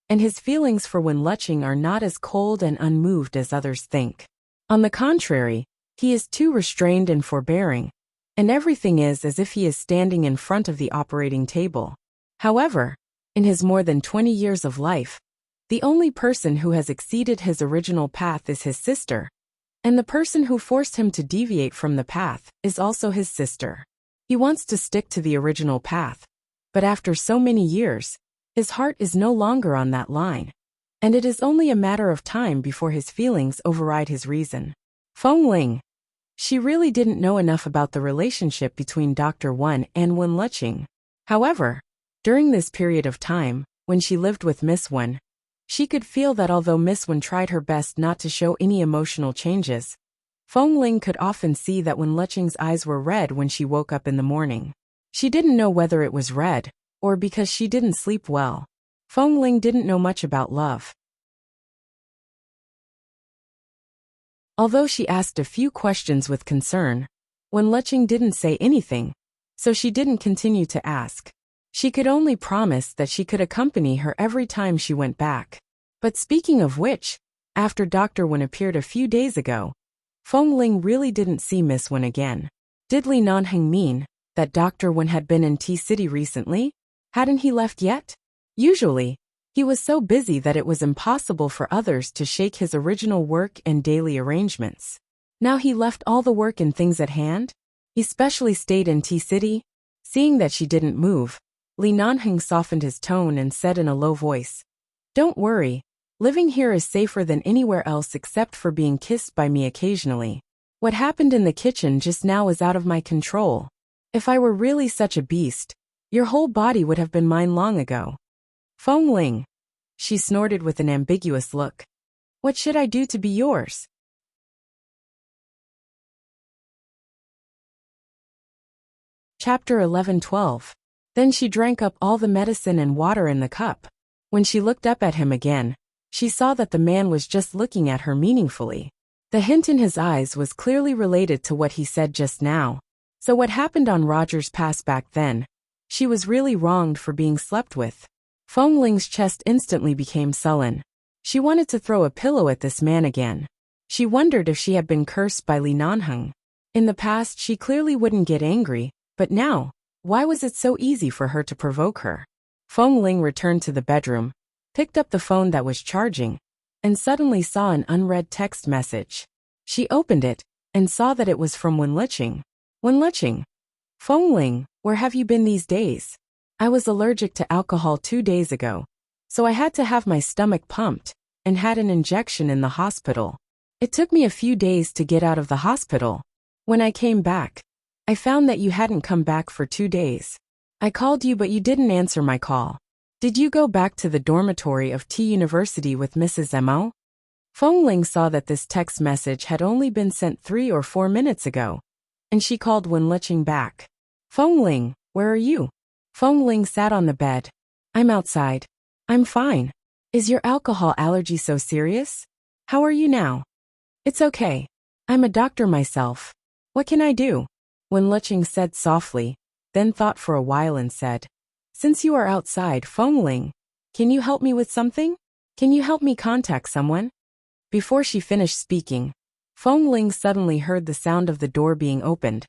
Speaker 1: and his feelings for Wen Luqing are not as cold and unmoved as others think. On the contrary, he is too restrained and forbearing, and everything is as if he is standing in front of the operating table. However, in his more than 20 years of life, the only person who has exceeded his original path is his sister, and the person who forced him to deviate from the path is also his sister. He wants to stick to the original path, but after so many years, his heart is no longer on that line, and it is only a matter of time before his feelings override his reason. Feng Ling. She really didn't know enough about the relationship between Dr. Wen and Wen Luqing. However, during this period of time, when she lived with Miss Wen, she could feel that although Miss Wen tried her best not to show any emotional changes, Feng Ling could often see that Wen Luqing's eyes were red when she woke up in the morning. She didn't know whether it was red, or because she didn't sleep well. Feng Ling didn't know much about love. Although she asked a few questions with concern, Wen Luqing didn't say anything, so she didn't continue to ask. She could only promise that she could accompany her every time she went back. But speaking of which, after Dr. Wen appeared a few days ago, Feng Ling really didn't see Miss Wen again. Did Li Nanheng mean that Dr. Wen had been in T-City recently? Hadn't he left yet? Usually, he was so busy that it was impossible for others to shake his original work and daily arrangements. Now he left all the work and things at hand? He specially stayed in T-City? Seeing that she didn't move, Li Nanheng softened his tone and said in a low voice, "Don't worry, living here is safer than anywhere else except for being kissed by me occasionally. What happened in the kitchen just now is out of my control. If I were really such a beast, your whole body would have been mine long ago." Feng Ling. She snorted with an ambiguous look. What should I do to be yours? Chapter 11:12. Then she drank up all the medicine and water in the cup. When she looked up at him again, she saw that the man was just looking at her meaningfully. The hint in his eyes was clearly related to what he said just now. So what happened on Roger's pass back then? She was really wronged for being slept with. Feng Ling's chest instantly became sullen. She wanted to throw a pillow at this man again. She wondered if she had been cursed by Li Nanheng. In the past she clearly wouldn't get angry, but now, why was it so easy for her to provoke her? Feng Ling returned to the bedroom, picked up the phone that was charging, and suddenly saw an unread text message. She opened it, and saw that it was from Wenlicheng. Wenlicheng. Feng Ling, where have you been these days? I was allergic to alcohol 2 days ago, so I had to have my stomach pumped, and had an injection in the hospital. It took me a few days to get out of the hospital. When I came back, I found that you hadn't come back for 2 days. I called you but you didn't answer my call. Did you go back to the dormitory of T University with Mrs. Mo? Feng Ling saw that this text message had only been sent 3 or 4 minutes ago, and she called Wenlicheng back. Feng Ling, where are you? Feng Ling sat on the bed. I'm outside. I'm fine. Is your alcohol allergy so serious? How are you now? It's okay. I'm a doctor myself. What can I do? Wenlicheng said softly, then thought for a while and said, Since you are outside, Feng Ling, can you help me with something? Can you help me contact someone? Before she finished speaking, Feng Ling suddenly heard the sound of the door being opened,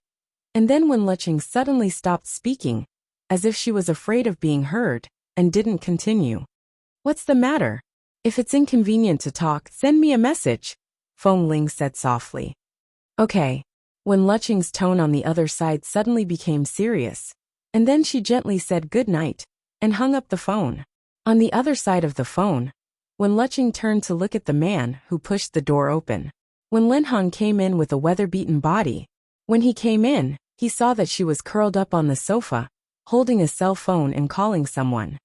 Speaker 1: and then Wenlicheng suddenly stopped speaking, as if she was afraid of being heard, and didn't continue. What's the matter? If it's inconvenient to talk, send me a message, Feng Ling said softly. Okay. Wenlicheng's tone on the other side suddenly became serious, and then she gently said good night, and hung up the phone. On the other side of the phone, Wenlicheng turned to look at the man who pushed the door open. Wenlicheng came in with a weather-beaten body. When he came in, he saw that she was curled up on the sofa, holding a cell phone and calling someone.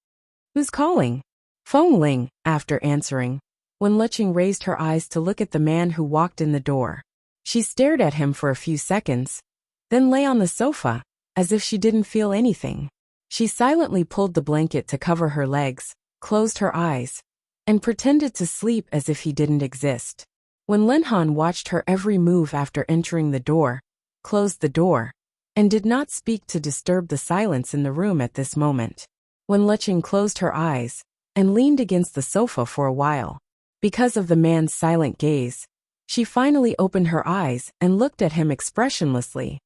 Speaker 1: Who's calling? Feng Ling, after answering. Wenlicheng raised her eyes to look at the man who walked in the door. She stared at him for a few seconds, then lay on the sofa, as if she didn't feel anything. She silently pulled the blanket to cover her legs, closed her eyes, and pretended to sleep as if he didn't exist. Wenlicheng watched her every move after entering the door, closed the door, and did not speak to disturb the silence in the room at this moment. Wenlicheng closed her eyes, and leaned against the sofa for a while. Because of the man's silent gaze, she finally opened her eyes and looked at him expressionlessly.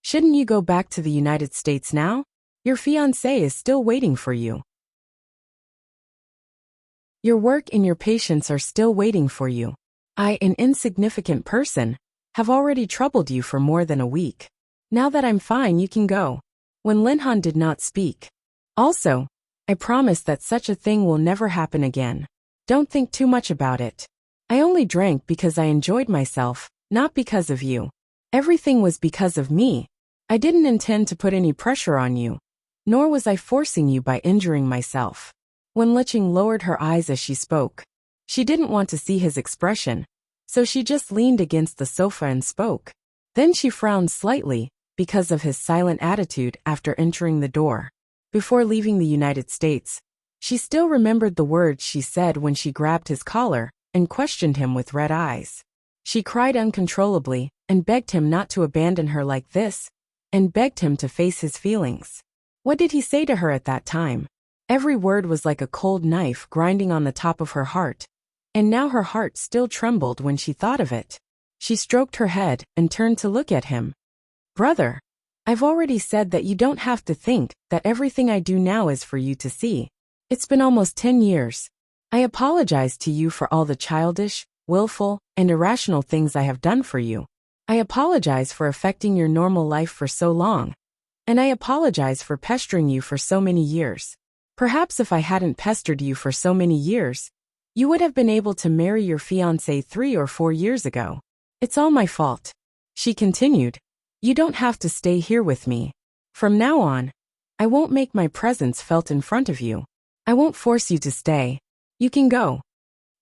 Speaker 1: Shouldn't you go back to the United States now? Your fiancé is still waiting for you. Your work and your patients are still waiting for you. I, an insignificant person, have already troubled you for more than a week. Now that I'm fine, you can go. Wenlicheng did not speak. Also, I promise that such a thing will never happen again. Don't think too much about it. I only drank because I enjoyed myself, not because of you. Everything was because of me. I didn't intend to put any pressure on you, nor was I forcing you by injuring myself. Wenlicheng lowered her eyes as she spoke. She didn't want to see his expression, so she just leaned against the sofa and spoke. Then she frowned slightly, because of his silent attitude after entering the door. Before leaving the United States, she still remembered the words she said when she grabbed his collar and questioned him with red eyes. She cried uncontrollably and begged him not to abandon her like this, and begged him to face his feelings. What did he say to her at that time? Every word was like a cold knife grinding on the top of her heart, and now her heart still trembled when she thought of it. She stroked her head and turned to look at him. Brother, I've already said that you don't have to think that everything I do now is for you to see. It's been almost 10 years. I apologize to you for all the childish, willful, and irrational things I have done for you. I apologize for affecting your normal life for so long. And I apologize for pestering you for so many years. Perhaps if I hadn't pestered you for so many years, you would have been able to marry your fiancé 3 or 4 years ago. It's all my fault. She continued. You don't have to stay here with me. From now on, I won't make my presence felt in front of you. I won't force you to stay. You can go.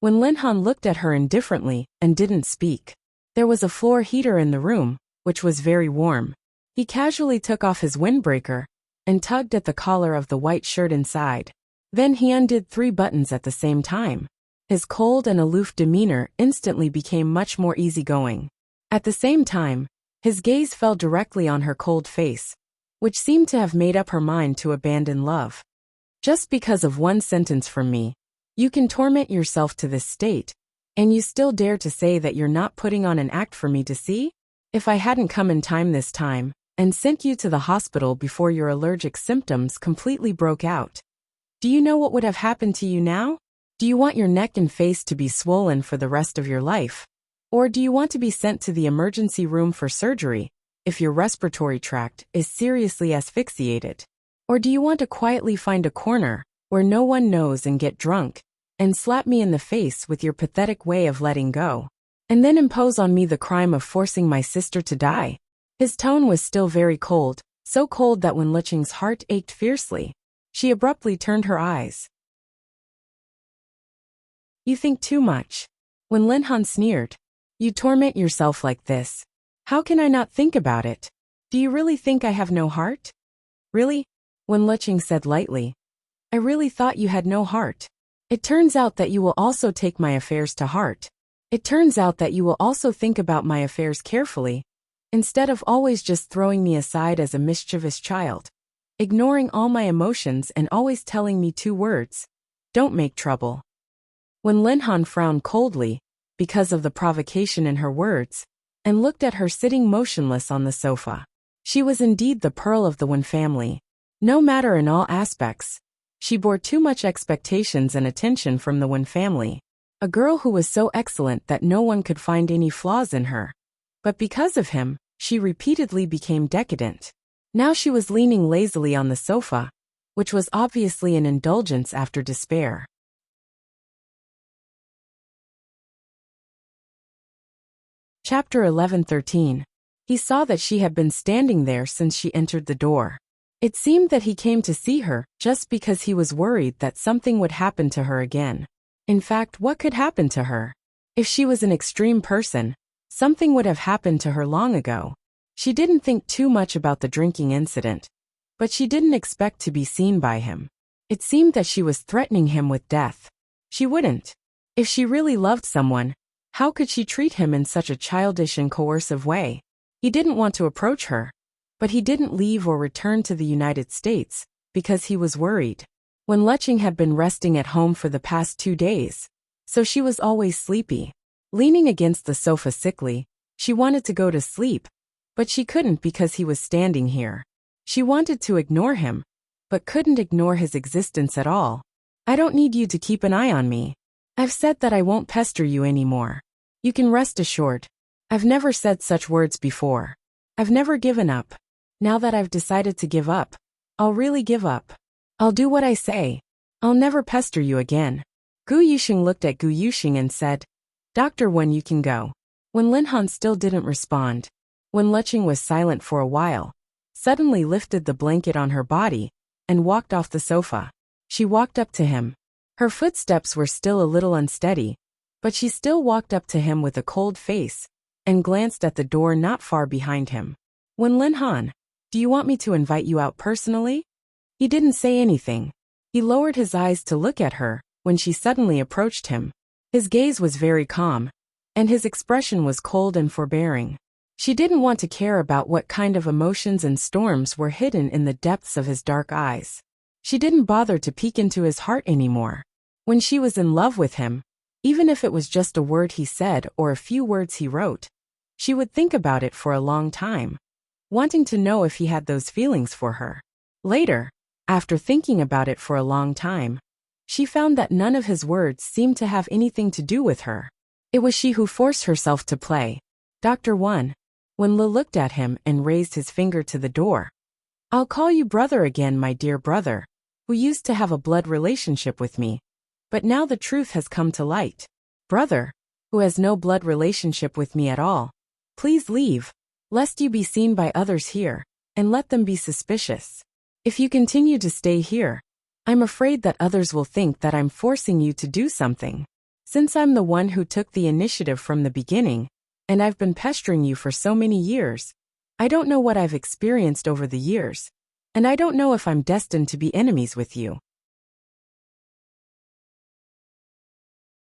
Speaker 1: When Linhan looked at her indifferently and didn't speak. There was a floor heater in the room, which was very warm. He casually took off his windbreaker and tugged at the collar of the white shirt inside. Then he undid 3 buttons at the same time. His cold and aloof demeanor instantly became much more easygoing. At the same time, his gaze fell directly on her cold face, which seemed to have made up her mind to abandon love. Just because of one sentence from me, you can torment yourself to this state, and you still dare to say that you're not putting on an act for me to see? If I hadn't come in time this time, and sent you to the hospital before your allergic symptoms completely broke out, do you know what would have happened to you now? Do you want your neck and face to be swollen for the rest of your life? Or do you want to be sent to the emergency room for surgery if your respiratory tract is seriously asphyxiated? Or do you want to quietly find a corner where no one knows and get drunk and slap me in the face with your pathetic way of letting go, and then impose on me the crime of forcing my sister to die? His tone was still very cold, so cold that when Liqing's heart ached fiercely, she abruptly turned her eyes. You think too much. When Linhan sneered, you torment yourself like this. How can I not think about it? Do you really think I have no heart? Really? When Liqing said lightly, I really thought you had no heart. It turns out that you will also take my affairs to heart. It turns out that you will also think about my affairs carefully, instead of always just throwing me aside as a mischievous child, ignoring all my emotions and always telling me 2 words, don't make trouble. When Linhan frowned coldly, because of the provocation in her words, and looked at her sitting motionless on the sofa. She was indeed the pearl of the Wen family. No matter in all aspects, she bore too much expectations and attention from the Wen family. A girl who was so excellent that no one could find any flaws in her. But because of him, she repeatedly became decadent. Now she was leaning lazily on the sofa, which was obviously an indulgence after despair. Chapter 11:13. He saw that she had been standing there since she entered the door. It seemed that he came to see her just because he was worried that something would happen to her again. In fact, what could happen to her? If she was an extreme person, something would have happened to her long ago. She didn't think too much about the drinking incident, but she didn't expect to be seen by him. It seemed that she was threatening him with death. She wouldn't. If she really loved someone, how could she treat him in such a childish and coercive way? He didn't want to approach her, but he didn't leave or return to the United States because he was worried. When Liqing had been resting at home for the past 2 days, so she was always sleepy. Leaning against the sofa sickly, she wanted to go to sleep, but she couldn't because he was standing here. She wanted to ignore him, but couldn't ignore his existence at all. I don't need you to keep an eye on me. I've said that I won't pester you anymore. You can rest assured. I've never said such words before. I've never given up. Now that I've decided to give up, I'll really give up. I'll do what I say. I'll never pester you again. Gu Yuxing looked at Gu Yuxing and said, Dr. Wen, you can go. When Linhan still didn't respond, when Liqing was silent for a while, suddenly lifted the blanket on her body and walked off the sofa. She walked up to him. Her footsteps were still a little unsteady, but she still walked up to him with a cold face and glanced at the door not far behind him. When Linhan, do you want me to invite you out personally? He didn't say anything. He lowered his eyes to look at her when she suddenly approached him. His gaze was very calm, and his expression was cold and forbearing. She didn't want to care about what kind of emotions and storms were hidden in the depths of his dark eyes. She didn't bother to peek into his heart anymore. When she was in love with him, even if it was just a word he said or a few words he wrote, she would think about it for a long time, wanting to know if he had those feelings for her. Later, after thinking about it for a long time, she found that none of his words seemed to have anything to do with her. It was she who forced herself to play. Dr. Wen. When Le looked at him and raised his finger to the door. I'll call you brother again, my dear brother, who used to have a blood relationship with me. But now the truth has come to light. Brother, who has no blood relationship with me at all. Please leave, lest you be seen by others here, and let them be suspicious. If you continue to stay here, I'm afraid that others will think that I'm forcing you to do something. Since I'm the one who took the initiative from the beginning, and I've been pestering you for so many years, I don't know what I've experienced over the years, and I don't know if I'm destined to be enemies with you.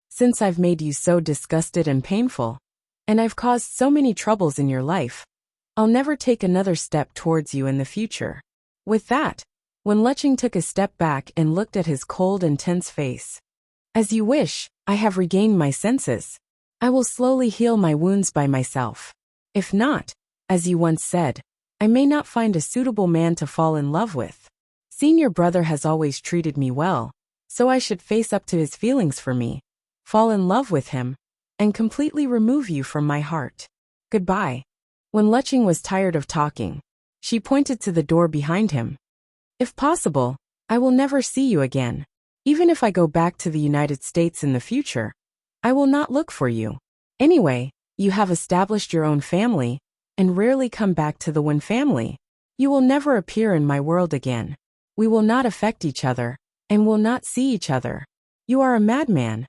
Speaker 1: Since I've made you so disgusted and painful, and I've caused so many troubles in your life, I'll never take another step towards you in the future. With that, Wen Lecheng took a step back and looked at his cold and tense face. As you wish, I have regained my senses. I will slowly heal my wounds by myself. If not, as you once said, I may not find a suitable man to fall in love with. Senior brother has always treated me well, so I should face up to his feelings for me, fall in love with him, and completely remove you from my heart. Goodbye. When Lecheng was tired of talking, she pointed to the door behind him. If possible, I will never see you again. Even if I go back to the United States in the future, I will not look for you. Anyway, you have established your own family, and rarely come back to the Wen family. You will never appear in my world again. We will not affect each other, and will not see each other. You are a madman.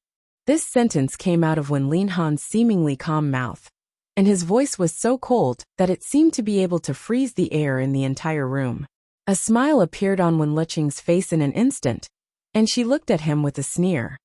Speaker 1: This sentence came out of Wen Linhan's seemingly calm mouth, and his voice was so cold that it seemed to be able to freeze the air in the entire room. A smile appeared on Wen Lecheng's face in an instant, and she looked at him with a sneer.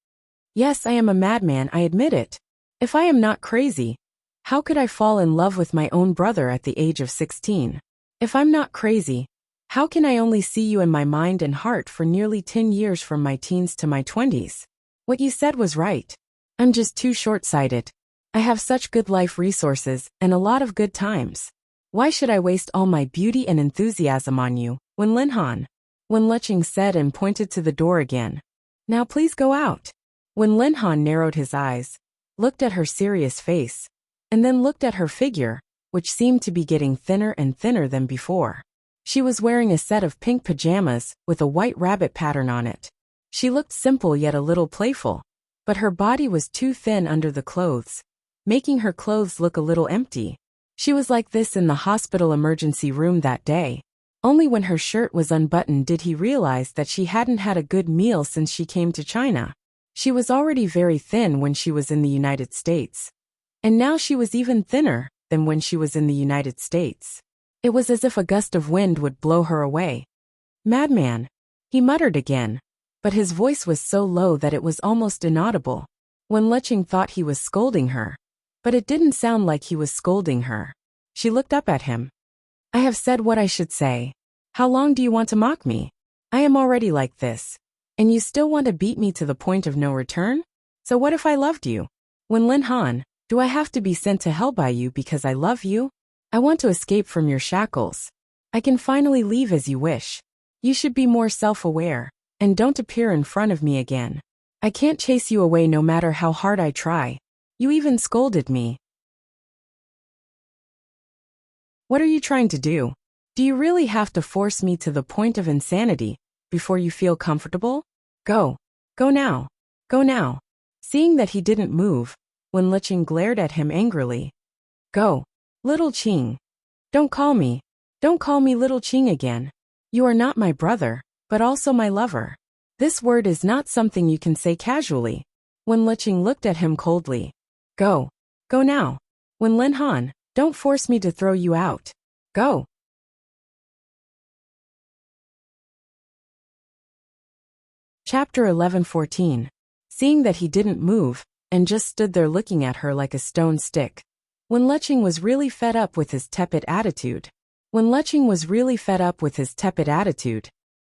Speaker 1: Yes, I am a madman, I admit it. If I am not crazy, how could I fall in love with my own brother at the age of 16? If I'm not crazy, how can I only see you in my mind and heart for nearly 10 years from my teens to my 20s? What you said was right. I'm just too short-sighted. I have such good life resources and a lot of good times. Why should I waste all my beauty and enthusiasm on you, Wen Linhan? Wen Lecheng said and pointed to the door again. Now please go out. Wen Linhan narrowed his eyes, looked at her serious face, and then looked at her figure, which seemed to be getting thinner and thinner than before. She was wearing a set of pink pajamas with a white rabbit pattern on it. She looked simple yet a little playful, but her body was too thin under the clothes, making her clothes look a little empty. She was like this in the hospital emergency room that day. Only when her shirt was unbuttoned did he realize that she hadn't had a good meal since she came to China. She was already very thin when she was in the United States, and now she was even thinner than when she was in the United States. It was as if a gust of wind would blow her away. Madman, he muttered again, but his voice was so low that it was almost inaudible. Wen Lecheng thought he was scolding her, but it didn't sound like he was scolding her. She looked up at him. I have said what I should say. How long do you want to mock me? I am already like this, and you still want to beat me to the point of no return? So what if I loved you? Wen Linhan, do I have to be sent to hell by you because I love you? I want to escape from your shackles. I can finally leave as you wish. You should be more self-aware, and don't appear in front of me again. I can't chase you away no matter how hard I try. You even scolded me. What are you trying to do? Do you really have to force me to the point of insanity before you feel comfortable? Go. Go now. Go now. Seeing that he didn't move, Wen Lecheng glared at him angrily. Go. Little Qing. Don't call me Little Qing again. You are not my brother, but also my lover. This word is not something you can say casually. Wen Lecheng looked at him coldly. Go. Go now. Wen Linhan, don't force me to throw you out. Go. Chapter 11:14. Seeing that he didn't move, and just stood there looking at her like a stone stick, Wen Lecheng was really fed up with his tepid attitude.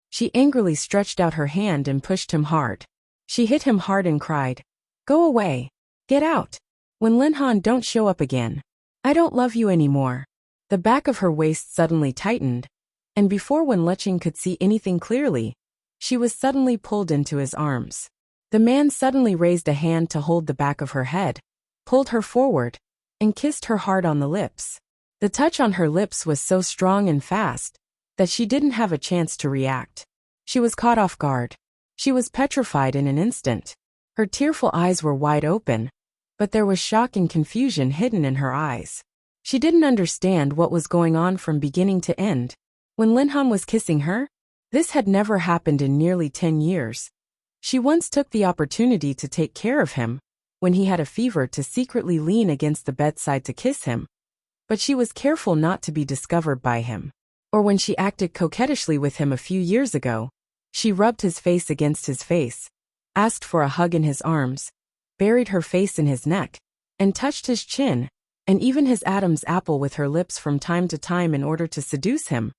Speaker 1: She angrily stretched out her hand and pushed him hard. She hit him hard and cried, Go away. Get out. Wen Linhan, don't show up again. I don't love you anymore. The back of her waist suddenly tightened, and before Wen Lecheng could see anything clearly, she was suddenly pulled into his arms. The man suddenly raised a hand to hold the back of her head, pulled her forward, and kissed her hard on the lips. The touch on her lips was so strong and fast that she didn't have a chance to react. She was caught off guard. She was petrified in an instant. Her tearful eyes were wide open, but there was shock and confusion hidden in her eyes. She didn't understand what was going on from beginning to end. When Linhan was kissing her, This had never happened in nearly 10 years. She once took the opportunity to take care of him, when he had a fever, to secretly lean against the bedside to kiss him. But she was careful not to be discovered by him. Or when she acted coquettishly with him a few years ago, she rubbed his face against his face, asked for a hug in his arms, buried her face in his neck, and touched his chin, and even his Adam's apple with her lips from time to time in order to seduce him.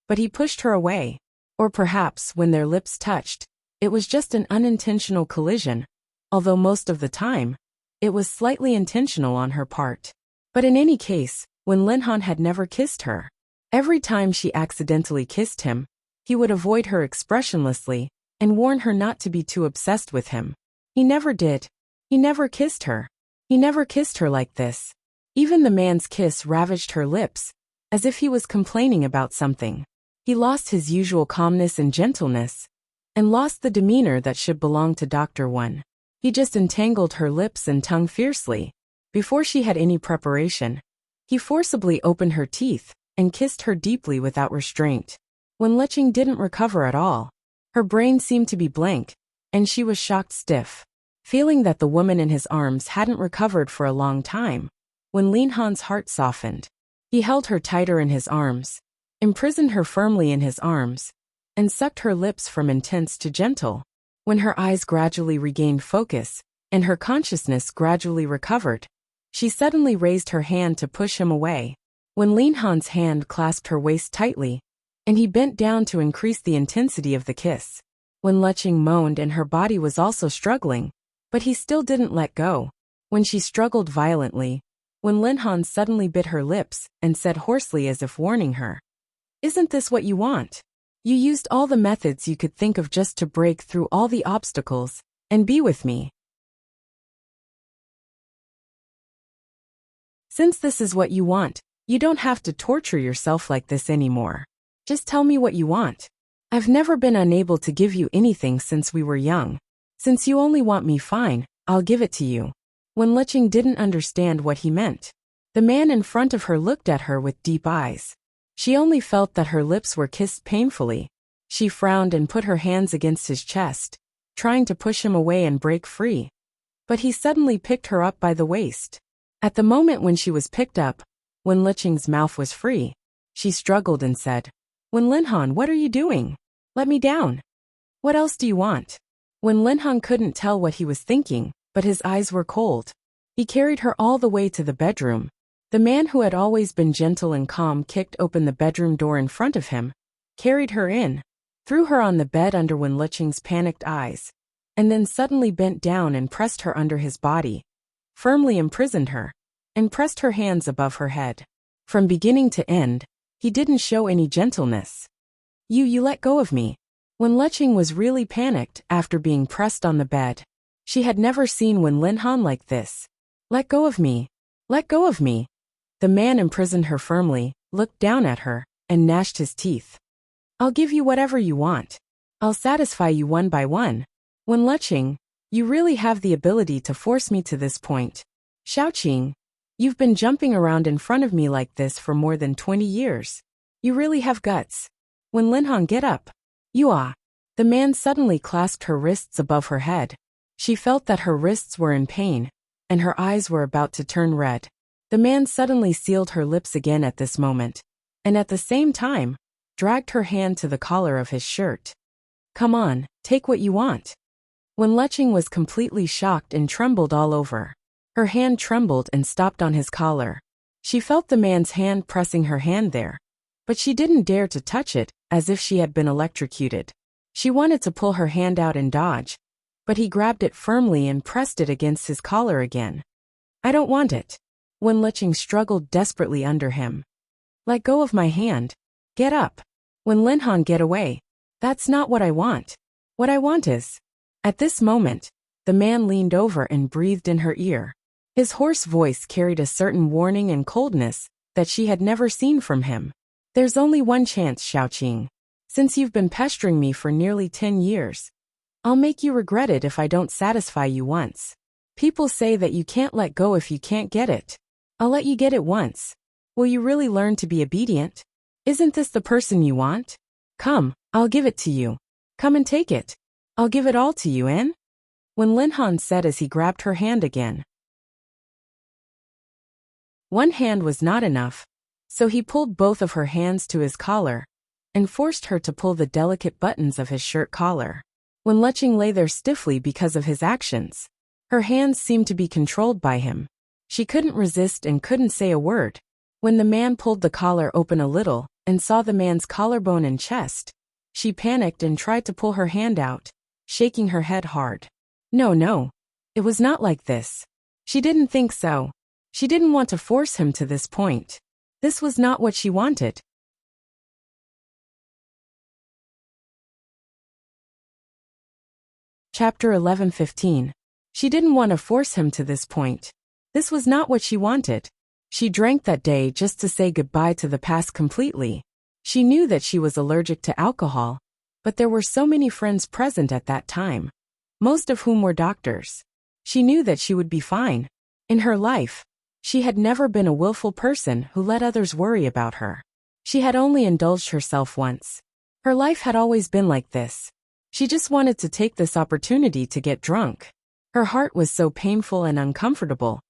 Speaker 1: But he pushed her away. Or perhaps, when their lips touched, it was just an unintentional collision, although most of the time, it was slightly intentional on her part. But in any case, when Linhan had never kissed her. Every time she accidentally kissed him, he would avoid her expressionlessly and warn her not to be too obsessed with him. He never did. He never kissed her. He never kissed her like this. Even the man's kiss ravaged her lips, as if he was complaining about something. He lost his usual calmness and gentleness, and lost the demeanor that should belong to Dr. One. He just entangled her lips and tongue fiercely. Before she had any preparation, he forcibly opened her teeth and kissed her deeply without restraint. When Leching didn't recover at all, her brain seemed to be blank, and she was shocked stiff. Feeling that the woman in his arms hadn't recovered for a long time, when Linhan's heart softened, he held her tighter in his arms, imprisoned her firmly in his arms, and sucked her lips from intense to gentle. When her eyes gradually regained focus, and her consciousness gradually recovered, she suddenly raised her hand to push him away. When Linhan's hand clasped her waist tightly, and he bent down to increase the intensity of the kiss. When Leching moaned and her body was also struggling, but he still didn't let go. When she struggled violently, when Linhan suddenly bit her lips and said hoarsely as if warning her, "Isn't this what you want? You used all the methods you could think of just to break through all the obstacles and be with me. Since this is what you want, you don't have to torture yourself like this anymore. Just tell me what you want. I've never been unable to give you anything since we were young. Since you only want me, fine, I'll give it to you." When Leching didn't understand what he meant, the man in front of her looked at her with deep eyes. She only felt that her lips were kissed painfully. She frowned and put her hands against his chest, trying to push him away and break free. But he suddenly picked her up by the waist. At the moment when she was picked up, when Leching's mouth was free, she struggled and said, "When Linhan, what are you doing? Let me down. What else do you want?" When Linhan couldn't tell what he was thinking, but his eyes were cold. He carried her all the way to the bedroom. The man who had always been gentle and calm kicked open the bedroom door in front of him, carried her in, threw her on the bed under Wen Leching's panicked eyes, and then suddenly bent down and pressed her under his body, firmly imprisoned her, and pressed her hands above her head. From beginning to end, he didn't show any gentleness. You let go of me." Wen Leching was really panicked after being pressed on the bed. She had never seen Wen Linhan like this. "Let go of me. Let go of me." The man imprisoned her firmly, looked down at her, and gnashed his teeth. "I'll give you whatever you want. I'll satisfy you one by one. Wen Leching, you really have the ability to force me to this point. Xiaoqing, you've been jumping around in front of me like this for more than 20 years. You really have guts. Wen Linhan, get up. You ah." The man suddenly clasped her wrists above her head. She felt that her wrists were in pain, and her eyes were about to turn red. The man suddenly sealed her lips again at this moment, and at the same time, dragged her hand to the collar of his shirt. "Come on, take what you want." Wen Leching was completely shocked and trembled all over. Her hand trembled and stopped on his collar. She felt the man's hand pressing her hand there, but she didn't dare to touch it, as if she had been electrocuted. She wanted to pull her hand out and dodge, but he grabbed it firmly and pressed it against his collar again. "I don't want it." Wen Leching struggled desperately under him. "Let go of my hand. Get up. Wen Linhan, get away. That's not what I want. What I want is..." At this moment, the man leaned over and breathed in her ear. His hoarse voice carried a certain warning and coldness that she had never seen from him. "There's only one chance, Xiaoqing. Since you've been pestering me for nearly 10 years, I'll make you regret it if I don't satisfy you once. People say that you can't let go if you can't get it. I'll let you get it once. Will you really learn to be obedient? Isn't this the person you want? Come, I'll give it to you. Come and take it. I'll give it all to you, Anne. When Lin Han said as he grabbed her hand again. One hand was not enough, so he pulled both of her hands to his collar and forced her to pull the delicate buttons of his shirt collar. When Leching lay there stiffly because of his actions, her hands seemed to be controlled by him. She couldn't resist and couldn't say a word. When the man pulled the collar open a little and saw the man's collarbone and chest, she panicked and tried to pull her hand out, shaking her head hard. No, it was not like this. She didn't think so. She didn't want to force him to this point. This was not what she wanted. Chapter 11:15. She didn't want to force him to this point. This was not what she wanted. She drank that day just to say goodbye to the past completely. She knew that she was allergic to alcohol, but there were so many friends present at that time, most of whom were doctors. She knew that she would be fine. In her life, she had never been a willful person who let others worry about her. She had only indulged herself once. Her life had always been like this. She just wanted to take this opportunity to get drunk. Her heart was so painful and uncomfortable,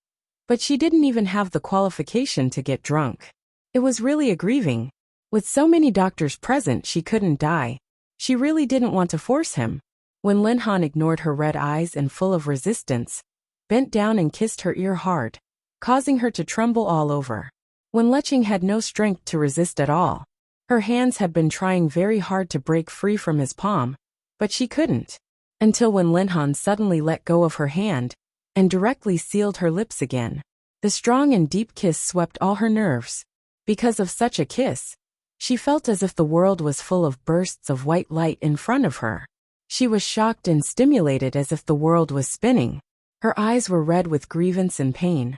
Speaker 1: but she didn't even have the qualification to get drunk. It was really a grieving. With so many doctors present, she couldn't die. She really didn't want to force him. When Lin Han ignored her red eyes and full of resistance, bent down and kissed her ear hard, causing her to tremble all over. When Leching had no strength to resist at all. Her hands had been trying very hard to break free from his palm, but she couldn't. Until when Lin Han suddenly let go of her hand and directly sealed her lips again. The strong and deep kiss swept all her nerves. Because of such a kiss, she felt as if the world was full of bursts of white light in front of her. She was shocked and stimulated as if the world was spinning. Her eyes were red with grievance and pain,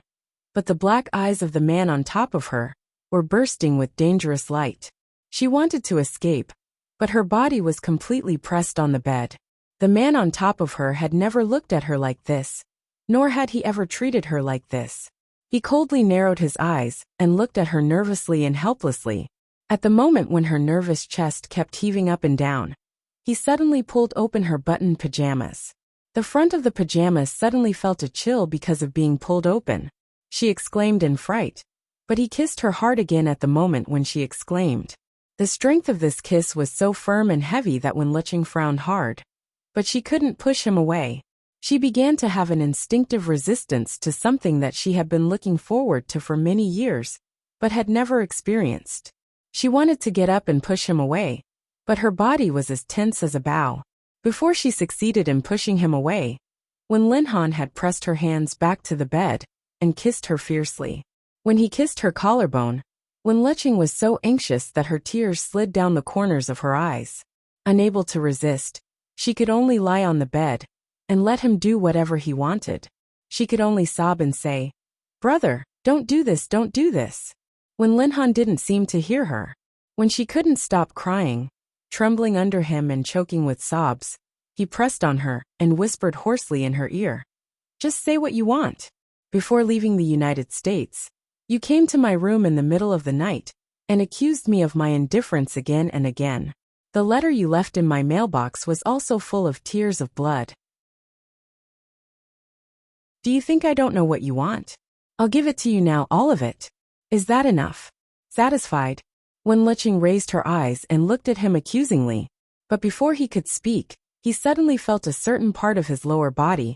Speaker 1: but the black eyes of the man on top of her were bursting with dangerous light. She wanted to escape, but her body was completely pressed on the bed. The man on top of her had never looked at her like this, nor had he ever treated her like this. He coldly narrowed his eyes and looked at her nervously and helplessly. At the moment when her nervous chest kept heaving up and down, he suddenly pulled open her buttoned pajamas. The front of the pajamas suddenly felt a chill because of being pulled open. She exclaimed in fright, but he kissed her hard again at the moment when she exclaimed. The strength of this kiss was so firm and heavy that when Leching frowned hard, but she couldn't push him away. She began to have an instinctive resistance to something that she had been looking forward to for many years, but had never experienced. She wanted to get up and push him away, but her body was as tense as a bow. Before she succeeded in pushing him away, when Lin Han had pressed her hands back to the bed and kissed her fiercely. When he kissed her collarbone, when Leching was so anxious that her tears slid down the corners of her eyes. Unable to resist, she could only lie on the bed and let him do whatever he wanted. She could only sob and say, "Brother, don't do this, don't do this." When Lin Han didn't seem to hear her, when she couldn't stop crying, trembling under him and choking with sobs, he pressed on her and whispered hoarsely in her ear, "Just say what you want." Before leaving the United States, you came to my room in the middle of the night and accused me of my indifference again and again. The letter you left in my mailbox was also full of tears of blood. Do you think I don't know what you want? I'll give it to you now, all of it. Is that enough? Satisfied? When Leching raised her eyes and looked at him accusingly, but before he could speak, he suddenly felt a certain part of his lower body.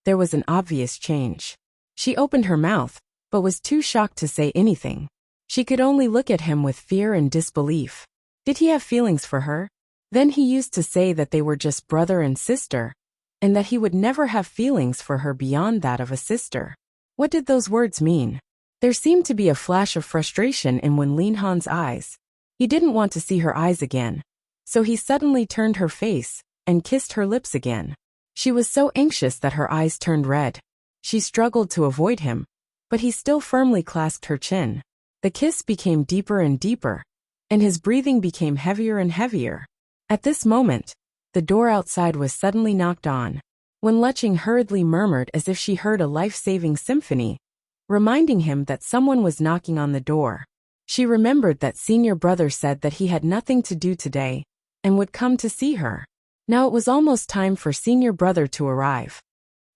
Speaker 1: There was an obvious change. She opened her mouth, but was too shocked to say anything. She could only look at him with fear and disbelief. Did he have feelings for her? Then he used to say that they were just brother and sister, and that he would never have feelings for her beyond that of a sister. What did those words mean? There seemed to be a flash of frustration in Wen Lin Han's eyes. He didn't want to see her eyes again, so he suddenly turned her face and kissed her lips again. She was so anxious that her eyes turned red. She struggled to avoid him, but he still firmly clasped her chin. The kiss became deeper and deeper, and his breathing became heavier and heavier. At this moment, the door outside was suddenly knocked on. Wen Leching hurriedly murmured as if she heard a life-saving symphony, reminding him that someone was knocking on the door. She remembered that senior brother said that he had nothing to do today, and would come to see her. Now it was almost time for senior brother to arrive.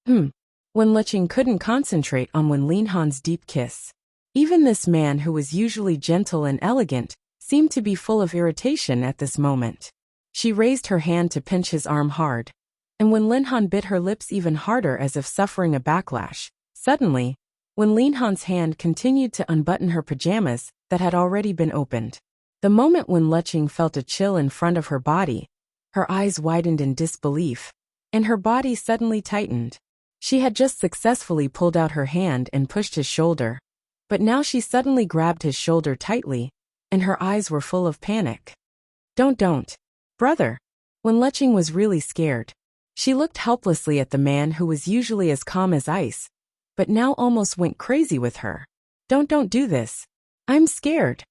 Speaker 1: Wen Luqing couldn't concentrate on Wen Linhan's deep kiss. Even this man who was usually gentle and elegant seemed to be full of irritation at this moment. She raised her hand to pinch his arm hard, and Wen Linhan bit her lips even harder as if suffering a backlash. Suddenly, Wen Linhan's hand continued to unbutton her pajamas that had already been opened. The moment Wen Luqing felt a chill in front of her body, her eyes widened in disbelief, and her body suddenly tightened. She had just successfully pulled out her hand and pushed his shoulder, but now she suddenly grabbed his shoulder tightly, and her eyes were full of panic. Don't. Brother. Wen Luqing was really scared. She looked helplessly at the man who was usually as calm as ice, but now almost went crazy with her. Don't do this. I'm scared.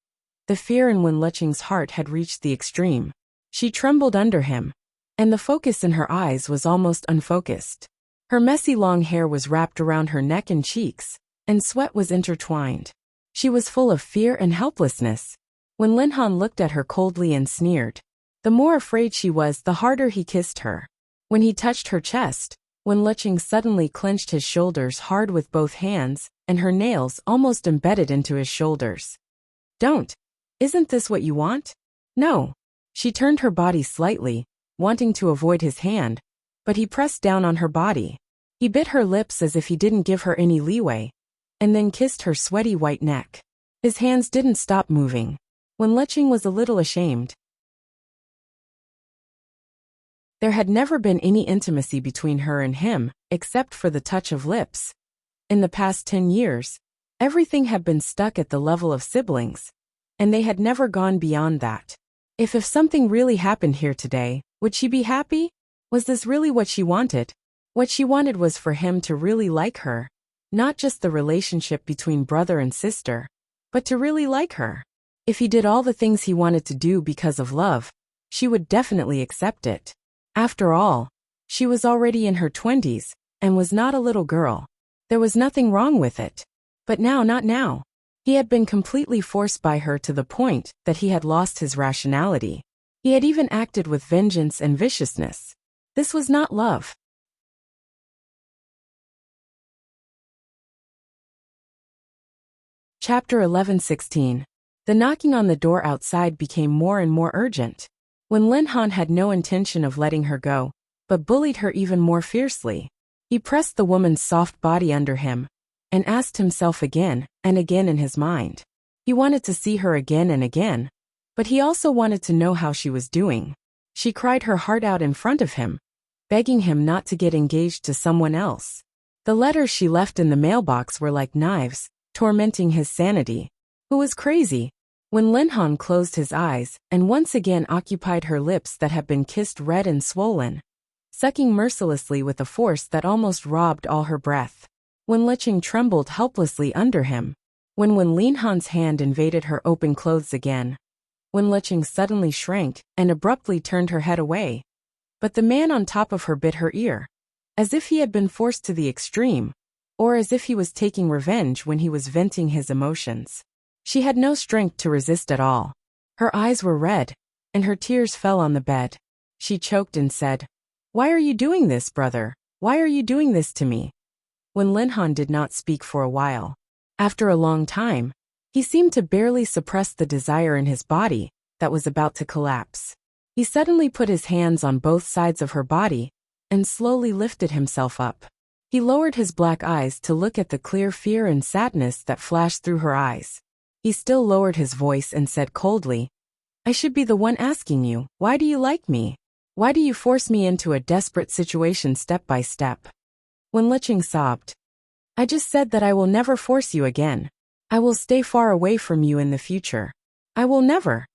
Speaker 1: The fear in Wen Luqing's heart had reached the extreme. She trembled under him, and the focus in her eyes was almost unfocused. Her messy long hair was wrapped around her neck and cheeks, and sweat was intertwined. She was full of fear and helplessness. Wen Linhan looked at her coldly and sneered. The more afraid she was, the harder he kissed her. When he touched her chest, Wen Luqing suddenly clenched his shoulders hard with both hands, and her nails almost embedded into his shoulders. Don't. Isn't this what you want? No. She turned her body slightly, wanting to avoid his hand, but he pressed down on her body. He bit her lips as if he didn't give her any leeway, and then kissed her sweaty white neck. His hands didn't stop moving. Wen Luqing was a little ashamed. There had never been any intimacy between her and him, except for the touch of lips. In the past 10 years, everything had been stuck at the level of siblings, and they had never gone beyond that. If something really happened here today, would she be happy? Was this really what she wanted? What she wanted was for him to really like her, not just the relationship between brother and sister, but to really like her. If he did all the things he wanted to do because of love, she would definitely accept it. After all, she was already in her 20s, and was not a little girl. There was nothing wrong with it. But not now. He had been completely forced by her to the point that he had lost his rationality. He had even acted with vengeance and viciousness. This was not love. Chapter 11:16. The knocking on the door outside became more and more urgent. Wen Linhan had no intention of letting her go, but bullied her even more fiercely. He pressed the woman's soft body under him, and asked himself again and again in his mind. He wanted to see her again and again, but he also wanted to know how she was doing. She cried her heart out in front of him, begging him not to get engaged to someone else. The letters she left in the mailbox were like knives, tormenting his sanity. Who was crazy? When Linhan closed his eyes and once again occupied her lips that had been kissed red and swollen, sucking mercilessly with a force that almost robbed all her breath. Wen Luqing trembled helplessly under him. When Linhan's hand invaded her open clothes again, Wen Luqing suddenly shrank and abruptly turned her head away. But the man on top of her bit her ear, as if he had been forced to the extreme, or as if he was taking revenge when he was venting his emotions. She had no strength to resist at all. Her eyes were red, and her tears fell on the bed. She choked and said, "Why are you doing this, brother? Why are you doing this to me?" When Linhan did not speak for a while. After a long time, he seemed to barely suppress the desire in his body that was about to collapse. He suddenly put his hands on both sides of her body and slowly lifted himself up. He lowered his black eyes to look at the clear fear and sadness that flashed through her eyes. He still lowered his voice and said coldly, "I should be the one asking you, why do you like me? Why do you force me into a desperate situation step by step?" When Luqing sobbed, "I just said that I will never force you again. I will stay far away from you in the future. I will never."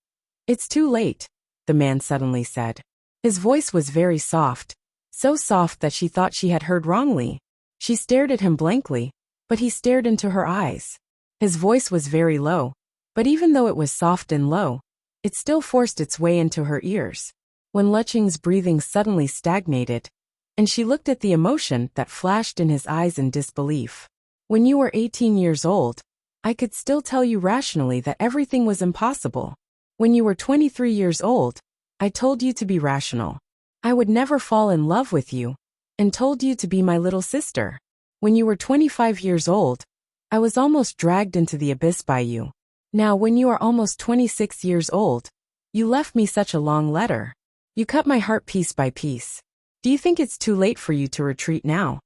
Speaker 1: "It's too late," the man suddenly said. His voice was very soft, so soft that she thought she had heard wrongly. She stared at him blankly, but he stared into her eyes. His voice was very low, but even though it was soft and low, it still forced its way into her ears. When Luqing's breathing suddenly stagnated, and she looked at the emotion that flashed in his eyes in disbelief. "When you were 18 years old, I could still tell you rationally that everything was impossible. When you were 23 years old, I told you to be rational. I would never fall in love with you, and told you to be my little sister. When you were 25 years old, I was almost dragged into the abyss by you. Now when you are almost 26 years old, you left me such a long letter. You cut my heart piece by piece. Do you think it's too late for you to retreat now?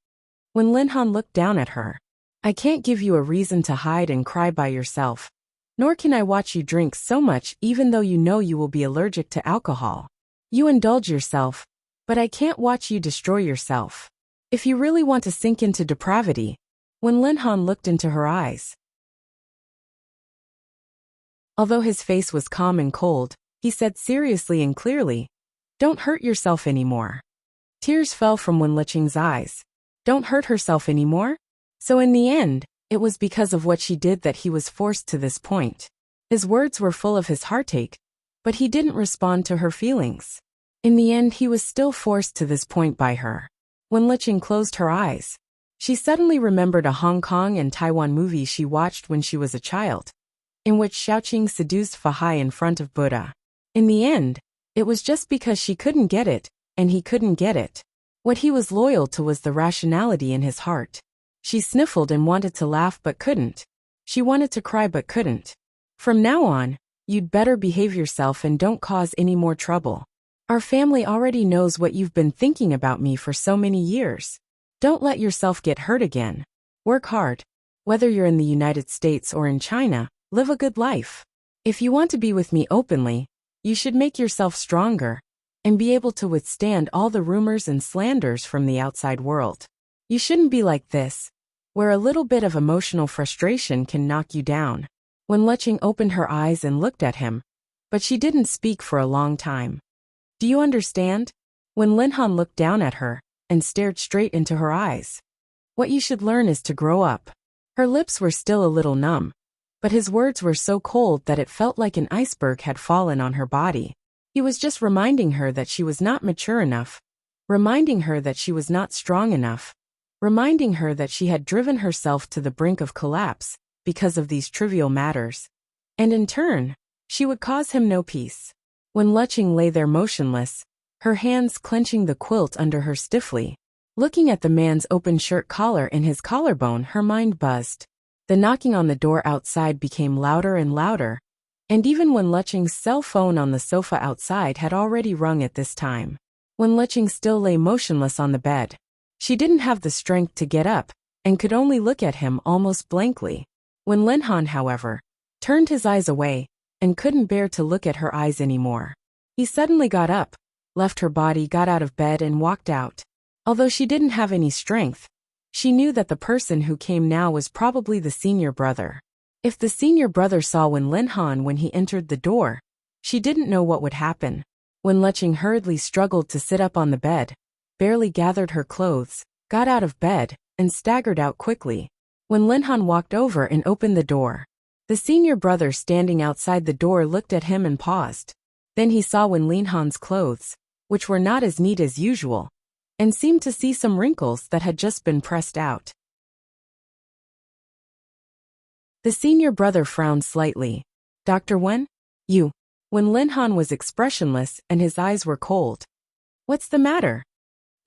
Speaker 1: When Linhan looked down at her, I can't give you a reason to hide and cry by yourself, nor can I watch you drink so much even though you know you will be allergic to alcohol. You indulge yourself, but I can't watch you destroy yourself. If you really want to sink into depravity, when Linhan looked into her eyes. Although his face was calm and cold, he said seriously and clearly, don't hurt yourself anymore. Tears fell from Wen Liqing's eyes. Don't hurt herself anymore? So in the end, it was because of what she did that he was forced to this point. His words were full of his heartache, but he didn't respond to her feelings. In the end, he was still forced to this point by her. When Liqing closed her eyes, she suddenly remembered a Hong Kong and Taiwan movie she watched when she was a child, in which Xiaoqing seduced Fahai in front of Buddha. In the end, it was just because she couldn't get it, and he couldn't get it. What he was loyal to was the rationality in his heart. She sniffled and wanted to laugh but couldn't. She wanted to cry but couldn't. From now on, you'd better behave yourself and don't cause any more trouble. Our family already knows what you've been thinking about me for so many years. Don't let yourself get hurt again. Work hard. Whether you're in the United States or in China, live a good life. If you want to be with me openly, you should make yourself stronger and be able to withstand all the rumors and slanders from the outside world. You shouldn't be like this, where a little bit of emotional frustration can knock you down. When Liqing opened her eyes and looked at him, but she didn't speak for a long time. Do you understand? When Linhan looked down at her and stared straight into her eyes. What you should learn is to grow up. Her lips were still a little numb, but his words were so cold that it felt like an iceberg had fallen on her body. He was just reminding her that she was not mature enough, reminding her that she was not strong enough, reminding her that she had driven herself to the brink of collapse because of these trivial matters. And in turn, she would cause him no peace. When Liqing lay there motionless, her hands clenching the quilt under her stiffly, looking at the man's open shirt collar and his collarbone, her mind buzzed. The knocking on the door outside became louder and louder, and even when Liqing's cell phone on the sofa outside had already rung at this time. When Liqing still lay motionless on the bed, she didn't have the strength to get up, and could only look at him almost blankly. When Linhan, however, turned his eyes away, and couldn't bear to look at her eyes anymore, he suddenly got up, left her body, got out of bed and walked out. Although she didn't have any strength, she knew that the person who came now was probably the senior brother. If the senior brother saw Wen Linhan when he entered the door, she didn't know what would happen. When Liqing hurriedly struggled to sit up on the bed, barely gathered her clothes, got out of bed, and staggered out quickly. When Linhan walked over and opened the door, the senior brother standing outside the door looked at him and paused. Then he saw Wen Linhan's clothes, which were not as neat as usual, and seemed to see some wrinkles that had just been pressed out. The senior brother frowned slightly. Dr. Wen? You. When Linhan was expressionless and his eyes were cold. What's the matter?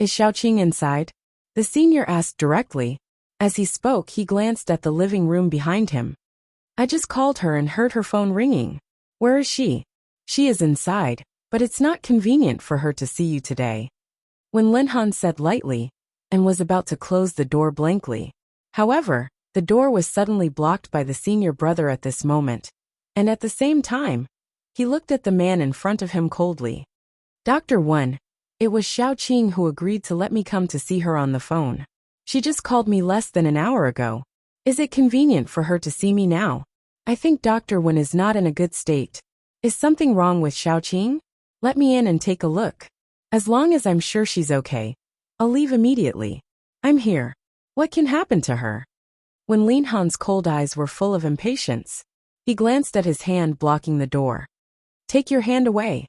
Speaker 1: Is Xiaoqing inside? The senior asked directly. As he spoke, he glanced at the living room behind him. I just called her and heard her phone ringing. Where is she? She is inside, but it's not convenient for her to see you today. When Linhan said lightly, and was about to close the door blankly. However, the door was suddenly blocked by the senior brother at this moment, and at the same time, he looked at the man in front of him coldly. Dr. Wen, it was Xiaoqing who agreed to let me come to see her on the phone. She just called me less than an hour ago. Is it convenient for her to see me now? I think Dr. Wen is not in a good state. Is something wrong with Xiaoqing? Let me in and take a look. As long as I'm sure she's okay, I'll leave immediately. I'm here. What can happen to her? When Linhan's cold eyes were full of impatience, he glanced at his hand blocking the door. Take your hand away.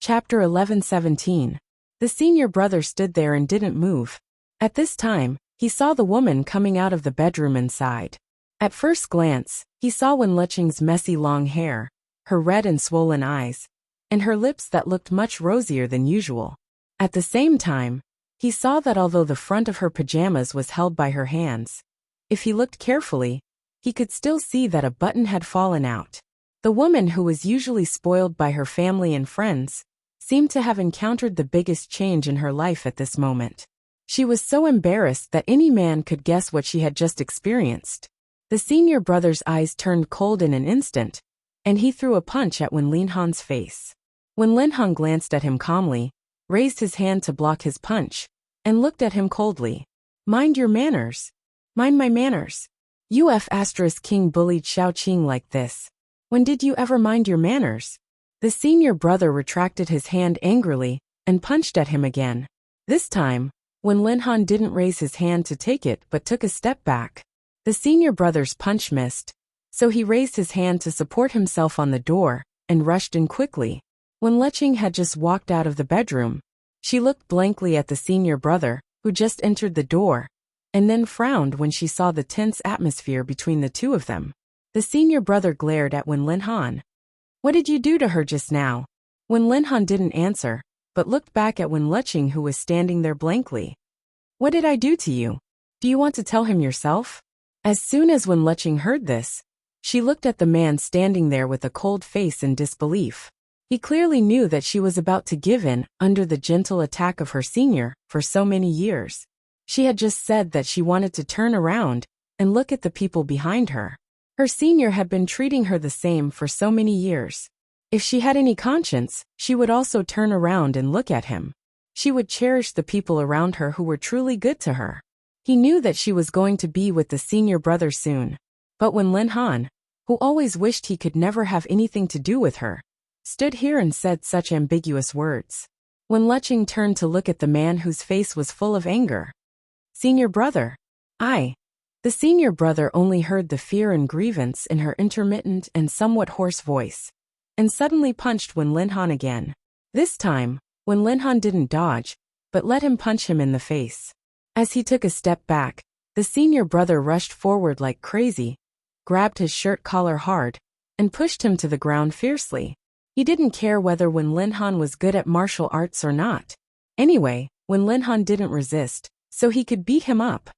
Speaker 1: Chapter 11:17. The senior brother stood there and didn't move. At this time, he saw the woman coming out of the bedroom inside. At first glance, he saw Wen Leching's messy long hair, her red and swollen eyes, and her lips that looked much rosier than usual. At the same time, he saw that although the front of her pajamas was held by her hands, if he looked carefully, he could still see that a button had fallen out. The woman, who was usually spoiled by her family and friends, seemed to have encountered the biggest change in her life at this moment. She was so embarrassed that any man could guess what she had just experienced. The senior brother's eyes turned cold in an instant, and he threw a punch at Wen Linhan's face. Wen Linhan glanced at him calmly, raised his hand to block his punch, and looked at him coldly. "Mind your manners." "Mind my manners? King bullied Xiaoqing like this. When did you ever mind your manners?" The senior brother retracted his hand angrily and punched at him again. This time, Wen Linhan didn't raise his hand to take it but took a step back. The senior brother's punch missed, so he raised his hand to support himself on the door and rushed in quickly. Wen Leching had just walked out of the bedroom. She looked blankly at the senior brother, who just entered the door, and then frowned when she saw the tense atmosphere between the two of them. The senior brother glared at Wen Linhan. "What did you do to her just now?" Wen Linhan didn't answer, but looked back at Wen Leching, who was standing there blankly. "What did I do to you? Do you want to tell him yourself?" As soon as Wen Leching heard this, she looked at the man standing there with a cold face in disbelief. He clearly knew that she was about to give in under the gentle attack of her senior for so many years. She had just said that she wanted to turn around and look at the people behind her. Her senior had been treating her the same for so many years. If she had any conscience, she would also turn around and look at him. She would cherish the people around her who were truly good to her. He knew that she was going to be with the senior brother soon. But when Linhan, who always wished he could never have anything to do with her, stood here and said such ambiguous words. Wen Leching turned to look at the man whose face was full of anger. "Senior brother." The senior brother only heard the fear and grievance in her intermittent and somewhat hoarse voice, and suddenly punched Wen Linhan again. This time, Wen Linhan didn't dodge, but let him punch him in the face. As he took a step back, the senior brother rushed forward like crazy, grabbed his shirt collar hard, and pushed him to the ground fiercely. He didn't care whether Wen Linhan was good at martial arts or not. Anyway, Wen Linhan didn't resist, so he could beat him up.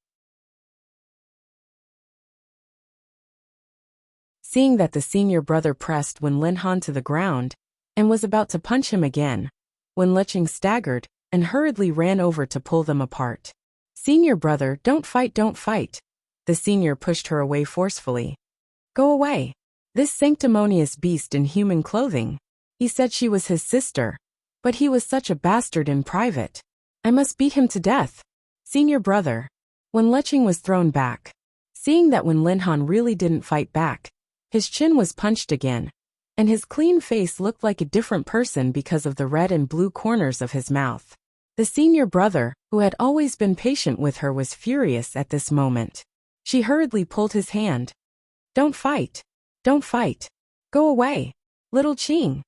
Speaker 1: Seeing that the senior brother pressed Wen Linhan to the ground and was about to punch him again, Wen Leching staggered and hurriedly ran over to pull them apart. "Senior brother, don't fight, don't fight." The senior pushed her away forcefully. "Go away. This sanctimonious beast in human clothing. He said she was his sister, but he was such a bastard in private. I must beat him to death. Senior brother." Wen Leching was thrown back. Seeing that Wen Linhan really didn't fight back, his chin was punched again, and his clean face looked like a different person because of the red and blue corners of his mouth. The senior brother, who had always been patient with her, was furious at this moment. She hurriedly pulled his hand. "Don't fight. Don't fight. Go away, little Qing."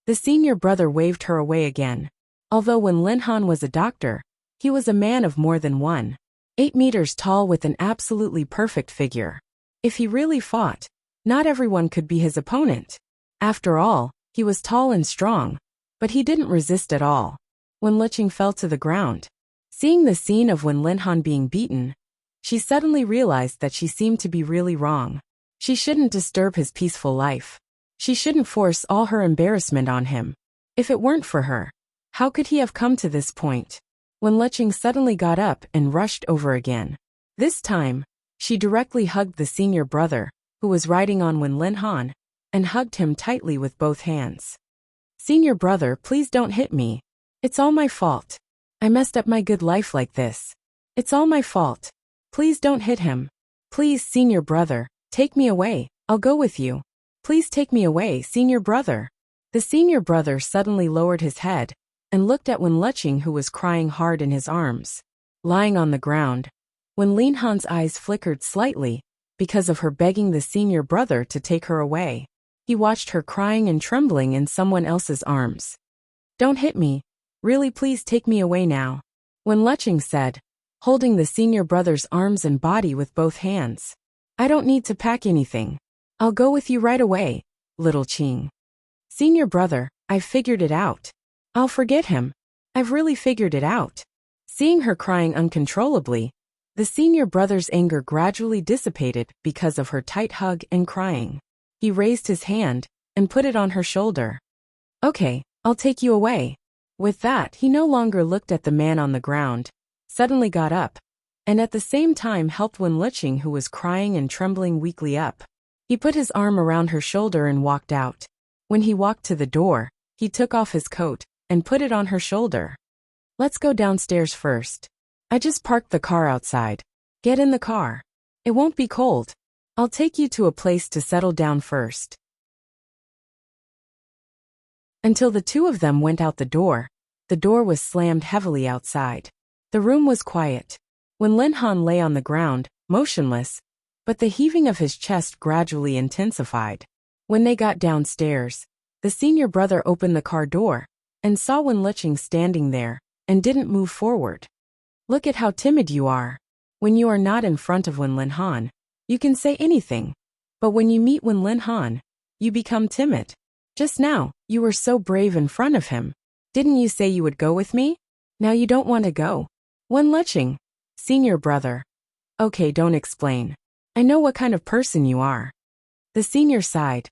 Speaker 1: The senior brother waved her away again. Although Wen Linhan was a doctor, he was a man of more than 1.8 meters tall with an absolutely perfect figure. If he really fought, not everyone could be his opponent. After all, he was tall and strong, but he didn't resist at all. Wen Leching fell to the ground. Seeing the scene of Wen Linhan being beaten, she suddenly realized that she seemed to be really wrong. She shouldn't disturb his peaceful life. She shouldn't force all her embarrassment on him. If it weren't for her, how could he have come to this point? Wen Leching suddenly got up and rushed over again. This time, she directly hugged the senior brother, who was riding on Wen Linhan, and hugged him tightly with both hands. "Senior brother, please don't hit me. It's all my fault. I messed up my good life like this. It's all my fault. Please don't hit him. Please, senior brother, take me away. I'll go with you. Please take me away, senior brother." The senior brother suddenly lowered his head and looked at Wen Leching, who was crying hard in his arms. Lying on the ground, Wen Linhan's eyes flickered slightly because of her begging the senior brother to take her away. He watched her crying and trembling in someone else's arms. "Don't hit me. Really, please take me away now," Wen Leching said, holding the senior brother's arms and body with both hands. I don't need to pack anything. I'll go with you right away, little Qing. Senior brother, I've figured it out. I'll forget him. I've really figured it out. Seeing her crying uncontrollably, the senior brother's anger gradually dissipated because of her tight hug and crying. He raised his hand and put it on her shoulder. Okay, I'll take you away. With that, he no longer looked at the man on the ground, suddenly got up, and at the same time helped Wen Liqing, who was crying and trembling weakly, up. He put his arm around her shoulder and walked out. When he walked to the door, he took off his coat and put it on her shoulder. Let's go downstairs first. I just parked the car outside. Get in the car. It won't be cold. I'll take you to a place to settle down first. Until the two of them went out the door was slammed heavily outside. The room was quiet. When Lin Han lay on the ground, motionless, but the heaving of his chest gradually intensified. When they got downstairs, the senior brother opened the car door and saw Wen Liqing standing there and didn't move forward. Look at how timid you are. When you are not in front of Wen Lin Han, you can say anything. But when you meet Wen Lin Han, you become timid. Just now, you were so brave in front of him. Didn't you say you would go with me? Now you don't want to go. Wen Liqing, senior brother. Okay, don't explain. I know what kind of person you are. The senior sighed.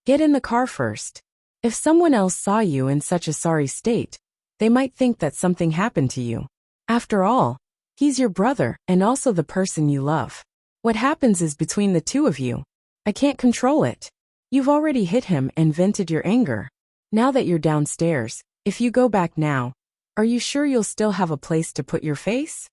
Speaker 1: Get in the car first. If someone else saw you in such a sorry state, they might think that something happened to you. After all, he's your brother and also the person you love. What happens is between the two of you. I can't control it. You've already hit him and vented your anger. Now that you're downstairs, if you go back now, are you sure you'll still have a place to put your face?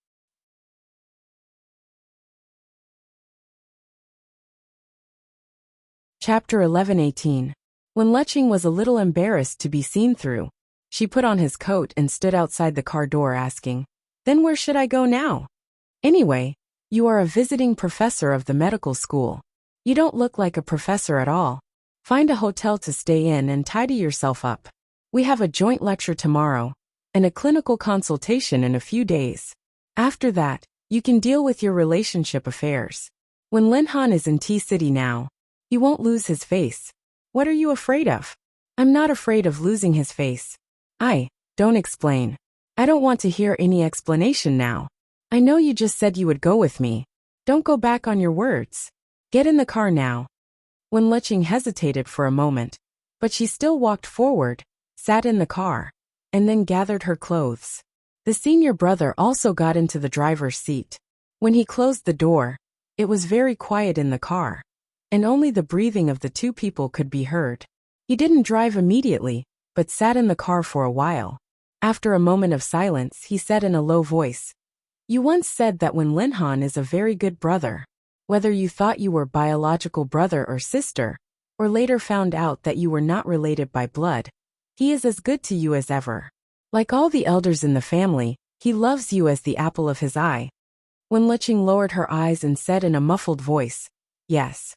Speaker 1: Chapter 11:18. When Liqing was a little embarrassed to be seen through, she put on his coat and stood outside the car door asking, Then where should I go now? Anyway, you are a visiting professor of the medical school. You don't look like a professor at all. Find a hotel to stay in and tidy yourself up. We have a joint lecture tomorrow and a clinical consultation in a few days. After that, you can deal with your relationship affairs. When Lin Han is in T-City now, he won't lose his face. What are you afraid of? I'm not afraid of losing his face. Don't explain. I don't want to hear any explanation now. I know you just said you would go with me. Don't go back on your words. Get in the car now. When Liqing hesitated for a moment, but she still walked forward, sat in the car, and then gathered her clothes. The senior brother also got into the driver's seat. When he closed the door, it was very quiet in the car, and only the breathing of the two people could be heard. He didn't drive immediately, but sat in the car for a while. After a moment of silence, he said in a low voice, You once said that Wen Lin Han is a very good brother. Whether you thought you were biological brother or sister, or later found out that you were not related by blood, he is as good to you as ever. Like all the elders in the family, he loves you as the apple of his eye. Wen Liqing lowered her eyes and said in a muffled voice, Yes.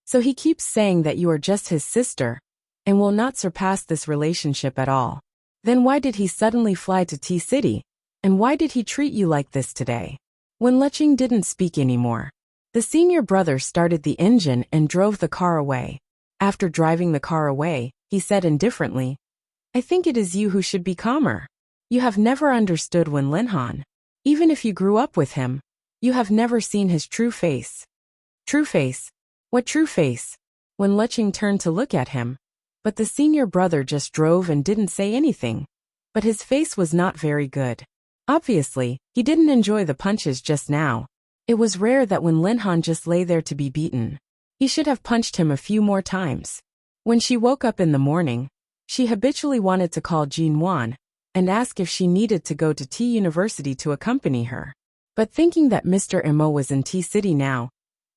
Speaker 1: So he keeps saying that you are just his sister, and will not surpass this relationship at all. Then why did he suddenly fly to T-City? And why did he treat you like this today? When Liqing didn't speak anymore, the senior brother started the engine and drove the car away. After driving the car away, he said indifferently, I think it is you who should be calmer. You have never understood Wen Lin Han. Even if you grew up with him, you have never seen his true face. True face? What true face? When Liqing turned to look at him, but the senior brother just drove and didn't say anything. But his face was not very good. Obviously, he didn't enjoy the punches just now. It was rare that Wen Lin Han just lay there to be beaten. He should have punched him a few more times. When she woke up in the morning, she habitually wanted to call Jean Wan and ask if she needed to go to T University to accompany her. But thinking that Mr. Mo was in T-City now,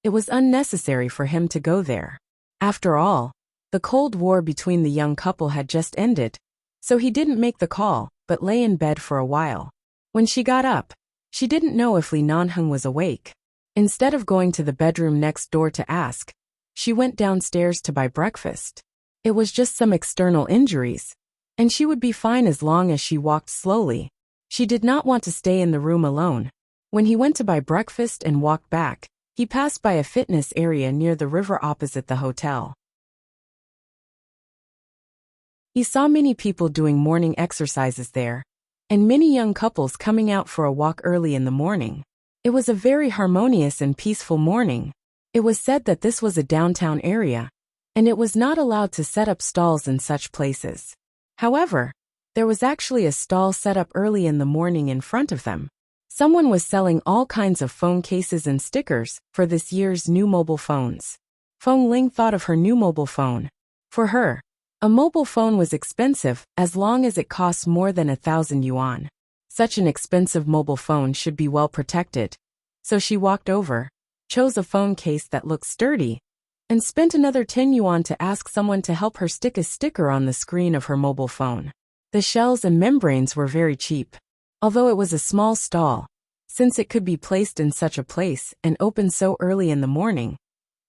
Speaker 1: it was unnecessary for him to go there. After all, the Cold War between the young couple had just ended, so he didn't make the call, but lay in bed for a while. When she got up, she didn't know if Li Nanheng was awake. Instead of going to the bedroom next door to ask, she went downstairs to buy breakfast. It was just some external injuries, and she would be fine as long as she walked slowly. She did not want to stay in the room alone. When he went to buy breakfast and walked back, He passed by a fitness area near the river opposite the hotel. He saw many people doing morning exercises there, and many young couples coming out for a walk early in the morning. It was a very harmonious and peaceful morning. It was said that this was a downtown area, and it was not allowed to set up stalls in such places. However, there was actually a stall set up early in the morning in front of them. Someone was selling all kinds of phone cases and stickers for this year's new mobile phones. Feng Ling thought of her new mobile phone. For her, a mobile phone was expensive as long as it costs more than 1,000 yuan. Such an expensive mobile phone should be well protected. So she walked over, chose a phone case that looked sturdy, and spent another 10 yuan to ask someone to help her stick a sticker on the screen of her mobile phone. The shells and membranes were very cheap. Although it was a small stall, since it could be placed in such a place and open so early in the morning,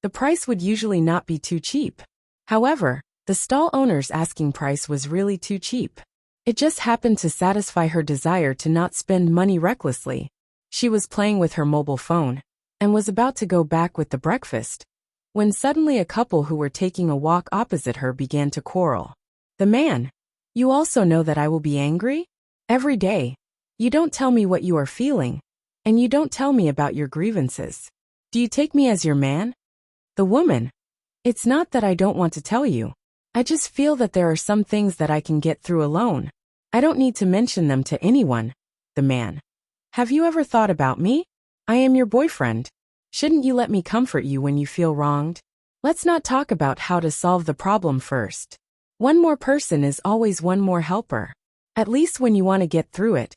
Speaker 1: the price would usually not be too cheap. However, the stall owner's asking price was really too cheap. It just happened to satisfy her desire to not spend money recklessly. She was playing with her mobile phone and was about to go back with the breakfast, when suddenly a couple who were taking a walk opposite her began to quarrel. The man, "You also know that I will be angry? Every day. You don't tell me what you are feeling, and you don't tell me about your grievances. Do you take me as your man?" The woman, "It's not that I don't want to tell you. I just feel that there are some things that I can get through alone. I don't need to mention them to anyone." The man, "Have you ever thought about me? I am your boyfriend. Shouldn't you let me comfort you when you feel wronged? Let's not talk about how to solve the problem first. One more person is always one more helper. At least when you want to get through it,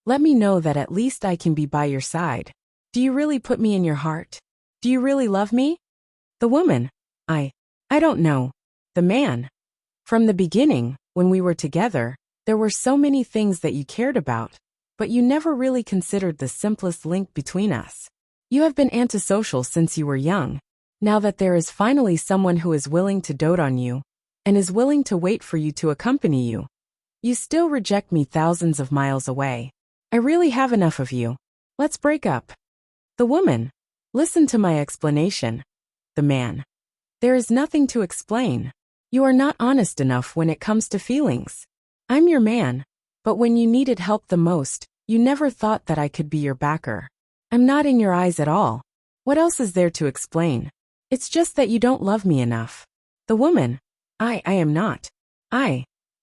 Speaker 1: let me know that at least I can be by your side. Do you really put me in your heart? Do you really love me?" The woman, I don't know." The man, "From the beginning, when we were together, there were so many things that you cared about, but you never really considered the simplest link between us. You have been antisocial since you were young. Now that there is finally someone who is willing to dote on you, and is willing to wait for you to accompany you, you still reject me thousands of miles away. I really have enough of you. Let's break up." The woman, "Listen to my explanation." The man, "There is nothing to explain. You are not honest enough when it comes to feelings. I'm your man, but when you needed help the most, you never thought that I could be your backer. I'm not in your eyes at all. What else is there to explain? It's just that you don't love me enough." The woman, I am not.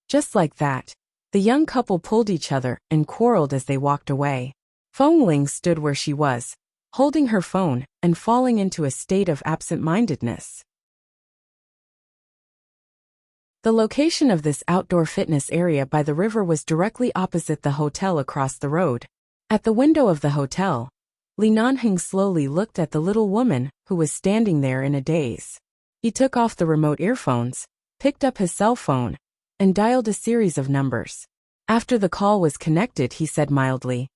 Speaker 1: Just like that, the young couple pulled each other and quarreled as they walked away. Feng Ling stood where she was, holding her phone and falling into a state of absent-mindedness. The location of this outdoor fitness area by the river was directly opposite the hotel across the road. At the window of the hotel, Li Nanheng slowly looked at the little woman who was standing there in a daze. He took off the remote earphones, picked up his cell phone, and dialed a series of numbers. After the call was connected, he said mildly,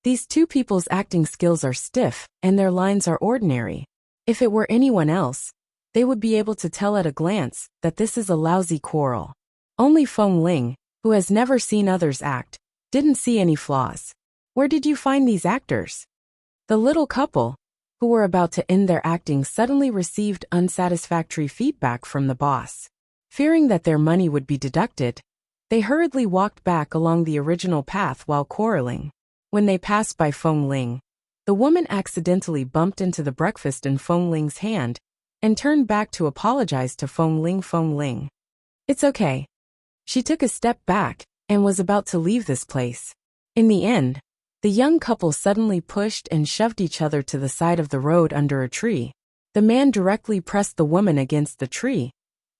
Speaker 1: "These two people's acting skills are stiff, and their lines are ordinary. If it were anyone else, they would be able to tell at a glance that this is a lousy quarrel. Only Feng Ling, who has never seen others act, didn't see any flaws. Where did you find these actors?" The little couple, who were about to end their acting, suddenly received unsatisfactory feedback from the boss. Fearing that their money would be deducted, they hurriedly walked back along the original path while quarreling. When they passed by Feng Ling, the woman accidentally bumped into the breakfast in Feng Ling's hand and turned back to apologize to Feng Ling. "Feng Ling, it's okay." She took a step back and was about to leave this place. In the end, the young couple suddenly pushed and shoved each other to the side of the road under a tree. The man directly pressed the woman against the tree,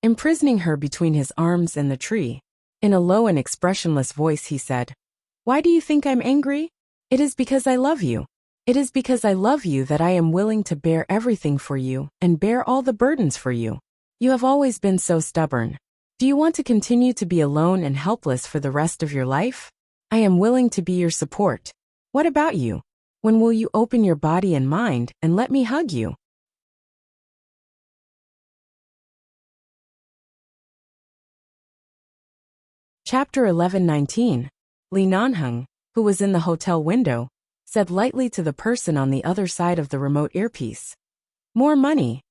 Speaker 1: imprisoning her between his arms and the tree. In a low and expressionless voice he said, "Why do you think I'm angry? It is because I love you. It is because I love you that I am willing to bear everything for you and bear all the burdens for you. You have always been so stubborn. Do you want to continue to be alone and helpless for the rest of your life? I am willing to be your support. What about you? When will you open your body and mind and let me hug you?" Chapter 11:19. Li Nanheng, who was in the hotel window, said lightly to the person on the other side of the remote earpiece, More money.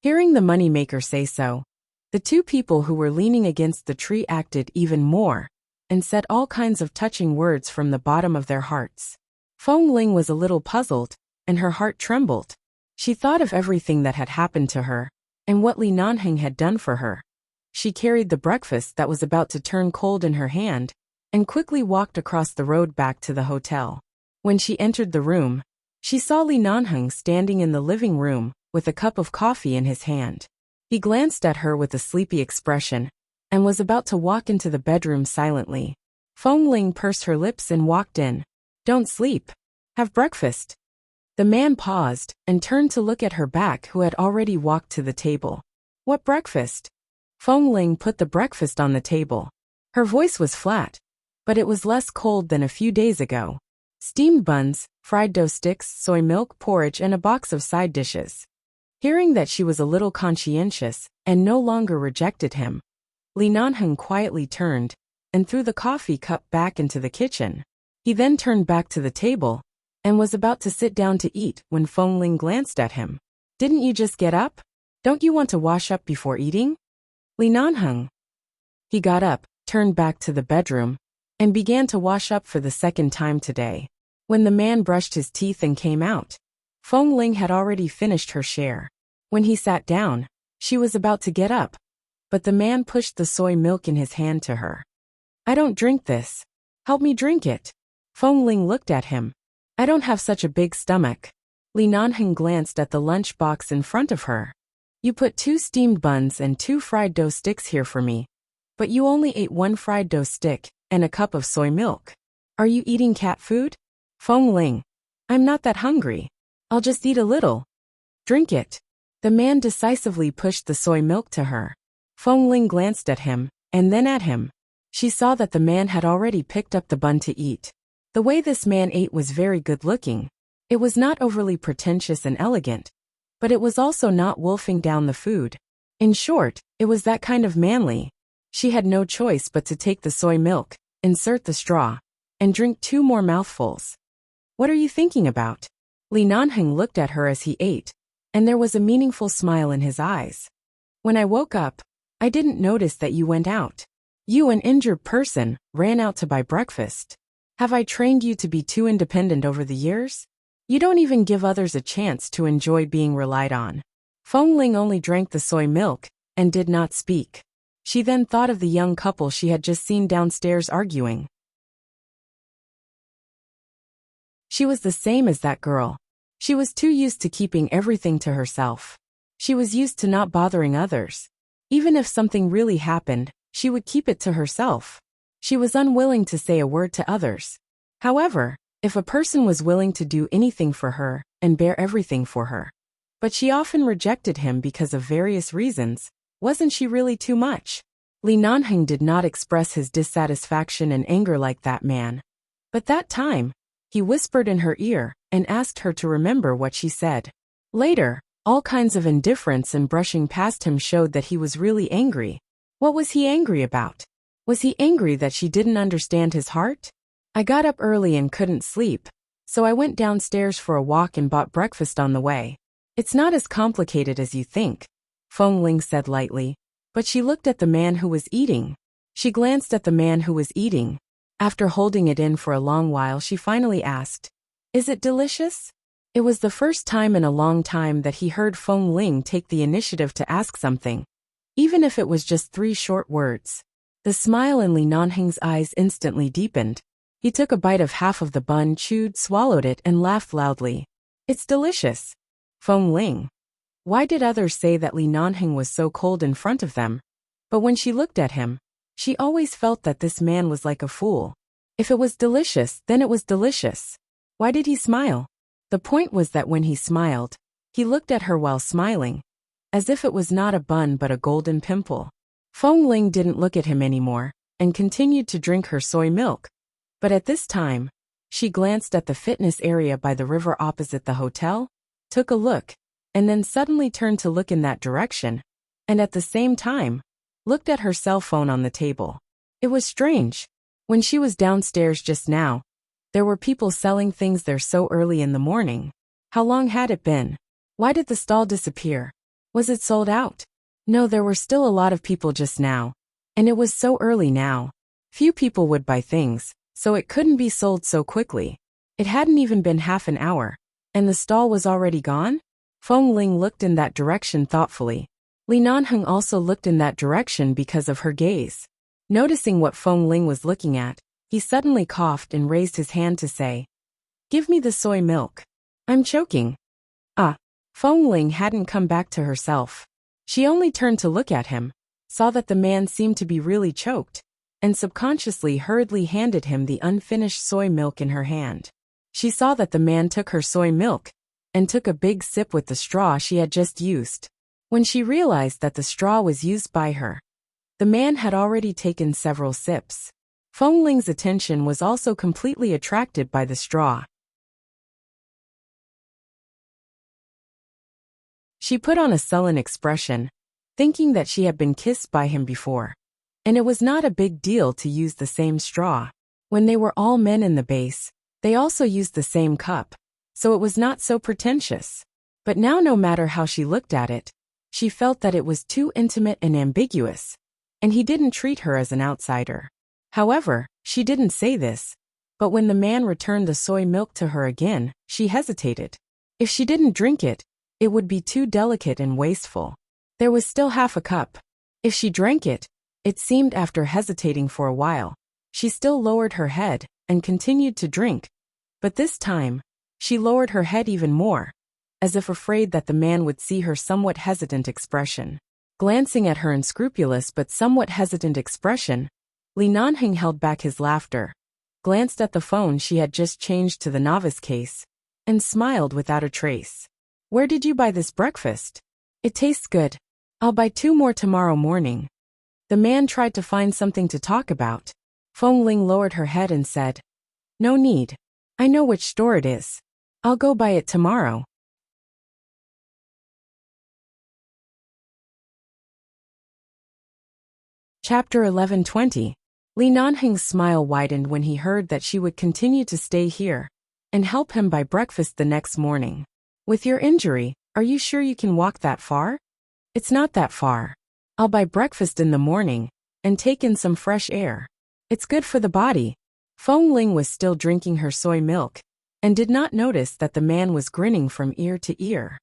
Speaker 1: Hearing the moneymaker say so, the two people who were leaning against the tree acted even more and said all kinds of touching words from the bottom of their hearts. Feng Ling was a little puzzled, and her heart trembled. She thought of everything that had happened to her and what Li Nanheng had done for her. She carried the breakfast that was about to turn cold in her hand and quickly walked across the road back to the hotel. When she entered the room, she saw Li Nanheng standing in the living room with a cup of coffee in his hand. He glanced at her with a sleepy expression and was about to walk into the bedroom silently. Feng Ling pursed her lips and walked in. Don't sleep. Have breakfast. The man paused and turned to look at her back, who had already walked to the table. What breakfast? Feng Ling put the breakfast on the table. Her voice was flat, but it was less cold than a few days ago. Steamed buns, fried dough sticks, soy milk, porridge, and a box of side dishes. Hearing that she was a little conscientious and no longer rejected him, Li Nanheng quietly turned and threw the coffee cup back into the kitchen. He then turned back to the table and was about to sit down to eat when Feng Ling glanced at him. Didn't you just get up? Don't you want to wash up before eating? Li Nanheng. He got up, turned back to the bedroom, and began to wash up for the second time today. When the man brushed his teeth and came out, Feng Ling had already finished her share. When he sat down, she was about to get up, but the man pushed the soy milk in his hand to her. I don't drink this. Help me drink it. Feng Ling looked at him. I don't have such a big stomach. Li Nanheng glanced at the lunch box in front of her. You put 2 steamed buns and 2 fried dough sticks here for me, but you only ate 1 fried dough stick and a cup of soy milk. Are you eating cat food? Feng Ling. I'm not that hungry. I'll just eat a little. Drink it. The man decisively pushed the soy milk to her. Feng Ling glanced at him, and then at him. She saw that the man had already picked up the bun to eat. The way this man ate was very good-looking. It was not overly pretentious and elegant, but it was also not wolfing down the food. In short, it was that kind of manly. She had no choice but to take the soy milk, insert the straw, and drink 2 more mouthfuls. What are you thinking about? Li Nanheng looked at her as he ate, and there was a meaningful smile in his eyes. When I woke up, I didn't notice that you went out. You, an injured person, ran out to buy breakfast. Have I trained you to be too independent over the years? You don't even give others a chance to enjoy being relied on. Feng Ling only drank the soy milk and did not speak. She then thought of the young couple she had just seen downstairs arguing. She was the same as that girl. She was too used to keeping everything to herself. She was used to not bothering others. Even if something really happened, she would keep it to herself. She was unwilling to say a word to others. However, if a person was willing to do anything for her and bear everything for her, but she often rejected him because of various reasons, wasn't she really too much? Li Nanheng did not express his dissatisfaction and anger like that man. But that time, he whispered in her ear and asked her to remember what she said. Later, all kinds of indifference and brushing past him showed that he was really angry. What was he angry about? Was he angry that she didn't understand his heart? I got up early and couldn't sleep, so I went downstairs for a walk and bought breakfast on the way. It's not as complicated as you think, Feng Ling said lightly, but she looked at the man who was eating. She glanced at the man who was eating. After holding it in for a long while, she finally asked, Is it delicious? It was the first time in a long time that he heard Feng Ling take the initiative to ask something, even if it was just 3 short words. The smile in Li Nanheng's eyes instantly deepened. He took a bite of half of the bun, chewed, swallowed it, and laughed loudly. It's delicious. Feng Ling. Why did others say that Li Nanheng was so cold in front of them? But when she looked at him, she always felt that this man was like a fool. If it was delicious, then it was delicious. Why did he smile? The point was that when he smiled, he looked at her while smiling, as if it was not a bun but a golden pimple. Feng Ling didn't look at him anymore, and continued to drink her soy milk. But at this time, she glanced at the fitness area by the river opposite the hotel, took a look, and then suddenly turned to look in that direction, and at the same time, looked at her cell phone on the table. It was strange. When she was downstairs just now, there were people selling things there so early in the morning. How long had it been? Why did the stall disappear? Was it sold out? No, there were still a lot of people just now. And it was so early now. Few people would buy things, so it couldn't be sold so quickly. It hadn't even been half an hour. And the stall was already gone? Feng Ling looked in that direction thoughtfully. Li Nanheng also looked in that direction because of her gaze. Noticing what Feng Ling was looking at, he suddenly coughed and raised his hand to say, "Give me the soy milk. I'm choking." Feng Ling hadn't come back to herself. She only turned to look at him, saw that the man seemed to be really choked, and subconsciously hurriedly handed him the unfinished soy milk in her hand. She saw that the man took her soy milk and took a big sip with the straw she had just used. When she realized that the straw was used by her, the man had already taken several sips. Feng Ling's attention was also completely attracted by the straw. She put on a sullen expression, thinking that she had been kissed by him before. And it was not a big deal to use the same straw. When they were all men in the base, they also used the same cup, so it was not so pretentious. But now no matter how she looked at it, she felt that it was too intimate and ambiguous, and he didn't treat her as an outsider. However, she didn't say this, but when the man returned the soy milk to her again, she hesitated. If she didn't drink it, it would be too delicate and wasteful. There was still half a cup. If she drank it, it seemed after hesitating for a while, she still lowered her head and continued to drink. But this time, she lowered her head even more, as if afraid that the man would see her somewhat hesitant expression. Glancing at her unscrupulous but somewhat hesitant expression, Li Nanheng held back his laughter, glanced at the phone she had just changed to the novice case, and smiled without a trace. "Where did you buy this breakfast? It tastes good. I'll buy 2 more tomorrow morning." The man tried to find something to talk about. Feng Ling lowered her head and said, "No need. I know which store it is. I'll go buy it tomorrow." Chapter 11:20. Li Nanheng's smile widened when he heard that she would continue to stay here and help him buy breakfast the next morning. "With your injury, are you sure you can walk that far?" "It's not that far. I'll buy breakfast in the morning and take in some fresh air. It's good for the body." Feng Ling was still drinking her soy milk and did not notice that the man was grinning from ear to ear.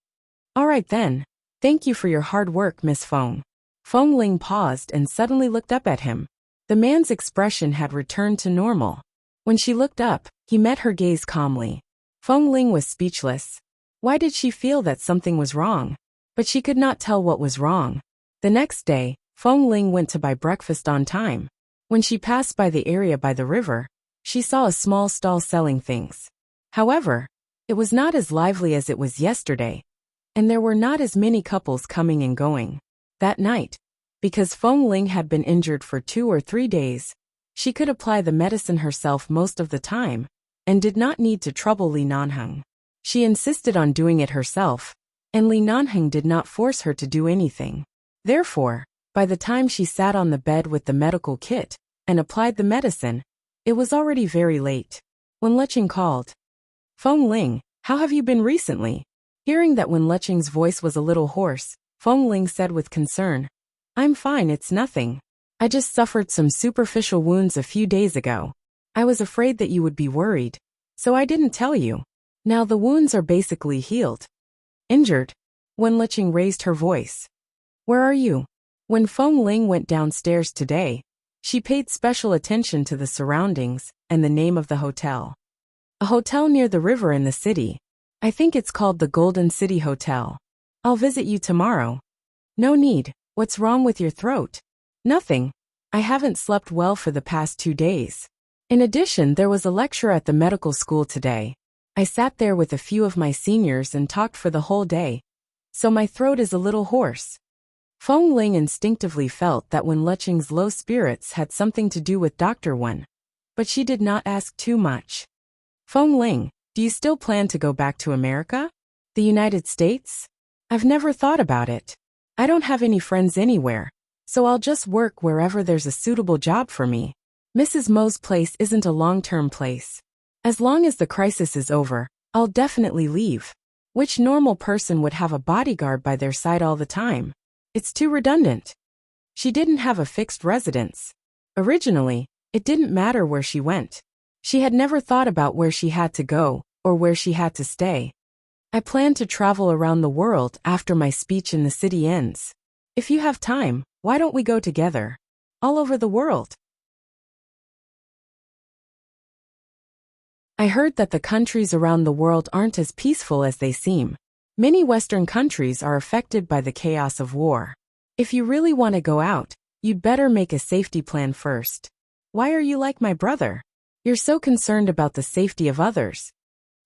Speaker 1: "All right then. Thank you for your hard work, Miss Feng." Feng Ling paused and suddenly looked up at him. The man's expression had returned to normal. When she looked up, he met her gaze calmly. Feng Ling was speechless. Why did she feel that something was wrong? But she could not tell what was wrong. The next day, Feng Ling went to buy breakfast on time. When she passed by the area by the river, she saw a small stall selling things. However, it was not as lively as it was yesterday, and there were not as many couples coming and going. That night, because Feng Ling had been injured for 2 or 3 days, she could apply the medicine herself most of the time, and did not need to trouble Li Nanheng. She insisted on doing it herself, and Li Nanheng did not force her to do anything. Therefore, by the time she sat on the bed with the medical kit and applied the medicine, it was already very late. When Lecheng called, "Feng Ling, how have you been recently?" Hearing that when Lecheng's voice was a little hoarse, Feng Ling said with concern, "I'm fine, it's nothing. I just suffered some superficial wounds a few days ago. I was afraid that you would be worried, so I didn't tell you. Now the wounds are basically healed." "Injured?" When Lecheng raised her voice. "Where are you?" When Feng Ling went downstairs today, she paid special attention to the surroundings and the name of the hotel. "A hotel near the river in the city. I think it's called the Golden City Hotel. I'll visit you tomorrow." "No need. What's wrong with your throat?" "Nothing. I haven't slept well for the past 2 days. In addition, there was a lecture at the medical school today. I sat there with a few of my seniors and talked for the whole day, so my throat is a little hoarse." Feng Ling instinctively felt that when Lecheng's low spirits had something to do with Dr. Wen, but she did not ask too much. "Feng Ling, do you still plan to go back to America? The United States? I've never thought about it. I don't have any friends anywhere, so I'll just work wherever there's a suitable job for me. Mrs. Mo's place isn't a long-term place. As long as the crisis is over, I'll definitely leave." Which normal person would have a bodyguard by their side all the time? It's too redundant. She didn't have a fixed residence. Originally, it didn't matter where she went. She had never thought about where she had to go, or where she had to stay. I plan to travel around the world after my speech in the city ends. If you have time, why don't we go together? All over the world. I heard that the countries around the world aren't as peaceful as they seem. Many Western countries are affected by the chaos of war. If you really want to go out, you'd better make a safety plan first. Why are you like my brother? You're so concerned about the safety of others.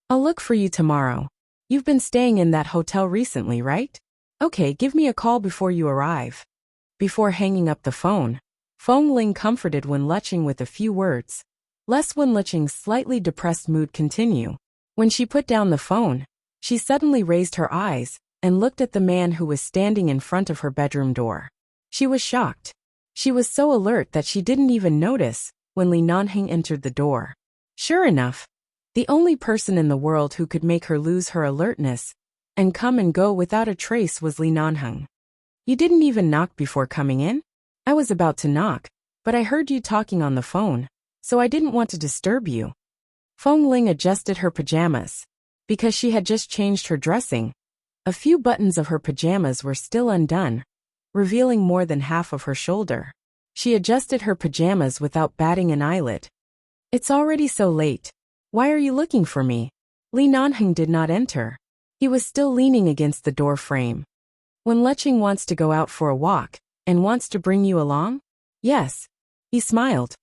Speaker 1: I'll look for you tomorrow. You've been staying in that hotel recently, right? Okay, give me a call before you arrive. Before hanging up the phone, Feng Ling comforted Wen Lecheng with a few words. Lest Wen Lecheng's slightly depressed mood continue. When she put down the phone, she suddenly raised her eyes and looked at the man who was standing in front of her bedroom door. She was shocked. She was so alert that she didn't even notice when Li Nanheng entered the door. Sure enough, the only person in the world who could make her lose her alertness and come and go without a trace was Li Nanheng. You didn't even knock before coming in? I was about to knock, but I heard you talking on the phone, so I didn't want to disturb you. Feng Ling adjusted her pajamas. Because she had just changed her dressing, a few buttons of her pajamas were still undone, revealing more than half of her shoulder. She adjusted her pajamas without batting an eyelid. It's already so late. Why are you looking for me? Li Nanheng did not enter. He was still leaning against the door frame. Wen Lecheng wants to go out for a walk, and wants to bring you along? Yes. He smiled.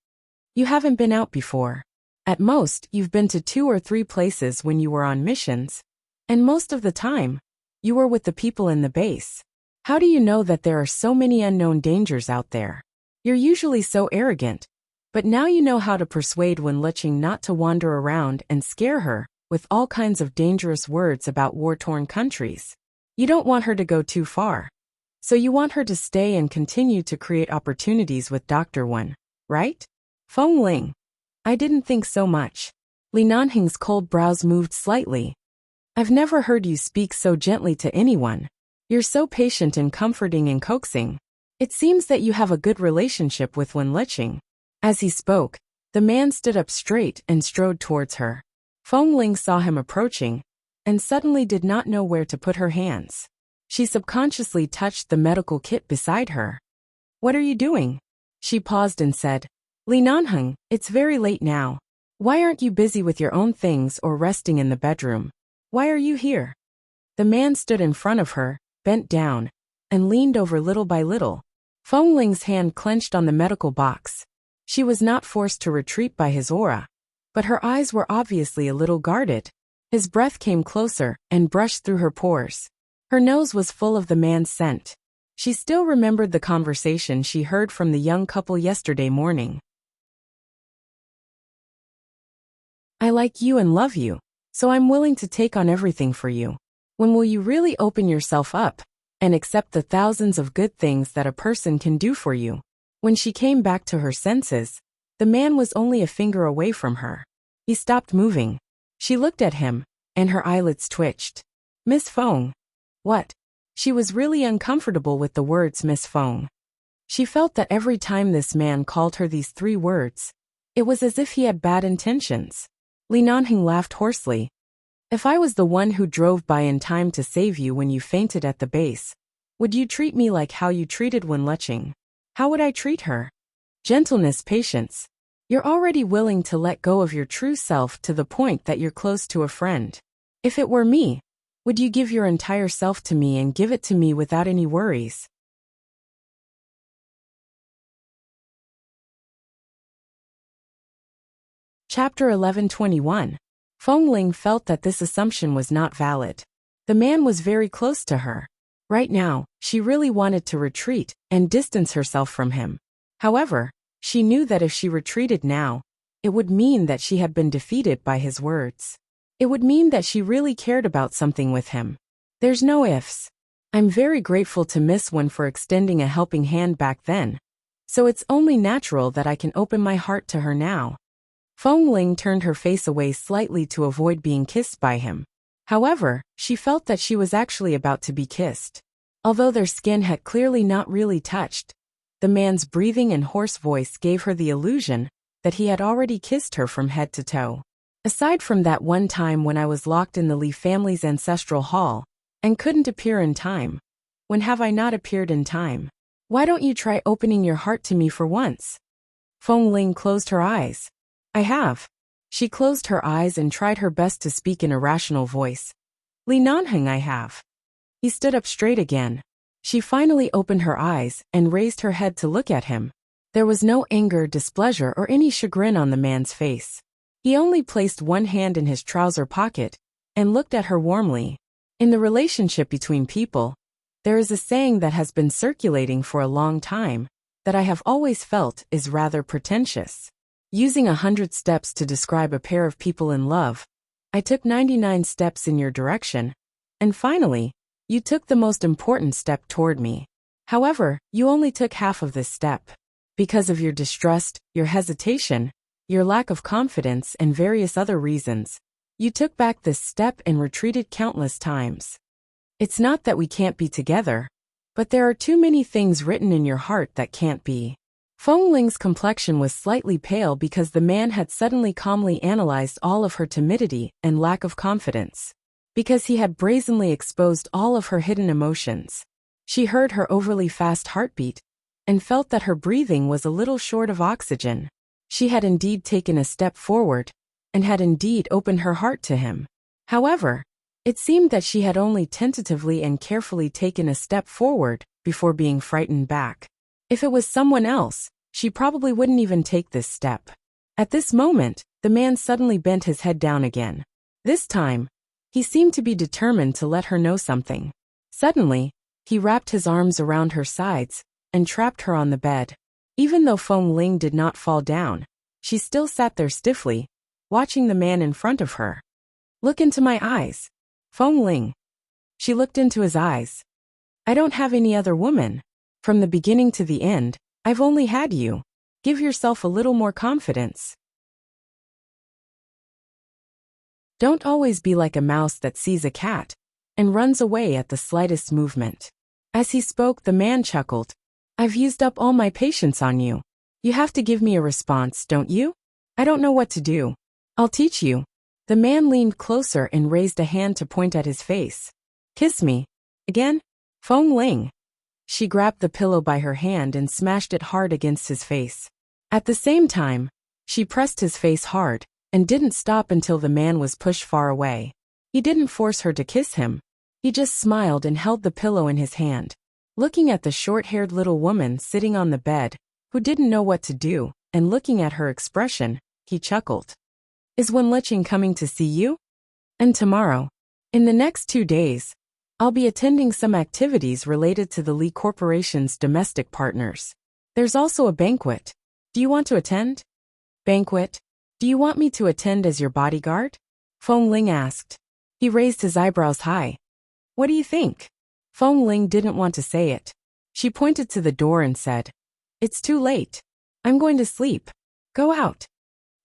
Speaker 1: You haven't been out before. At most, you've been to 2 or 3 places when you were on missions. And most of the time, you were with the people in the base. How do you know that there are so many unknown dangers out there? You're usually so arrogant. But now you know how to persuade Wen Lecheng not to wander around and scare her with all kinds of dangerous words about war-torn countries. You don't want her to go too far. So you want her to stay and continue to create opportunities with Dr. Wen, right? Feng Ling. I didn't think so much. Li Nanheng's cold brows moved slightly. I've never heard you speak so gently to anyone. You're so patient and comforting and coaxing. It seems that you have a good relationship with Wen Lecheng. As he spoke, the man stood up straight and strode towards her. Feng Ling saw him approaching, and suddenly did not know where to put her hands. She subconsciously touched the medical kit beside her. What are you doing? She paused and said, Li Nanheng, it's very late now. Why aren't you busy with your own things or resting in the bedroom? Why are you here? The man stood in front of her, bent down, and leaned over little by little. Feng Ling's hand clenched on the medical box. She was not forced to retreat by his aura, but her eyes were obviously a little guarded. His breath came closer and brushed through her pores. Her nose was full of the man's scent. She still remembered the conversation she heard from the young couple yesterday morning. I like you and love you, so I'm willing to take on everything for you. When will you really open yourself up and accept the thousands of good things that a person can do for you? When she came back to her senses, the man was only a finger away from her. He stopped moving. She looked at him, and her eyelids twitched. Miss Feng. What? She was really uncomfortable with the words Miss Feng. She felt that every time this man called her these 3 words, it was as if he had bad intentions. Li Nanheng laughed hoarsely. If I was the one who drove by in time to save you when you fainted at the base, would you treat me like how you treated Wen Lecheng? How would I treat her? Gentleness, patience. You're already willing to let go of your true self to the point that you're close to a friend. If it were me, would you give your entire self to me and give it to me without any worries? Chapter 11:21. Feng Ling felt that this assumption was not valid. The man was very close to her. Right now, she really wanted to retreat and distance herself from him. However, she knew that if she retreated now, it would mean that she had been defeated by his words. It would mean that she really cared about something with him. There's no ifs. I'm very grateful to Miss Wen for extending a helping hand back then, so it's only natural that I can open my heart to her now. Feng Ling turned her face away slightly to avoid being kissed by him. However, she felt that she was actually about to be kissed. Although their skin had clearly not really touched, the man's breathing and hoarse voice gave her the illusion that he had already kissed her from head to toe. Aside from that one time when I was locked in the Li family's ancestral hall and couldn't appear in time, when have I not appeared in time? Why don't you try opening your heart to me for once? Feng Ling closed her eyes. I have. She closed her eyes and tried her best to speak in a rational voice. Li Nanheng, I have. He stood up straight again. She finally opened her eyes and raised her head to look at him. There was no anger, displeasure, or any chagrin on the man's face. He only placed one hand in his trouser pocket and looked at her warmly. In the relationship between people, there is a saying that has been circulating for a long time that I have always felt is rather pretentious. Using 100 steps to describe a pair of people in love, I took 99 steps in your direction, and finally, you took the most important step toward me. However, you only took half of this step. Because of your distrust, your hesitation, your lack of confidence, and various other reasons, you took back this step and retreated countless times. It's not that we can't be together, but there are too many things written in your heart that can't be. Feng Ling's complexion was slightly pale because the man had suddenly calmly analyzed all of her timidity and lack of confidence. Because he had brazenly exposed all of her hidden emotions. She heard her overly fast heartbeat and felt that her breathing was a little short of oxygen. She had indeed taken a step forward and had indeed opened her heart to him. However, it seemed that she had only tentatively and carefully taken a step forward before being frightened back. If it was someone else, she probably wouldn't even take this step. At this moment, the man suddenly bent his head down again. This time, he seemed to be determined to let her know something. Suddenly, he wrapped his arms around her sides and trapped her on the bed. Even though Feng Ling did not fall down, she still sat there stiffly, watching the man in front of her. Look into my eyes, Feng Ling. She looked into his eyes. I don't have any other woman. From the beginning to the end, I've only had you. Give yourself a little more confidence. Don't always be like a mouse that sees a cat and runs away at the slightest movement. As he spoke, the man chuckled. I've used up all my patience on you. You have to give me a response, don't you? I don't know what to do. I'll teach you. The man leaned closer and raised a hand to point at his face. Kiss me. Again? Feng Ling. She grabbed the pillow by her hand and smashed it hard against his face. At the same time, she pressed his face hard and didn't stop until the man was pushed far away. He didn't force her to kiss him. He just smiled and held the pillow in his hand. Looking at the short-haired little woman sitting on the bed, who didn't know what to do, and looking at her expression, he chuckled. Is Wenlicheng coming to see you? And tomorrow? In the next 2 days, I'll be attending some activities related to the Li Corporation's domestic partners. There's also a banquet. Do you want to attend? Banquet? Do you want me to attend as your bodyguard? Feng Ling asked. He raised his eyebrows high. What do you think? Feng Ling didn't want to say it. She pointed to the door and said, It's too late. I'm going to sleep. Go out.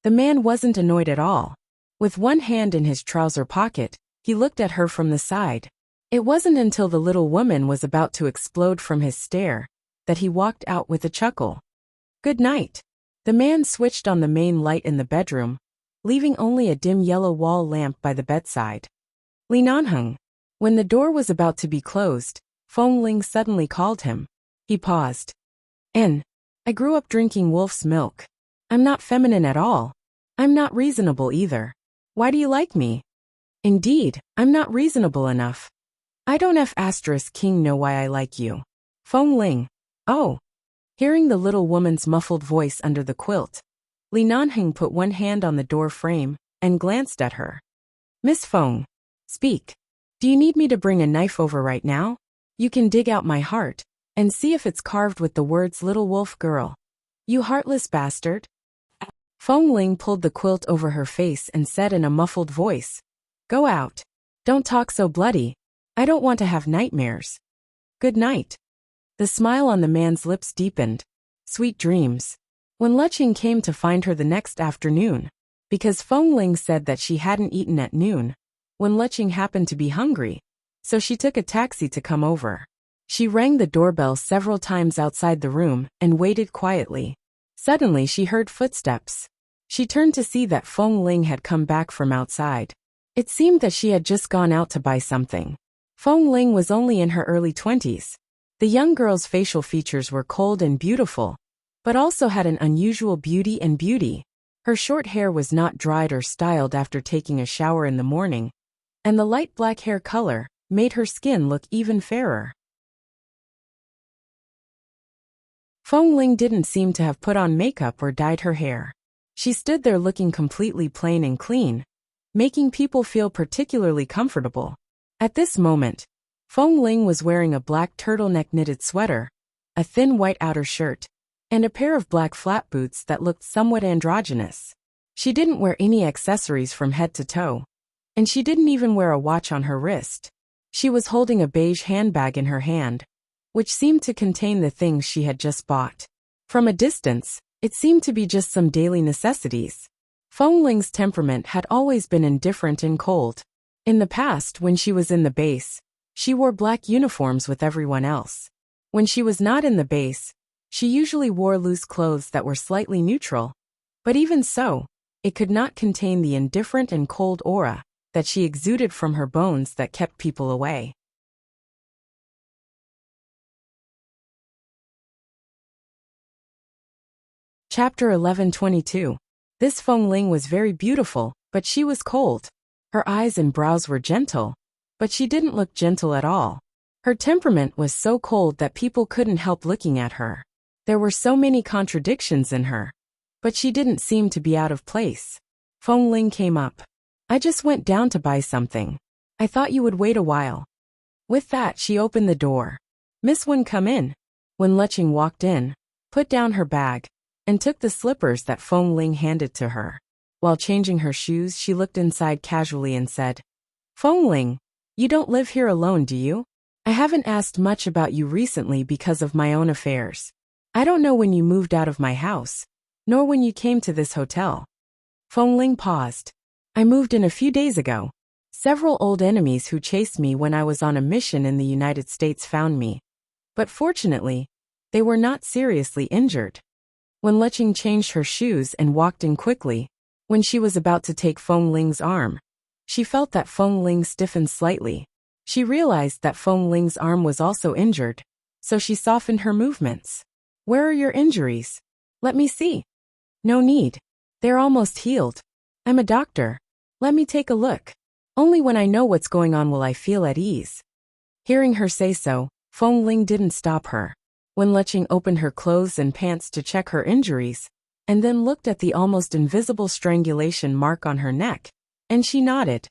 Speaker 1: The man wasn't annoyed at all. With one hand in his trouser pocket, he looked at her from the side. It wasn't until the little woman was about to explode from his stare that he walked out with a chuckle. Good night. The man switched on the main light in the bedroom, leaving only a dim yellow wall lamp by the bedside. Li Nanheng. When the door was about to be closed, Feng Ling suddenly called him. He paused. I grew up drinking wolf's milk. I'm not feminine at all. I'm not reasonable either. Why do you like me? Indeed, I'm not reasonable enough. I don't *king know why I like you. Feng Ling. Oh. Hearing the little woman's muffled voice under the quilt, Li Nanheng put one hand on the door frame and glanced at her. Miss Feng. Speak. Do you need me to bring a knife over right now? You can dig out my heart and see if it's carved with the words Little Wolf Girl. You heartless bastard. Feng Ling pulled the quilt over her face and said in a muffled voice, Go out. Don't talk so bloody. I don't want to have nightmares. Good night. The smile on the man's lips deepened. Sweet dreams. When Wenlicheng came to find her the next afternoon, because Feng Ling said that she hadn't eaten at noon, Wen Leching happened to be hungry, so she took a taxi to come over. She rang the doorbell several times outside the room and waited quietly. Suddenly she heard footsteps. She turned to see that Feng Ling had come back from outside. It seemed that she had just gone out to buy something. Feng Ling was only in her early 20s. The young girl's facial features were cold and beautiful, but also had an unusual beauty. Her short hair was not dried or styled after taking a shower in the morning, and the light black hair color made her skin look even fairer. Feng Ling didn't seem to have put on makeup or dyed her hair. She stood there looking completely plain and clean, making people feel particularly comfortable. At this moment, Feng Ling was wearing a black turtleneck knitted sweater, a thin white outer shirt, and a pair of black flat boots that looked somewhat androgynous. She didn't wear any accessories from head to toe, and she didn't even wear a watch on her wrist. She was holding a beige handbag in her hand, which seemed to contain the things she had just bought. From a distance, it seemed to be just some daily necessities. Feng Ling's temperament had always been indifferent and cold. In the past, when she was in the base, she wore black uniforms with everyone else. When she was not in the base, she usually wore loose clothes that were slightly neutral, but even so, it could not contain the indifferent and cold aura that she exuded from her bones that kept people away. Chapter 11:22. This Feng Ling was very beautiful, but she was cold. Her eyes and brows were gentle, but she didn't look gentle at all. Her temperament was so cold that people couldn't help looking at her. There were so many contradictions in her, but she didn't seem to be out of place. Feng Ling came up. I just went down to buy something. I thought you would wait a while. With that, she opened the door. Miss Wen, come in. Wen Leching walked in, put down her bag, and took the slippers that Feng Ling handed to her. While changing her shoes, she looked inside casually and said, Feng Ling, you don't live here alone, do you? I haven't asked much about you recently because of my own affairs. I don't know when you moved out of my house, nor when you came to this hotel. Feng Ling paused. I moved in a few days ago. Several old enemies who chased me when I was on a mission in the United States found me. But fortunately, they were not seriously injured. Wen Leching changed her shoes and walked in quickly. When she was about to take Feng Ling's arm, she felt that Feng Ling stiffened slightly. She realized that Feng Ling's arm was also injured, so she softened her movements. Where are your injuries? Let me see. No need. They're almost healed. I'm a doctor. Let me take a look. Only when I know what's going on will I feel at ease. Hearing her say so, Feng Ling didn't stop her. Wen Leching opened her clothes and pants to check her injuries, and then looked at the almost invisible strangulation mark on her neck, and she nodded.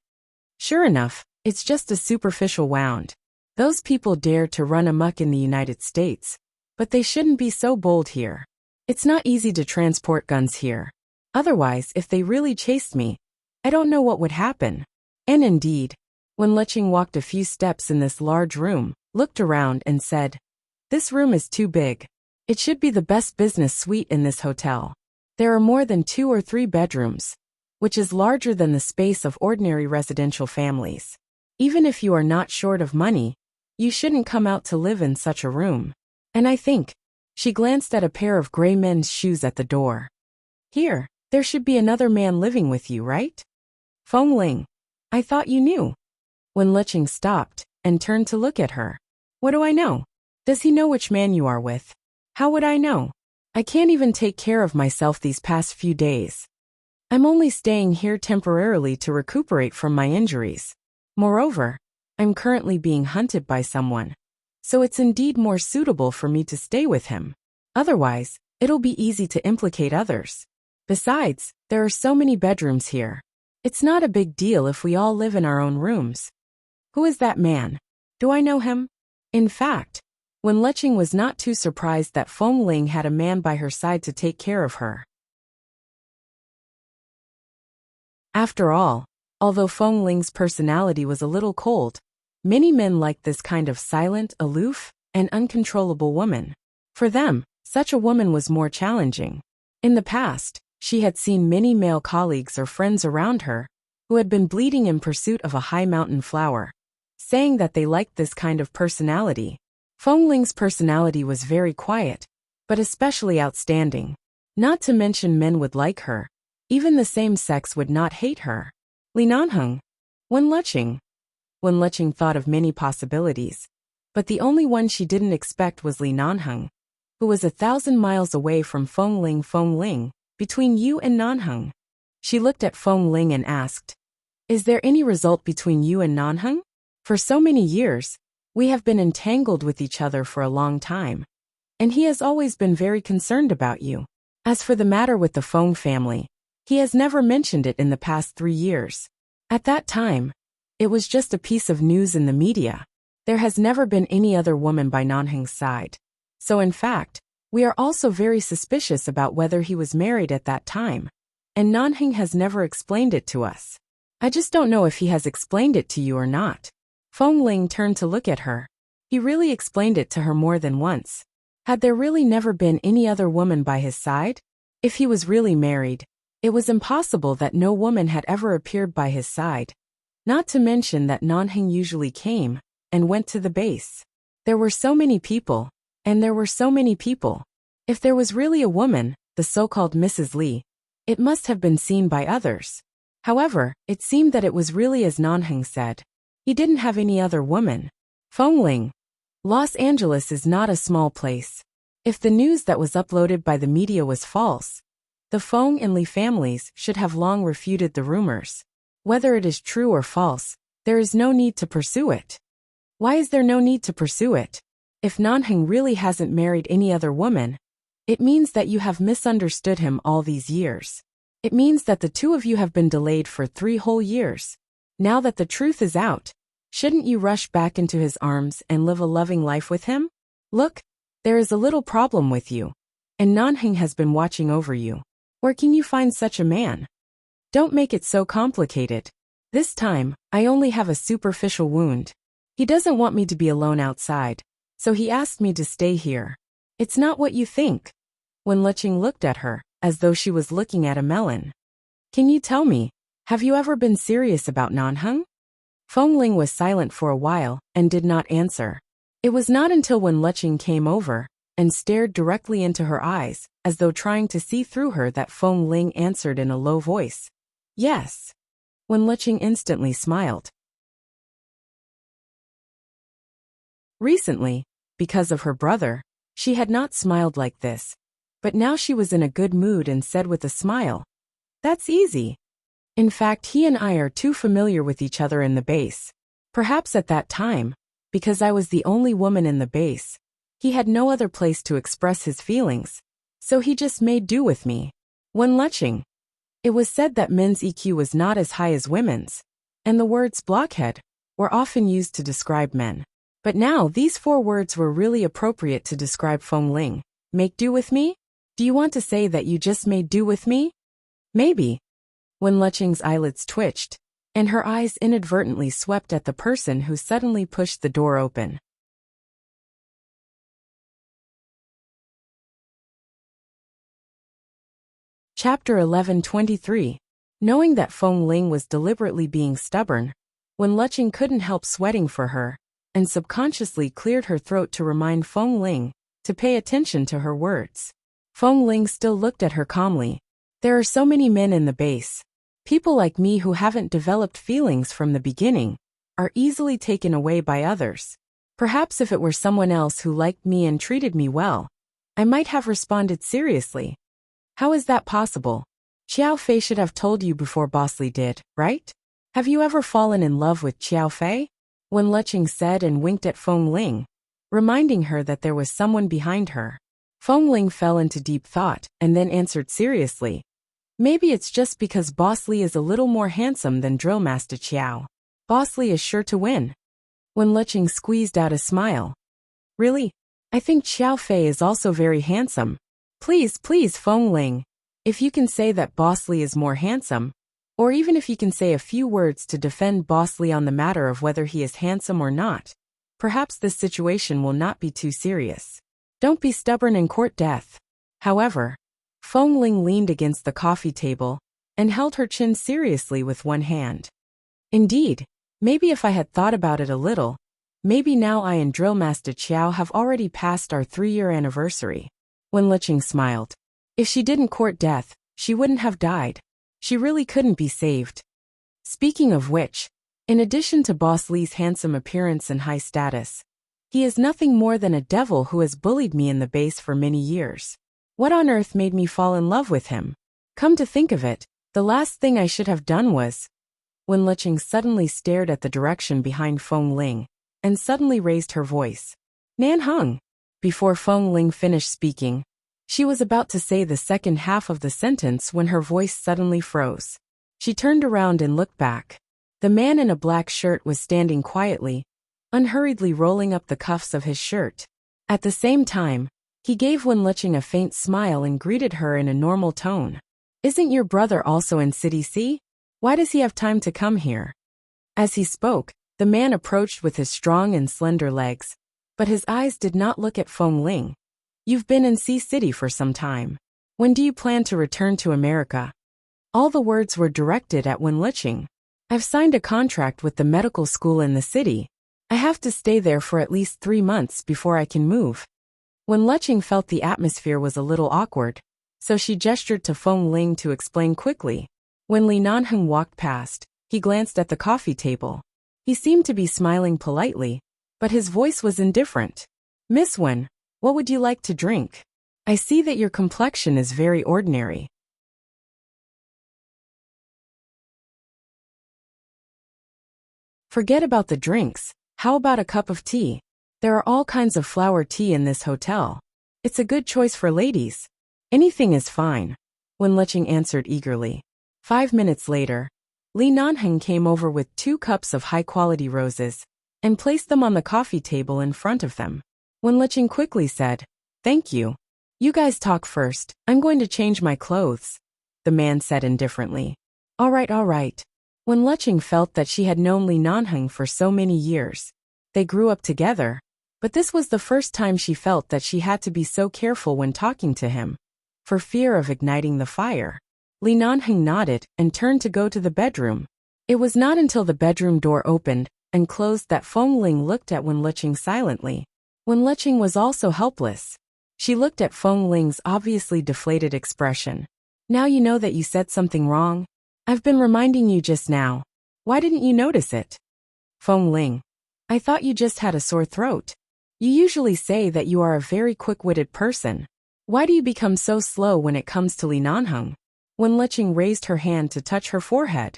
Speaker 1: Sure enough, it's just a superficial wound. Those people dare to run amok in the United States, but they shouldn't be so bold here. It's not easy to transport guns here. Otherwise, if they really chased me, I don't know what would happen. And indeed, when Leching walked a few steps in this large room, looked around and said, This room is too big. It should be the best business suite in this hotel. There are more than 2 or 3 bedrooms, which is larger than the space of ordinary residential families. Even if you are not short of money, you shouldn't come out to live in such a room. And I think, she glanced at a pair of gray men's shoes at the door. Here, there should be another man living with you, right? Feng Ling, I thought you knew. Wen Leching stopped and turned to look at her. What do I know? Does he know which man you are with? How would I know? I can't even take care of myself these past few days. I'm only staying here temporarily to recuperate from my injuries. Moreover, I'm currently being hunted by someone, so it's indeed more suitable for me to stay with him. Otherwise, it'll be easy to implicate others. Besides, there are so many bedrooms here. It's not a big deal if we all live in our own rooms. Who is that man? Do I know him? In fact, Wen Leching was not too surprised that Feng Ling had a man by her side to take care of her. After all, although Feng Ling's personality was a little cold, many men liked this kind of silent, aloof, and uncontrollable woman. For them, such a woman was more challenging. In the past, she had seen many male colleagues or friends around her who had been bleeding in pursuit of a high mountain flower, saying that they liked this kind of personality. Feng Ling's personality was very quiet, but especially outstanding. Not to mention men would like her. Even the same sex would not hate her. Li Nanheng. Wen Leching thought of many possibilities, but the only one she didn't expect was Li Nanheng, who was 1,000 miles away from Feng Ling, between you and Nanheng. She looked at Feng Ling and asked, "Is there any result between you and Nanheng? For so many years, we have been entangled with each other for a long time, and he has always been very concerned about you. As for the matter with the Feng family, he has never mentioned it in the past 3 years. At that time, it was just a piece of news in the media. There has never been any other woman by Nanheng's side. So in fact, we are also very suspicious about whether he was married at that time, and Nanheng has never explained it to us. I just don't know if he has explained it to you or not." Feng Ling turned to look at her. He really explained it to her more than once. Had there really never been any other woman by his side? If he was really married, it was impossible that no woman had ever appeared by his side. Not to mention that Nanheng usually came and went to the base. There were so many people, and there were so many people. If there was really a woman, the so-called Mrs. Li, it must have been seen by others. However, it seemed that it was really as Nanheng said. He didn't have any other woman. Feng Ling. Los Angeles is not a small place. If the news that was uploaded by the media was false, the Feng and Li families should have long refuted the rumors. Whether it is true or false, there is no need to pursue it. Why is there no need to pursue it? If Nanheng really hasn't married any other woman, it means that you have misunderstood him all these years. It means that the two of you have been delayed for 3 whole years. Now that the truth is out, shouldn't you rush back into his arms and live a loving life with him? Look, there is a little problem with you, and Nanheng has been watching over you. Where can you find such a man? Don't make it so complicated. This time, I only have a superficial wound. He doesn't want me to be alone outside, so he asked me to stay here. It's not what you think." Wen Leching looked at her, as though she was looking at a melon. "Can you tell me, have you ever been serious about Nanheng?" Feng Ling was silent for a while and did not answer. It was not until Wen Leching came over and stared directly into her eyes, as though trying to see through her, that Feng Ling answered in a low voice, "Yes." Wen Leching instantly smiled. Recently, because of her brother, she had not smiled like this, but now she was in a good mood and said with a smile, "That's easy. In fact, he and I are too familiar with each other in the base. Perhaps at that time, because I was the only woman in the base, he had no other place to express his feelings, so he just made do with me." Wen Leching. It was said that men's EQ was not as high as women's, and the words blockhead were often used to describe men. But now these 4 words were really appropriate to describe Feng Ling. Make do with me? Do you want to say that you just made do with me? Maybe. Wen Leching's eyelids twitched, and her eyes inadvertently swept at the person who suddenly pushed the door open. Chapter 11:23. Knowing that Feng Ling was deliberately being stubborn, Wen Leching couldn't help sweating for her, and subconsciously cleared her throat to remind Feng Ling to pay attention to her words. Feng Ling still looked at her calmly. "There are so many men in the base. People like me who haven't developed feelings from the beginning are easily taken away by others. Perhaps if it were someone else who liked me and treated me well, I might have responded seriously. How is that possible? Qiao Fei should have told you before Boss Li did, right? Have you ever fallen in love with Qiao Fei?" Wen Leching said and winked at Feng Ling, reminding her that there was someone behind her. Feng Ling fell into deep thought and then answered seriously, "Maybe it's just because Boss Li is a little more handsome than Drill Master Qiao. Boss Li is sure to win." Wen Leching squeezed out a smile. "Really? I think Qiao Fei is also very handsome. Please, Feng Ling, if you can say that Boss Li is more handsome, or even if you can say a few words to defend Boss Li on the matter of whether he is handsome or not, perhaps this situation will not be too serious. Don't be stubborn and court death." However, Feng Ling leaned against the coffee table and held her chin seriously with one hand. Indeed, maybe if I had thought about it a little, maybe now I and Drill Master Qiao have already passed our 3-year anniversary. Wen Liqing smiled. If she didn't court death, she wouldn't have died. She really couldn't be saved. Speaking of which, in addition to Boss Li's handsome appearance and high status, he is nothing more than a devil who has bullied me in the base for many years. What on earth made me fall in love with him? Come to think of it, the last thing I should have done was... Wen Liqing suddenly stared at the direction behind Feng Ling, and suddenly raised her voice. Nan Heng. Before Feng Ling finished speaking, she was about to say the second half of the sentence when her voice suddenly froze. She turned around and looked back. The man in a black shirt was standing quietly, unhurriedly rolling up the cuffs of his shirt. At the same time, he gave Wen Liqing a faint smile and greeted her in a normal tone. Isn't your brother also in City C? Why does he have time to come here? As he spoke, the man approached with his strong and slender legs, but his eyes did not look at Feng Ling. You've been in Sea City for some time. When do you plan to return to America? All the words were directed at Wen Liqing. I've signed a contract with the medical school in the city. I have to stay there for at least 3 months before I can move. Wen Liqing felt the atmosphere was a little awkward, so she gestured to Feng Ling to explain quickly. When Li Nanheng walked past, he glanced at the coffee table. He seemed to be smiling politely, but his voice was indifferent. Miss Wen, what would you like to drink? I see that your complexion is very ordinary. Forget about the drinks. How about a cup of tea? There are all kinds of flower tea in this hotel. It's a good choice for ladies. Anything is fine, Wen Liqing answered eagerly. 5 minutes later, Li Nanheng came over with 2 cups of high-quality roses and placed them on the coffee table in front of them. Wen Liqing quickly said, Thank you. You guys talk first. I'm going to change my clothes, the man said indifferently. All right. Wen Liqing felt that she had known Li Nanheng for so many years. They grew up together, but this was the first time she felt that she had to be so careful when talking to him, for fear of igniting the fire. Li Nanheng nodded and turned to go to the bedroom. It was not until the bedroom door opened and closed that Feng Ling looked at Wen Liqing silently. Wen Liqing was also helpless. She looked at Feng Ling's obviously deflated expression. Now you know that you said something wrong? I've been reminding you just now. Why didn't you notice it? Feng Ling, I thought you just had a sore throat. You usually say that you are a very quick-witted person. Why do you become so slow when it comes to Li Nanheng? Wen Liqing raised her hand to touch her forehead.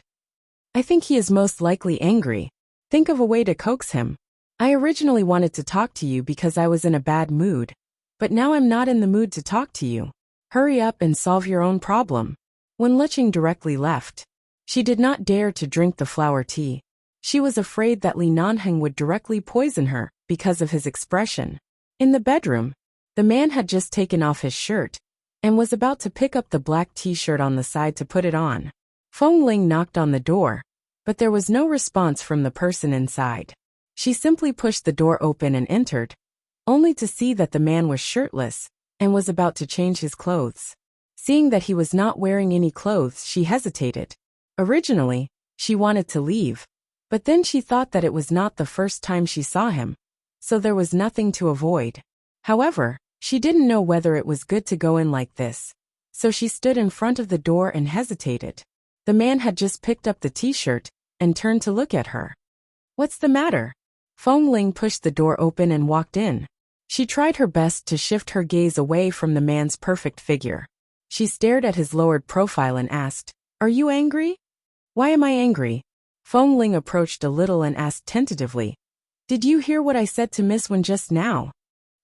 Speaker 1: I think he is most likely angry. Think of a way to coax him. I originally wanted to talk to you because I was in a bad mood, but now I'm not in the mood to talk to you. Hurry up and solve your own problem. Wen Liqing directly left. She did not dare to drink the flower tea. She was afraid that Li Nanheng would directly poison her because of his expression. In the bedroom, the man had just taken off his shirt and was about to pick up the black t-shirt on the side to put it on. Feng Ling knocked on the door, but there was no response from the person inside. She simply pushed the door open and entered, only to see that the man was shirtless and was about to change his clothes. Seeing that he was not wearing any clothes, she hesitated. Originally, she wanted to leave, but then she thought that it was not the first time she saw him, so there was nothing to avoid. However, she didn't know whether it was good to go in like this, so she stood in front of the door and hesitated. The man had just picked up the t-shirt and turned to look at her. What's the matter? Feng Ling pushed the door open and walked in. She tried her best to shift her gaze away from the man's perfect figure. She stared at his lowered profile and asked, Are you angry? Why am I angry? Feng Ling approached a little and asked tentatively, Did you hear what I said to Miss Wen just now?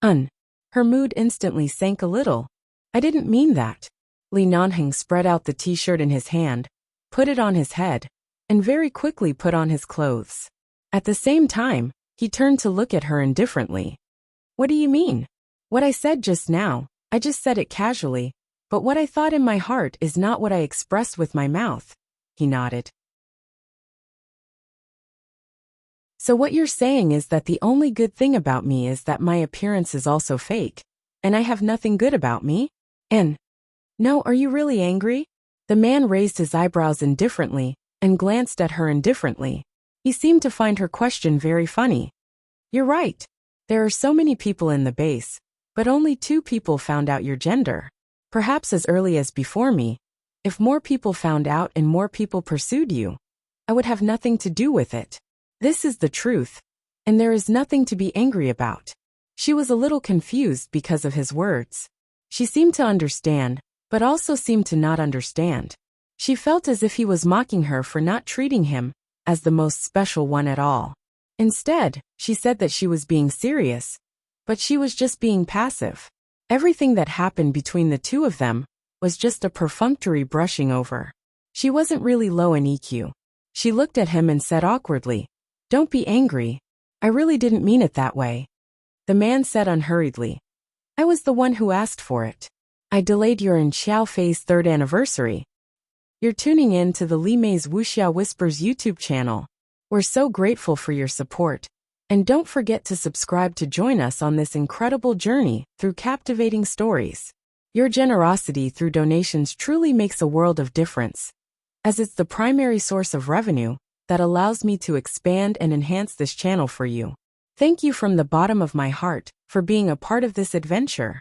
Speaker 1: Her mood instantly sank a little. I didn't mean that. Li Nanheng spread out the t-shirt in his hand, put it on his head, and very quickly put on his clothes. At the same time, he turned to look at her indifferently. What do you mean? What I said just now, I just said it casually, but what I thought in my heart is not what I expressed with my mouth. He nodded. So what you're saying is that the only good thing about me is that my appearance is also fake, and I have nothing good about me? And, no, are you really angry? The man raised his eyebrows indifferently and glanced at her indifferently. He seemed to find her question very funny. You're right. There are so many people in the base, but only 2 people found out your gender. Perhaps as early as before me. If more people found out and more people pursued you, I would have nothing to do with it. This is the truth, and there is nothing to be angry about. She was a little confused because of his words. She seemed to understand, but also seemed to not understand. She felt as if he was mocking her for not treating him as the most special one at all. Instead, she said that she was being serious, but she was just being passive. Everything that happened between the 2 of them was just a perfunctory brushing over. She wasn't really low in EQ. She looked at him and said awkwardly, "Don't be angry. I really didn't mean it that way." The man said unhurriedly, "I was the one who asked for it. I delayed your and Xiao Fei's 3rd anniversary. You're tuning in to the Li Mei's Wuxia Whispers YouTube channel. We're so grateful for your support. And don't forget to subscribe to join us on this incredible journey through captivating stories. Your generosity through donations truly makes a world of difference, as it's the primary source of revenue that allows me to expand and enhance this channel for you. Thank you from the bottom of my heart for being a part of this adventure.